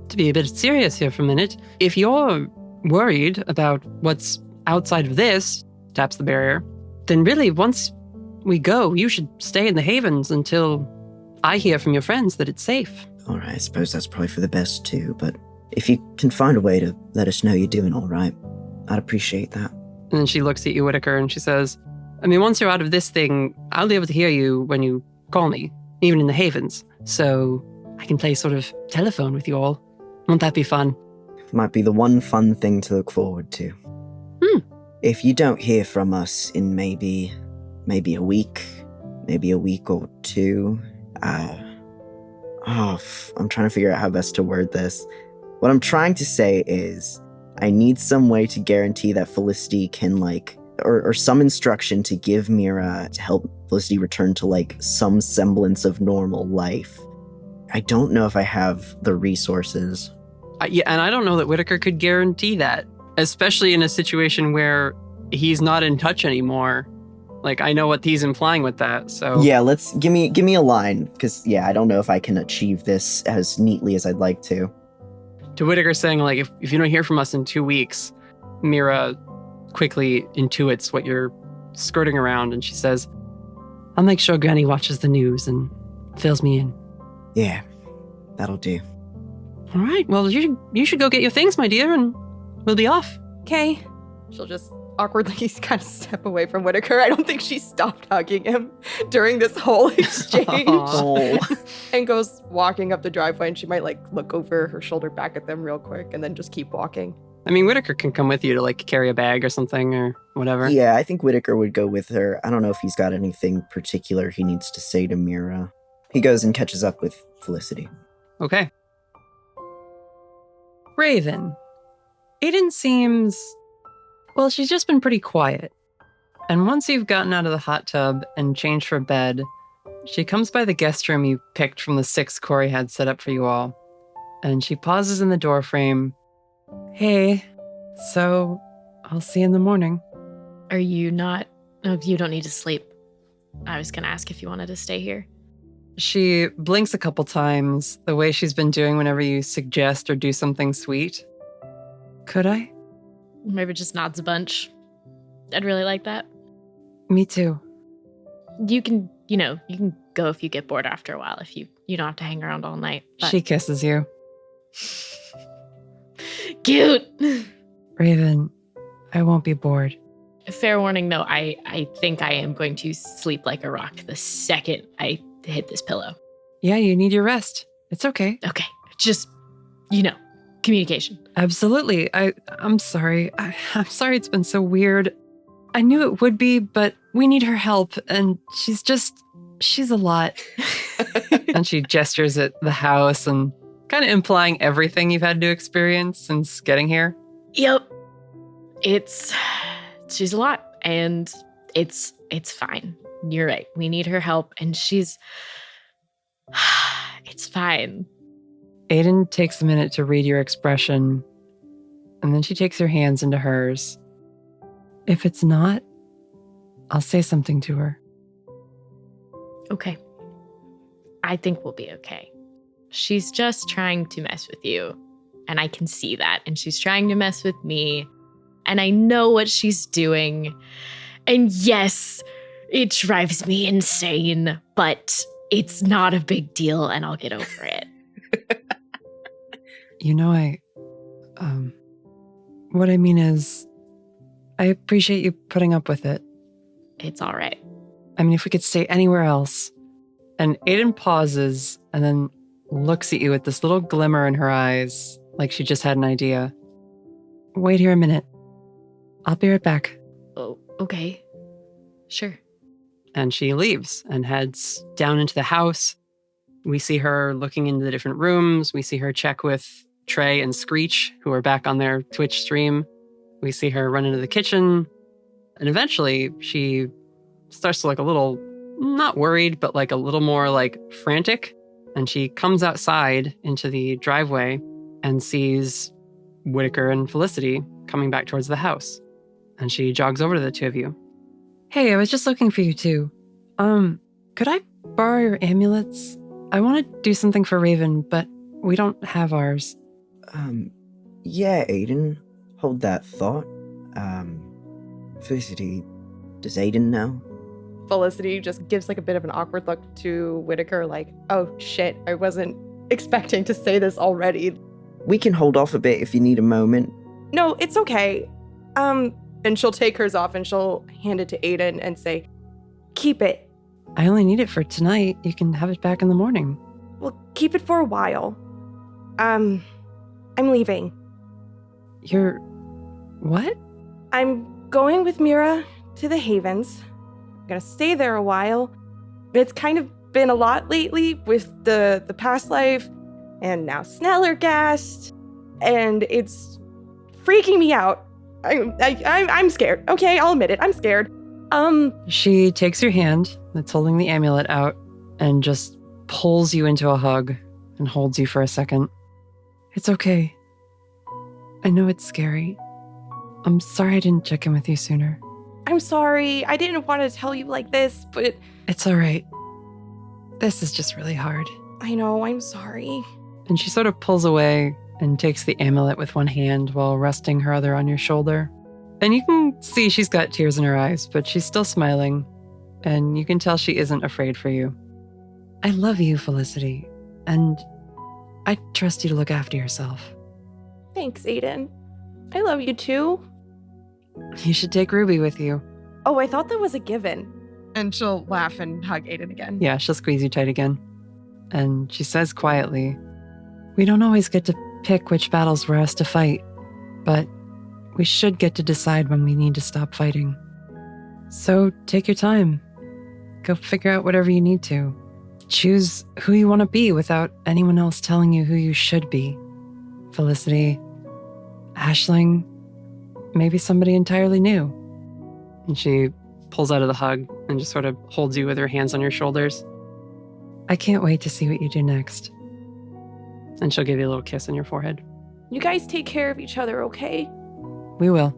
To be a bit serious here for a minute, if you're worried about what's outside of this, taps the barrier, then really, once we go, you should stay in the Havens until I hear from your friends that it's safe. All right, I suppose that's probably for the best too, but if you can find a way to let us know you're doing all right, I'd appreciate that. And then she looks at you, Whitaker, and she says, I mean, once you're out of this thing, I'll be able to hear you when you call me, even in the Havens. So I can play sort of telephone with you all. Won't that be fun? Might be the one fun thing to look forward to. If you don't hear from us in maybe a week or two, I'm trying to figure out how best to word this. What I'm trying to say is, I need some way to guarantee that Felicity can or some instruction to give Mira to help Felicity return to some semblance of normal life. I don't know if I have the resources. Yeah, and I don't know that Whitaker could guarantee that, especially in a situation where he's not in touch anymore. I know what he's implying with that, so... Yeah, give me a line, because, I don't know if I can achieve this as neatly as I'd like to. To Whitaker saying, if you don't hear from us in 2 weeks, Mira quickly intuits what you're skirting around, and she says, I'll make sure Granny watches the news and fills me in. Yeah, that'll do. All right, well, you should go get your things, my dear, and we'll be off. Okay. She'll just awkwardly kind of step away from Whitaker. I don't think she stopped hugging him during this whole exchange. And goes walking up the driveway, and she might look over her shoulder back at them real quick and then just keep walking. I mean, Whitaker can come with you to like carry a bag or something or whatever. Yeah, I think Whitaker would go with her. I don't know if he's got anything particular he needs to say to Mira. He goes and catches up with Felicity. Okay. Raven. Aidan seems... Well, she's just been pretty quiet. And once you've gotten out of the hot tub and changed for bed, she comes by the guest room you picked from the 6 Corey had set up for you all. And she pauses in the doorframe. Hey, so I'll see you in the morning. Are you not... Oh, you don't need to sleep. I was going to ask if you wanted to stay here. She blinks a couple times, the way she's been doing whenever you suggest or do something sweet. Could I? Maybe just nods a bunch. I'd really like that. Me too. You can go if you get bored after a while, if you don't have to hang around all night. But... She kisses you. Cute! Raven, I won't be bored. Fair warning, though, I think I am going to sleep like a rock the second I hit this pillow. Yeah, you need your rest. It's okay. Okay. Just, communication. Absolutely. I'm sorry. I'm sorry it's been so weird. I knew it would be, but we need her help, and she's a lot. And she gestures at the house and kind of implying everything you've had to experience since getting here. Yep. She's a lot, and it's fine. You're right. We need her help, and it's fine. Aidan takes a minute to read your expression, and then she takes her hands into hers. If it's not, I'll say something to her. Okay. I think we'll be okay. She's just trying to mess with you, and I can see that, and she's trying to mess with me, and I know what she's doing, and yes, it drives me insane, but it's not a big deal, and I'll get over it. What I mean is, I appreciate you putting up with it. It's all right. I mean, if we could stay anywhere else. And Aidan pauses and then looks at you with this little glimmer in her eyes, like she just had an idea. Wait here a minute. I'll be right back. Oh, okay. Sure. And she leaves and heads down into the house. We see her looking into the different rooms. We see her check with Trey and Screech, who are back on their Twitch stream. We see her run into the kitchen. And eventually she starts to look a little, not worried, but like a little more like frantic. And she comes outside into the driveway and sees Whitaker and Felicity coming back towards the house. And she jogs over to the two of you. Hey, I was just looking for you two. Could I borrow your amulets? I want to do something for Raven, but we don't have ours. Yeah, Aidan. Hold that thought. Felicity, does Aidan know? Felicity just gives like a bit of an awkward look to Whitaker, like, oh shit, I wasn't expecting to say this already. We can hold off a bit if you need a moment. No, it's okay. And she'll take hers off and she'll hand it to Aidan and say, keep it. I only need it for tonight. You can have it back in the morning. Well, keep it for a while. I'm leaving. You're... what? I'm going with Mira to the Havens. I'm gonna stay there a while. It's kind of been a lot lately with the past life and now Snallygaster, and it's freaking me out. I'm scared. Okay, I'll admit it. I'm scared. She takes your hand that's holding the amulet out and just pulls you into a hug and holds you for a second. It's okay. I know it's scary. I'm sorry I didn't check in with you sooner. I'm sorry. I didn't want to tell you like this, but... It's all right. This is just really hard. I know, I'm sorry. And she sort of pulls away and takes the amulet with one hand while resting her other on your shoulder. And you can see she's got tears in her eyes, but she's still smiling. And you can tell she isn't afraid for you. I love you, Felicity. And I trust you to look after yourself. Thanks, Aidan. I love you too. You should take Ruby with you. Oh, I thought that was a given. And she'll laugh and hug Aidan again. Yeah, she'll squeeze you tight again. And she says quietly, we don't always get to pick which battles we're asked to fight. But we should get to decide when we need to stop fighting. So take your time. Go figure out whatever you need to. Choose who you want to be without anyone else telling you who you should be. Felicity, Aisling, maybe somebody entirely new. And she pulls out of the hug and just sort of holds you with her hands on your shoulders. I can't wait to see what you do next. And she'll give you a little kiss on your forehead. You guys take care of each other, okay? We will.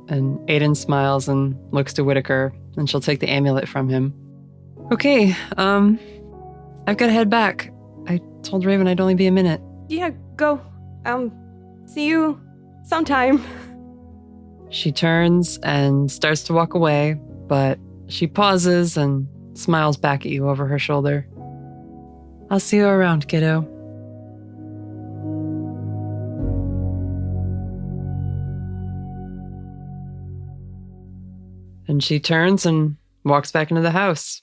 And Aidan smiles and looks to Whitaker, and she'll take the amulet from him. Okay, I've got to head back. I told Raven I'd only be a minute. Yeah, go. See you sometime. She turns and starts to walk away, but she pauses and smiles back at you over her shoulder. I'll see you around, kiddo. And she turns and walks back into the house.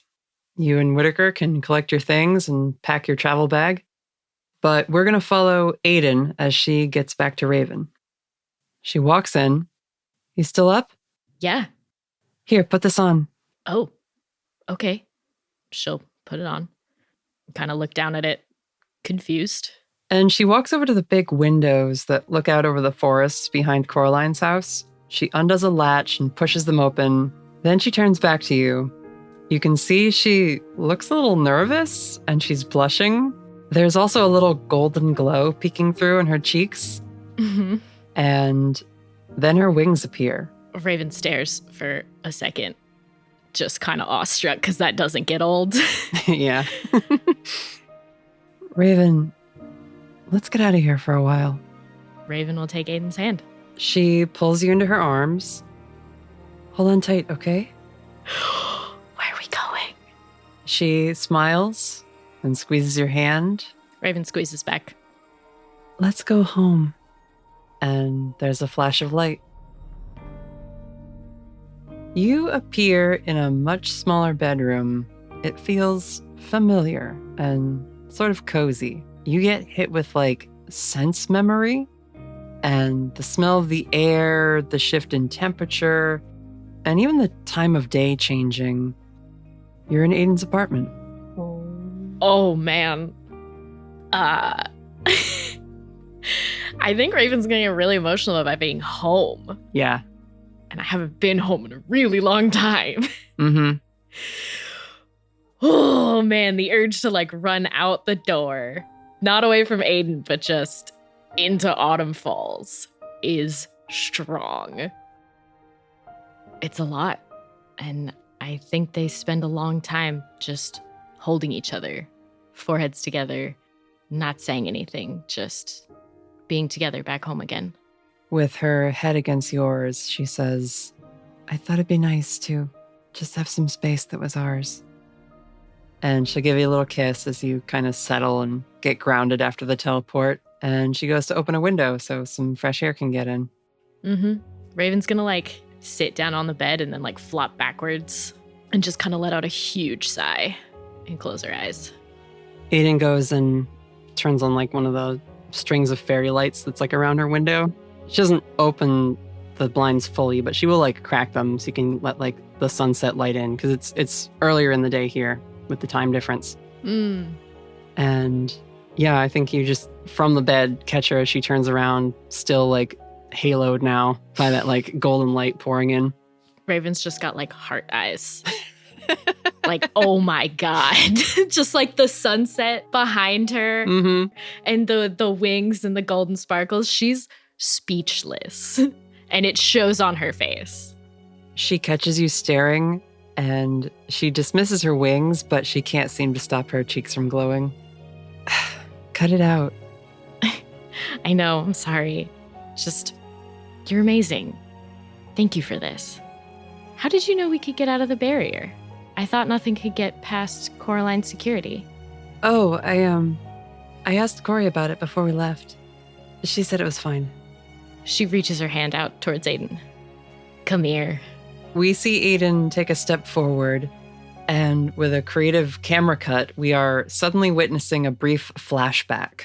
You and Whitaker can collect your things and pack your travel bag. But we're going to follow Aidan as she gets back to Raven. She walks in. You still up? Yeah. Here, put this on. Oh, okay. She'll put it on. Kind of look down at it, confused. And she walks over to the big windows that look out over the forests behind Coraline's house. She undoes a latch and pushes them open. Then she turns back to you. You can see she looks a little nervous and she's blushing. There's also a little golden glow peeking through in her cheeks. Mm-hmm. And then her wings appear. Raven stares for a second, just kind of awestruck because that doesn't get old. Yeah. Raven, let's get out of here for a while. Raven will take Aidan's hand. She pulls you into her arms. Hold on tight, okay? Where are we going? She smiles and squeezes your hand. Raven squeezes back. Let's go home. And there's a flash of light. You appear in a much smaller bedroom. It feels familiar and sort of cozy. You get hit with like sense memory and the smell of the air, the shift in temperature, and even the time of day changing. You're in Aidan's apartment. Oh, man. I think Raven's going to get really emotional about being home. Yeah. And I haven't been home in a really long time. Mm-hmm. Oh, man, the urge to like run out the door, not away from Aidan, but just into Autumn Falls is strong. It's a lot. And I think they spend a long time just holding each other, foreheads together, not saying anything, just being together back home again. With her head against yours, she says, I thought it'd be nice to just have some space that was ours. And she'll give you a little kiss as you kind of settle and get grounded after the teleport. And she goes to open a window so some fresh air can get in. Mm-hmm. Raven's gonna like sit down on the bed and then like flop backwards and just kind of let out a huge sigh and close her eyes. Aidan goes and turns on like one of the strings of fairy lights that's like around her window. She doesn't open the blinds fully, but she will like crack them so you can let like the sunset light in because it's earlier in the day here with the time difference. And yeah, I think you just from the bed catch her as she turns around, still like haloed now by that like golden light pouring in. Raven's just got like heart eyes. Like, oh my God. Just like the sunset behind her and the wings and the golden sparkles. She's speechless and it shows on her face. She catches you staring and she dismisses her wings, but she can't seem to stop her cheeks from glowing. Cut it out. I know, I'm sorry. Just, you're amazing. Thank you for this. How did you know we could get out of the barrier? I thought nothing could get past Coraline's security. Oh, I asked Corey about it before we left. She said it was fine. She reaches her hand out towards Aidan. Come here. We see Aidan take a step forward, and with a creative camera cut, we are suddenly witnessing a brief flashback.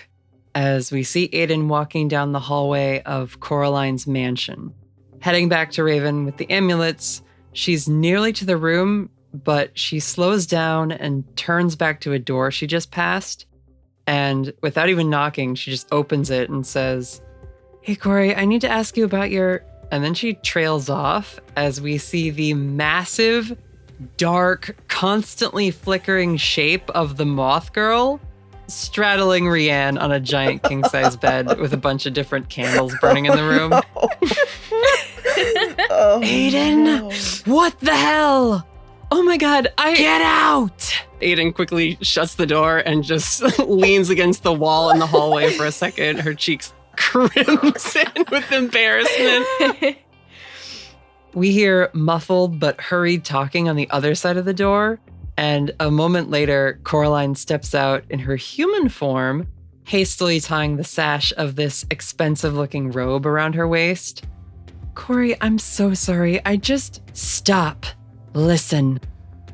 as we see Aidan walking down the hallway of Coraline's mansion. Heading back to Raven with the amulets, she's nearly to the room, but she slows down and turns back to a door she just passed. And without even knocking, she just opens it and says, "Hey, Corey, I need to ask you about your..." And then she trails off as we see the massive, dark, constantly flickering shape of the Mothgirl straddling Rianne on a giant king-size bed with a bunch of different candles burning in the room. Oh, Aidan, no. What the hell? Oh my god, Get out! Aidan quickly shuts the door and just leans against the wall in the hallway for a second, her cheeks crimson with embarrassment. We hear muffled but hurried talking on the other side of the door, and a moment later, Koraline steps out in her human form, hastily tying the sash of this expensive-looking robe around her waist. Corey, I'm so sorry. Stop. Listen.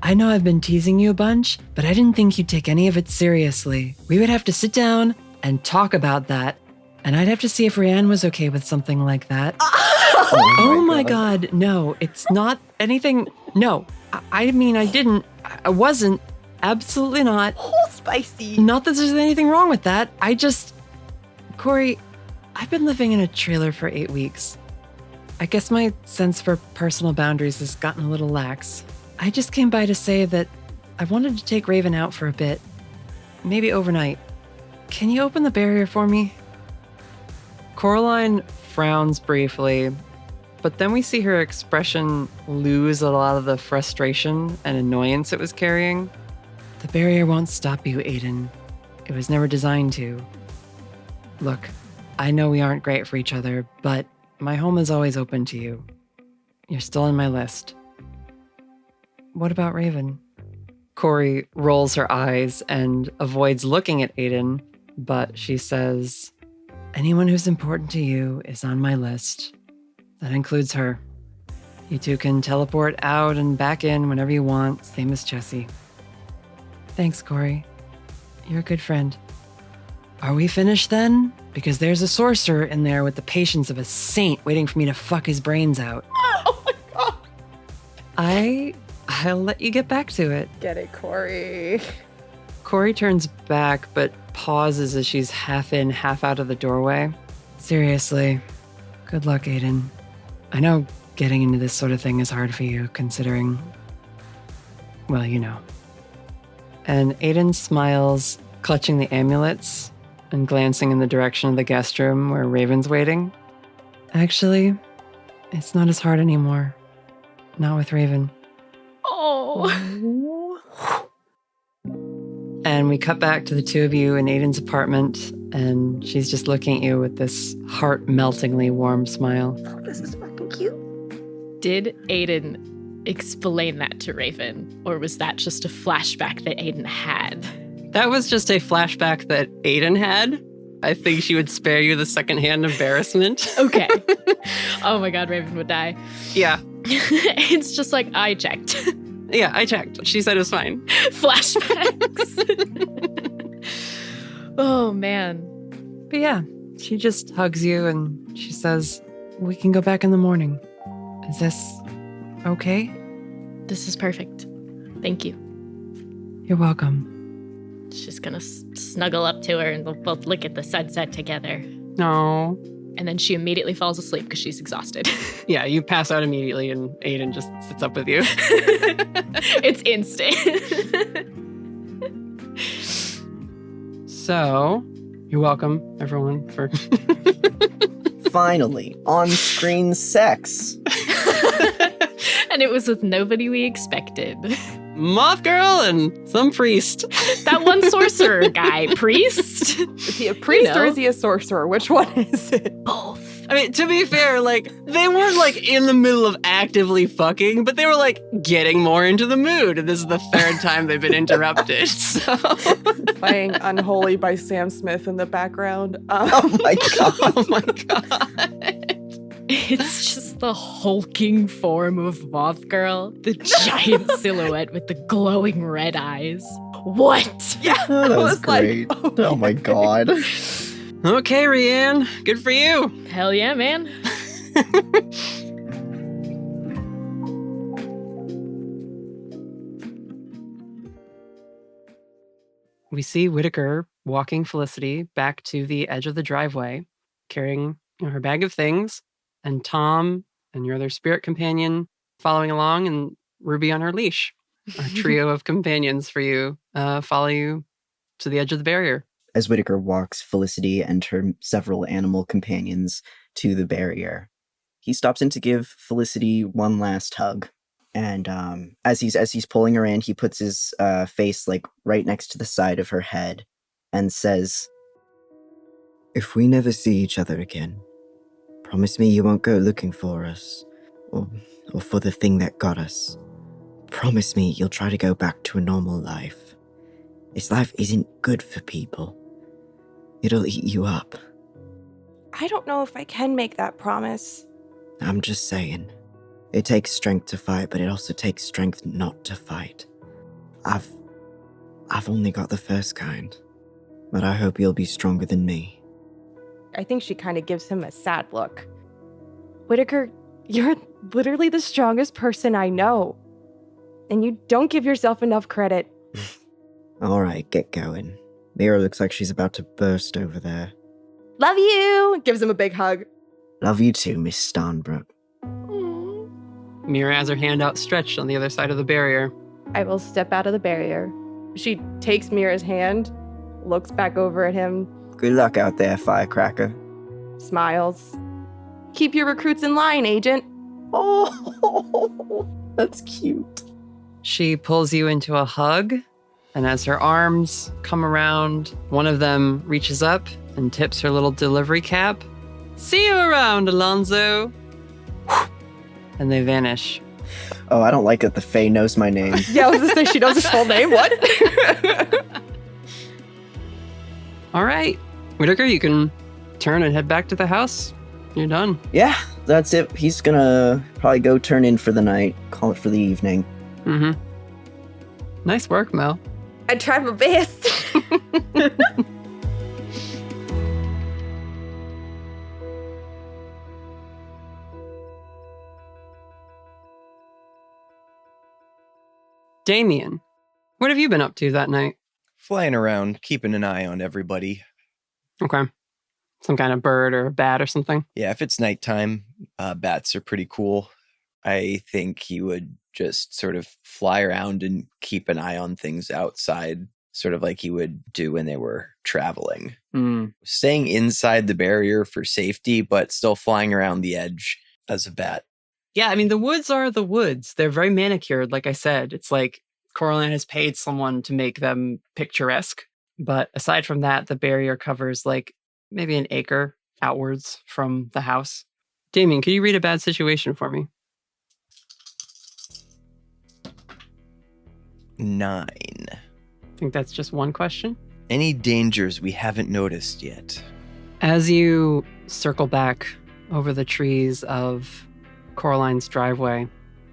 I know I've been teasing you a bunch, but I didn't think you'd take any of it seriously. We would have to sit down and talk about that, and I'd have to see if Rianne was okay with something like that. Oh my god, no, it's not anything. No, I mean, I didn't. I wasn't. Absolutely not. Oh, spicy. Not that there's anything wrong with that. Corey, I've been living in a trailer for 8 weeks. I guess my sense for personal boundaries has gotten a little lax. I just came by to say that I wanted to take Raven out for a bit. Maybe overnight. Can you open the barrier for me? Koraline frowns briefly, but then we see her expression lose a lot of the frustration and annoyance it was carrying. The barrier won't stop you, Aidan. It was never designed to. Look, I know we aren't great for each other, but my home is always open to you. You're still on my list. What about Raven? Corey rolls her eyes and avoids looking at Aidan, but she says, anyone who's important to you is on my list. That includes her. You two can teleport out and back in whenever you want, same as Jessie. Thanks, Corey. You're a good friend. Are we finished then? Because there's a sorcerer in there with the patience of a saint waiting for me to fuck his brains out. Oh my god. I'll let you get back to it. Get it, Corey. Corey turns back, but pauses as she's half in, half out of the doorway. Seriously, good luck, Aidan. I know getting into this sort of thing is hard for you, considering, well, you know. And Aidan smiles, clutching the amulets and glancing in the direction of the guest room where Raven's waiting. Actually, it's not as hard anymore. Not with Raven. Oh. And we cut back to the two of you in Aidan's apartment, and she's just looking at you with this heart-meltingly warm smile. Oh, this is fucking cute. Did Aidan explain that to Raven, or was that just a flashback that Aidan had? That was just a flashback that Aidan had. I think she would spare you the secondhand embarrassment. Okay. Oh my god, Raven would die. Yeah. It's just like, I checked. Yeah, I checked. She said it was fine. Flashbacks. Oh, man. But yeah, she just hugs you and she says, we can go back in the morning. Is this okay? This is perfect. Thank you. You're welcome. She's gonna snuggle up to her and they'll both look at the sunset together. No. And then she immediately falls asleep because she's exhausted. Yeah, you pass out immediately and Aidan just sits up with you. It's instant. So, you're welcome, everyone, for... Finally, on-screen sex. And it was with nobody we expected. Mothgirl and some priest. That one sorcerer guy. Priest? Is he a priest or is he a sorcerer? Which one is it? Both. I mean, to be fair, like, they weren't, like, in the middle of actively fucking, but they were, like, getting more into the mood. And this is the third time they've been interrupted, so... Playing Unholy by Sam Smith in the background. Oh my god. Oh my god. It's just the hulking form of Mothgirl. The giant silhouette with the glowing red eyes. What? Yeah, Oh, that was like, great. Oh my god. Okay, Rianne. Good for you. Hell yeah, man. We see Whitaker walking Felicity back to the edge of the driveway, carrying her bag of things, and Tom and your other spirit companion following along, and Ruby on her leash. Our trio of companions for you follow you to the edge of the barrier. As Whitaker walks Felicity and her several animal companions to the barrier, he stops in to give Felicity one last hug. And as he's pulling her in, he puts his face like right next to the side of her head and says, "If we never see each other again, promise me you won't go looking for us or for the thing that got us. Promise me you'll try to go back to a normal life. This life isn't good for people. It'll eat you up." I don't know if I can make that promise. I'm just saying. It takes strength to fight, but it also takes strength not to fight. I've only got the first kind, but I hope you'll be stronger than me. I think she kind of gives him a sad look. Whitaker, you're literally the strongest person I know. And you don't give yourself enough credit. Alright, get going. Mira looks like she's about to burst over there. Love you! Gives him a big hug. Love you too, Miss Starnbrook. Mira has her hand outstretched on the other side of the barrier. I will step out of the barrier. She takes Mira's hand, looks back over at him, Good luck out there, firecracker. smiles. Keep your recruits in line, Agent. Oh, that's cute. She pulls you into a hug, and as her arms come around, one of them reaches up and tips her little delivery cap. "See you around, Alonzo." And they vanish. Oh, I don't like that the Fae knows my name. Yeah, I was gonna say she knows his full name. What? All right, Whitaker, you can turn and head back to the house. You're done. Yeah, that's it. He's gonna probably go turn in for the night, call it for the evening. Mm-hmm. Nice work, Mel. I tried my best. Damien, what have you been up to that night? Flying around, keeping an eye on everybody. Okay. Some kind of bird or a bat or something? Yeah, if it's nighttime, bats are pretty cool. I think he would just sort of fly around and keep an eye on things outside, sort of like he would do when they were traveling. Staying inside the barrier for safety, but still flying around the edge as a bat. Yeah, I mean, the woods are the woods. They're very manicured, like I said. It's like Koraline has paid someone to make them picturesque. But aside from that, the barrier covers like maybe an acre outwards from the house. Damien, can you read a bad situation for me? 9. I think that's just one question. Any dangers we haven't noticed yet? As you circle back over the trees of Koraline's driveway,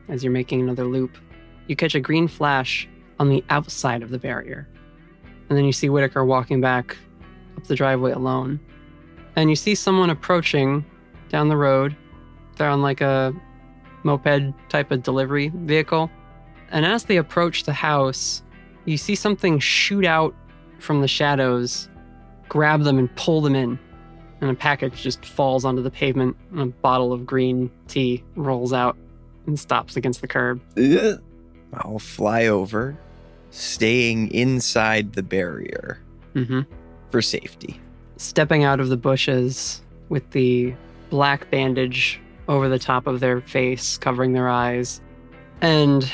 as you're making another loop, you catch a green flash on the outside of the barrier. And then you see Whitaker walking back up the driveway alone. And you see someone approaching down the road. They're on like a moped type of delivery vehicle. And as they approach the house, you see something shoot out from the shadows, grab them and pull them in. And a package just falls onto the pavement, and a bottle of green tea rolls out and stops against the curb. I'll fly over, staying inside the barrier for safety. Stepping out of the bushes with the black bandage over the top of their face, covering their eyes, and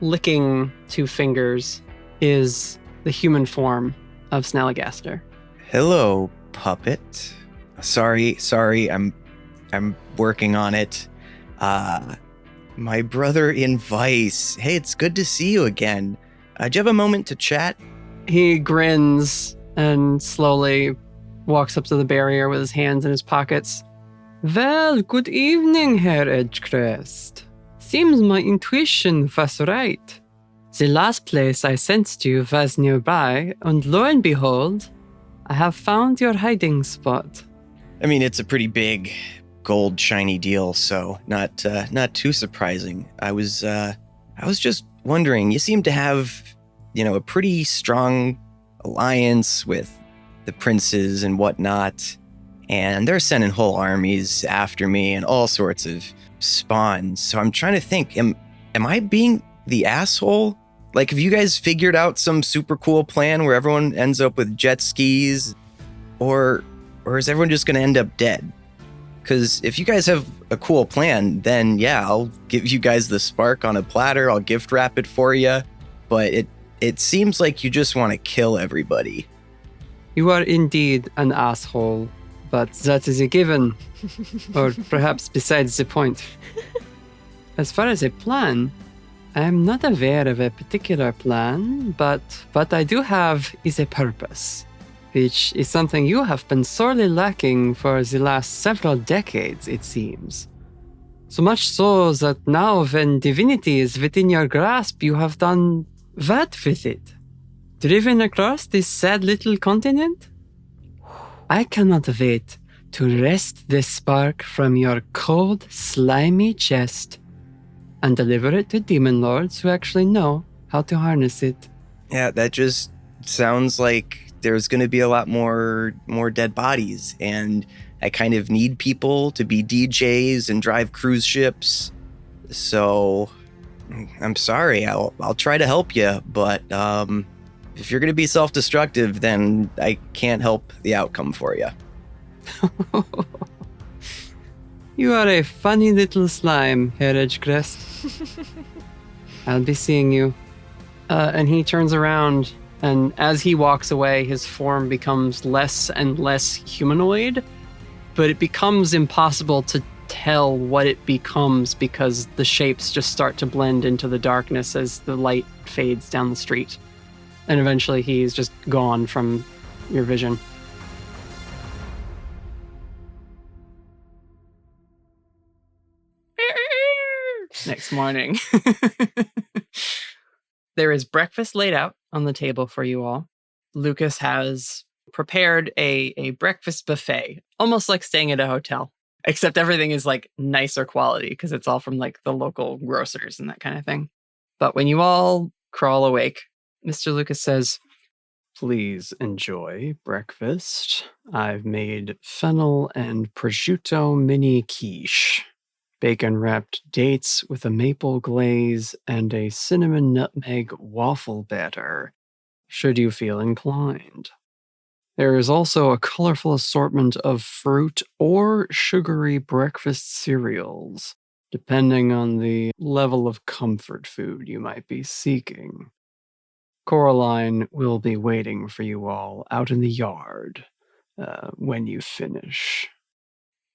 licking 2 fingers is the human form of Snallygaster. Hello, puppet. Sorry, I'm working on it. My brother in Vice. Hey, it's good to see you again. Do you have a moment to chat? He grins and slowly walks up to the barrier with his hands in his pockets. Well, good evening, Herr Edgecrest. Seems my intuition was right. The last place I sensed you was nearby, and lo and behold, I have found your hiding spot. I mean, it's a pretty big, gold, shiny deal, so not too surprising. I was just wondering. You seem to have, a pretty strong alliance with the princes and whatnot, and they're sending whole armies after me and all sorts of spawns. So I'm trying to think. Am I being the asshole? Like, have you guys figured out some super cool plan where everyone ends up with jet skis? Or is everyone just going to end up dead? Because if you guys have a cool plan, then yeah, I'll give you guys the spark on a platter. I'll gift wrap it for you. But it seems like you just want to kill everybody. You are indeed an asshole, but that is a given. Or perhaps besides the point. As far as a plan, I am not aware of a particular plan, but what I do have is a purpose, which is something you have been sorely lacking for the last several decades, it seems. So much so that now when divinity is within your grasp, you have done what with it? Driven across this sad little continent? I cannot wait to wrest this spark from your cold, slimy chest and deliver it to Demonlords who actually know how to harness it. Yeah, that just sounds like there's going to be a lot more dead bodies, and I kind of need people to be DJs and drive cruise ships. So I'm sorry, I'll try to help you, but if you're going to be self-destructive, then I can't help the outcome for you. You are a funny little slime, Herr Edgecrest. I'll be seeing you. And he turns around, and as he walks away, his form becomes less and less humanoid, but it becomes impossible to tell what it becomes because the shapes just start to blend into the darkness as the light fades down the street. And eventually he's just gone from your vision. Next morning. There is breakfast laid out on the table for you all. Lucas has prepared a breakfast buffet, almost like staying at a hotel, except everything is like nicer quality because it's all from like the local grocers and that kind of thing. But when you all crawl awake, Mr. Lucas says, "Please enjoy breakfast. I've made fennel and prosciutto mini quiche. Bacon-wrapped dates with a maple glaze and a cinnamon nutmeg waffle batter, should you feel inclined. There is also a colorful assortment of fruit or sugary breakfast cereals, depending on the level of comfort food you might be seeking. Koraline will be waiting for you all out in the yard when you finish."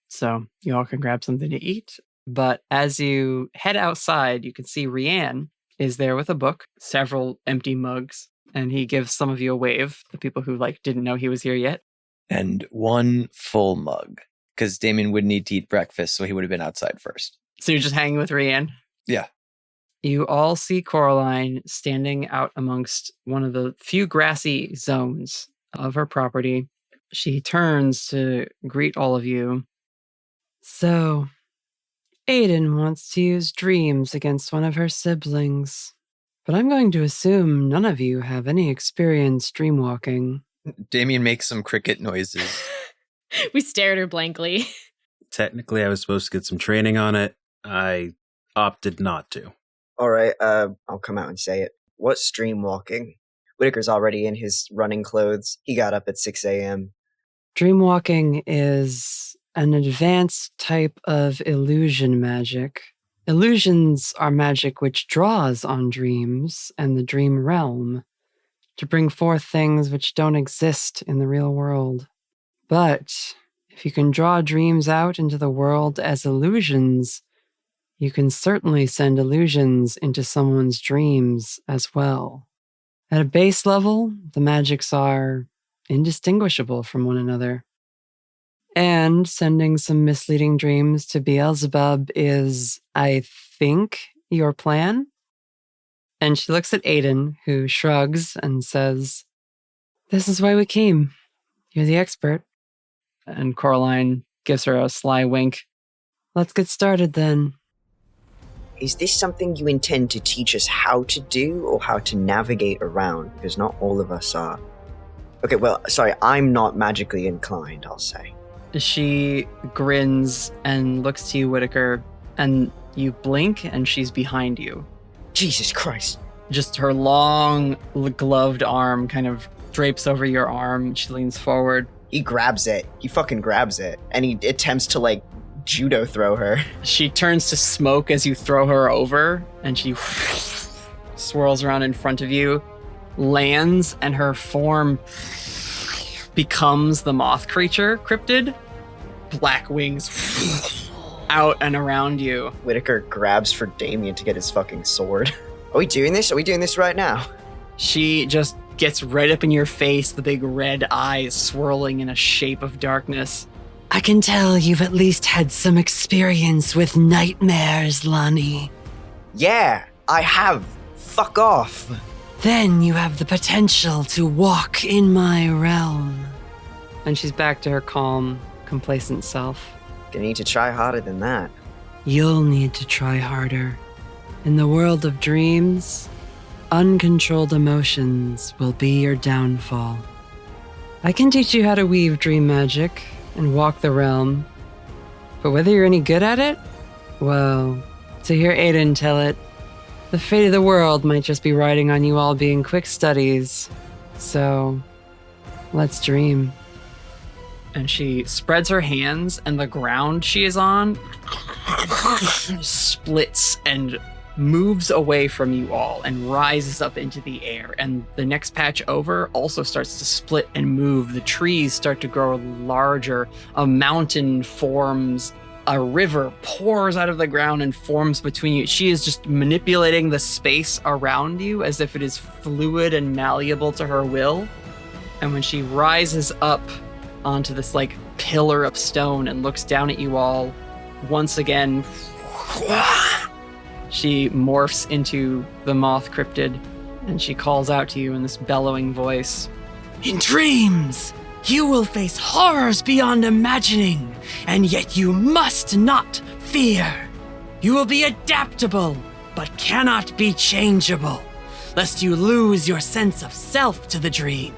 So you all can grab something to eat. But as you head outside, you can see Rianne is there with a book, several empty mugs, and he gives some of you a wave, the people who didn't know he was here yet. And one full mug, because Damien would need to eat breakfast, so he would have been outside first. So you're just hanging with Rianne? Yeah. You all see Koraline standing out amongst one of the few grassy zones of her property. She turns to greet all of you. "So, Aidan wants to use dreams against one of her siblings, but I'm going to assume none of you have any experience dreamwalking." Damien makes some cricket noises. We stare at her blankly. Technically, I was supposed to get some training on it. I opted not to. All right, I'll come out and say it. What's dreamwalking? Whitaker's already in his running clothes. He got up at 6 a.m. Dreamwalking is an advanced type of illusion magic. Illusions are magic which draws on dreams and the dream realm to bring forth things which don't exist in the real world. But if you can draw dreams out into the world as illusions, you can certainly send illusions into someone's dreams as well. At a base level, the magics are indistinguishable from one another. And sending some misleading dreams to Beelzebub is, I think, your plan? And she looks at Aidan, who shrugs and says, "This is why we came. You're the expert. And Koraline gives her a sly wink. Let's get started then. Is this something you intend to teach us how to do or how to navigate around? Because not all of us are. Okay, well, sorry, I'm not magically inclined, I'll say. She grins and looks to you, Whitaker, and you blink and she's behind you. Jesus Christ. Just her long, gloved arm kind of drapes over your arm. She leans forward. He grabs it. He fucking grabs it. And he attempts to, like, judo throw her. She turns to smoke as you throw her over, and she swirls around in front of you, lands, and her form becomes the moth creature, cryptid. Black wings out and around you. Whitaker grabs for Damien to get his fucking sword. Are we doing this? Are we doing this right now? She just gets right up in your face, the big red eyes swirling in a shape of darkness. I can tell you've at least had some experience with nightmares, Lonnie. Yeah, I have. Fuck off. Then you have the potential to walk in my realm. And she's back to her calm, complacent self. Gonna need to try harder than that. You'll need to try harder. In the world of dreams, uncontrolled emotions will be your downfall. I can teach you how to weave dream magic and walk the realm, but whether you're any good at it, well, to hear Aidan tell it, the fate of the world might just be riding on you all being quick studies. So, let's dream. And she spreads her hands, and the ground she is on splits and moves away from you all and rises up into the air. And the next patch over also starts to split and move. The trees start to grow larger. A mountain forms. A river pours out of the ground and forms between you. She is just manipulating the space around you as if it is fluid and malleable to her will. And when she rises up onto this like pillar of stone and looks down at you all, once again, she morphs into the moth cryptid, and she calls out to you in this bellowing voice. In dreams, you will face horrors beyond imagining, and yet you must not fear. You will be adaptable, but cannot be changeable, lest you lose your sense of self to the dream.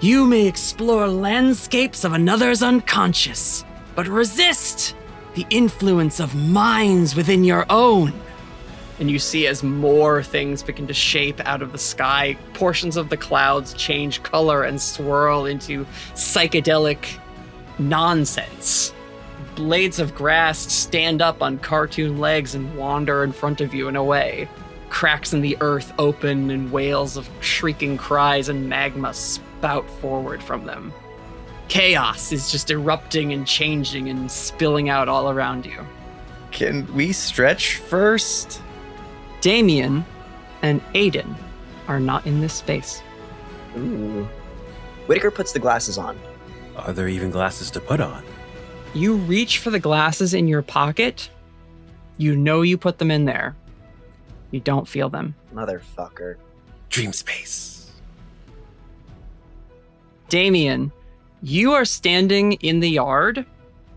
You may explore landscapes of another's unconscious, but resist the influence of minds within your own. And you see as more things begin to shape out of the sky, portions of the clouds change color and swirl into psychedelic nonsense. Blades of grass stand up on cartoon legs and wander in front of you and away. Cracks in the earth open and wails of shrieking cries and magma spout forward from them. Chaos is just erupting and changing and spilling out all around you. Can we stretch first? Damien and Aidan are not in this space. Ooh. Whitaker puts the glasses on. Are there even glasses to put on? You reach for the glasses in your pocket. You know you put them in there. You don't feel them. Motherfucker. Dream space. Damien, you are standing in the yard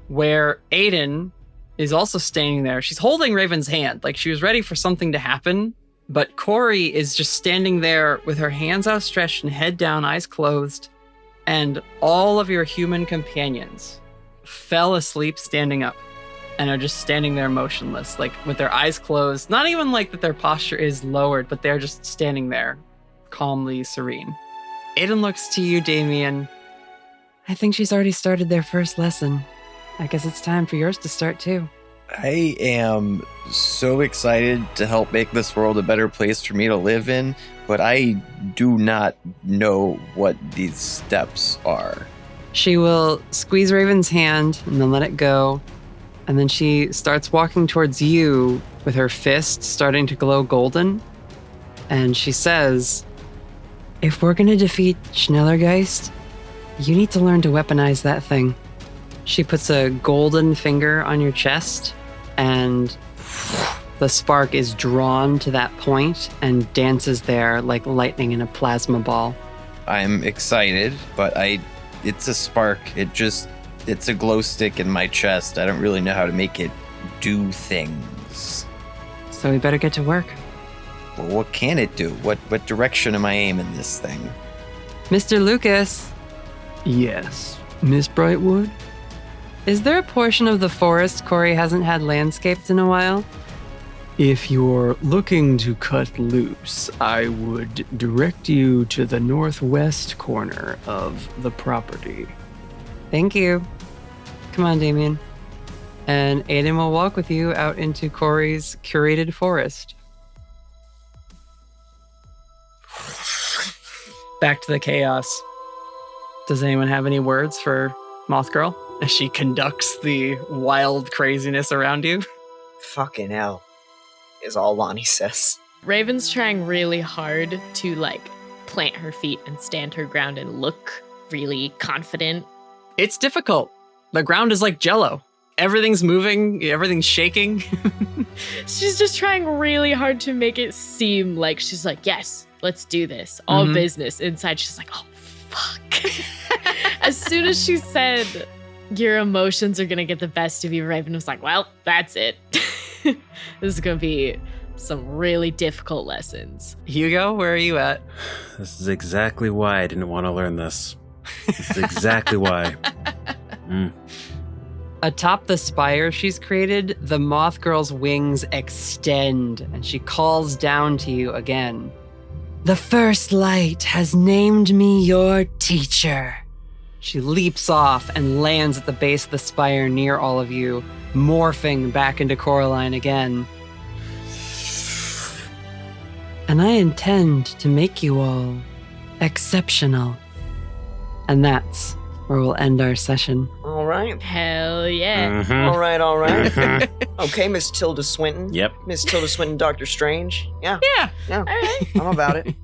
where Aidan is also standing there. She's holding Raven's hand, like she was ready for something to happen. But Corey is just standing there with her hands outstretched and head down, eyes closed. And all of your human companions fell asleep standing up and are just standing there motionless, like with their eyes closed. Not even like that their posture is lowered, but they're just standing there, calmly serene. Aidan looks to you, Damien. I think she's already started their first lesson. I guess it's time for yours to start too. I am so excited to help make this world a better place for me to live in, but I do not know what these steps are. She will squeeze Raven's hand and then let it go. And then she starts walking towards you with her fist starting to glow golden. And she says, if we're going to defeat Snallygaster, you need to learn to weaponize that thing. She puts a golden finger on your chest, and the spark is drawn to that point and dances there like lightning in a plasma ball. I'm excited, but I it's a spark. It's a glow stick in my chest. I don't really know how to make it do things. So we better get to work. Well, what can it do? What direction am I aiming this thing? Mr. Lucas, Yes, Miss Brightwood? is there a portion of the forest Corey hasn't had landscaped in a while? If you're looking to cut loose, I would direct you to the northwest corner of the property. Thank you. Come on, Damien. And Aidan will walk with you out into Corey's curated forest. Back to the chaos. Does anyone have any words for Mothgirl as she conducts the wild craziness around you? Fucking hell, is all Lonnie says. Raven's trying really hard to plant her feet and stand her ground and look really confident. It's difficult. The ground is like jello. Everything's moving, everything's shaking. She's just trying really hard to make it seem like she's like, yes, let's do this. All business. Inside, she's like, oh, fuck. As soon as she said, your emotions are going to get the best of you, Raven was like, well, that's it. This is going to be some really difficult lessons. Hugo, where are you at? This is exactly why I didn't want to learn this. This is exactly why. Atop the spire she's created, the Mothgirl's wings extend, and she calls down to you again. The first light has named me your teacher. She leaps off and lands at the base of the spire near all of you, morphing back into Koraline again. And I intend to make you all exceptional. And that's where we'll end our session. All right. Hell yeah. All right. Okay, Miss Tilda Swinton. Yep. Miss Tilda Swinton, Doctor Strange. Yeah. Yeah. All right. I'm about it.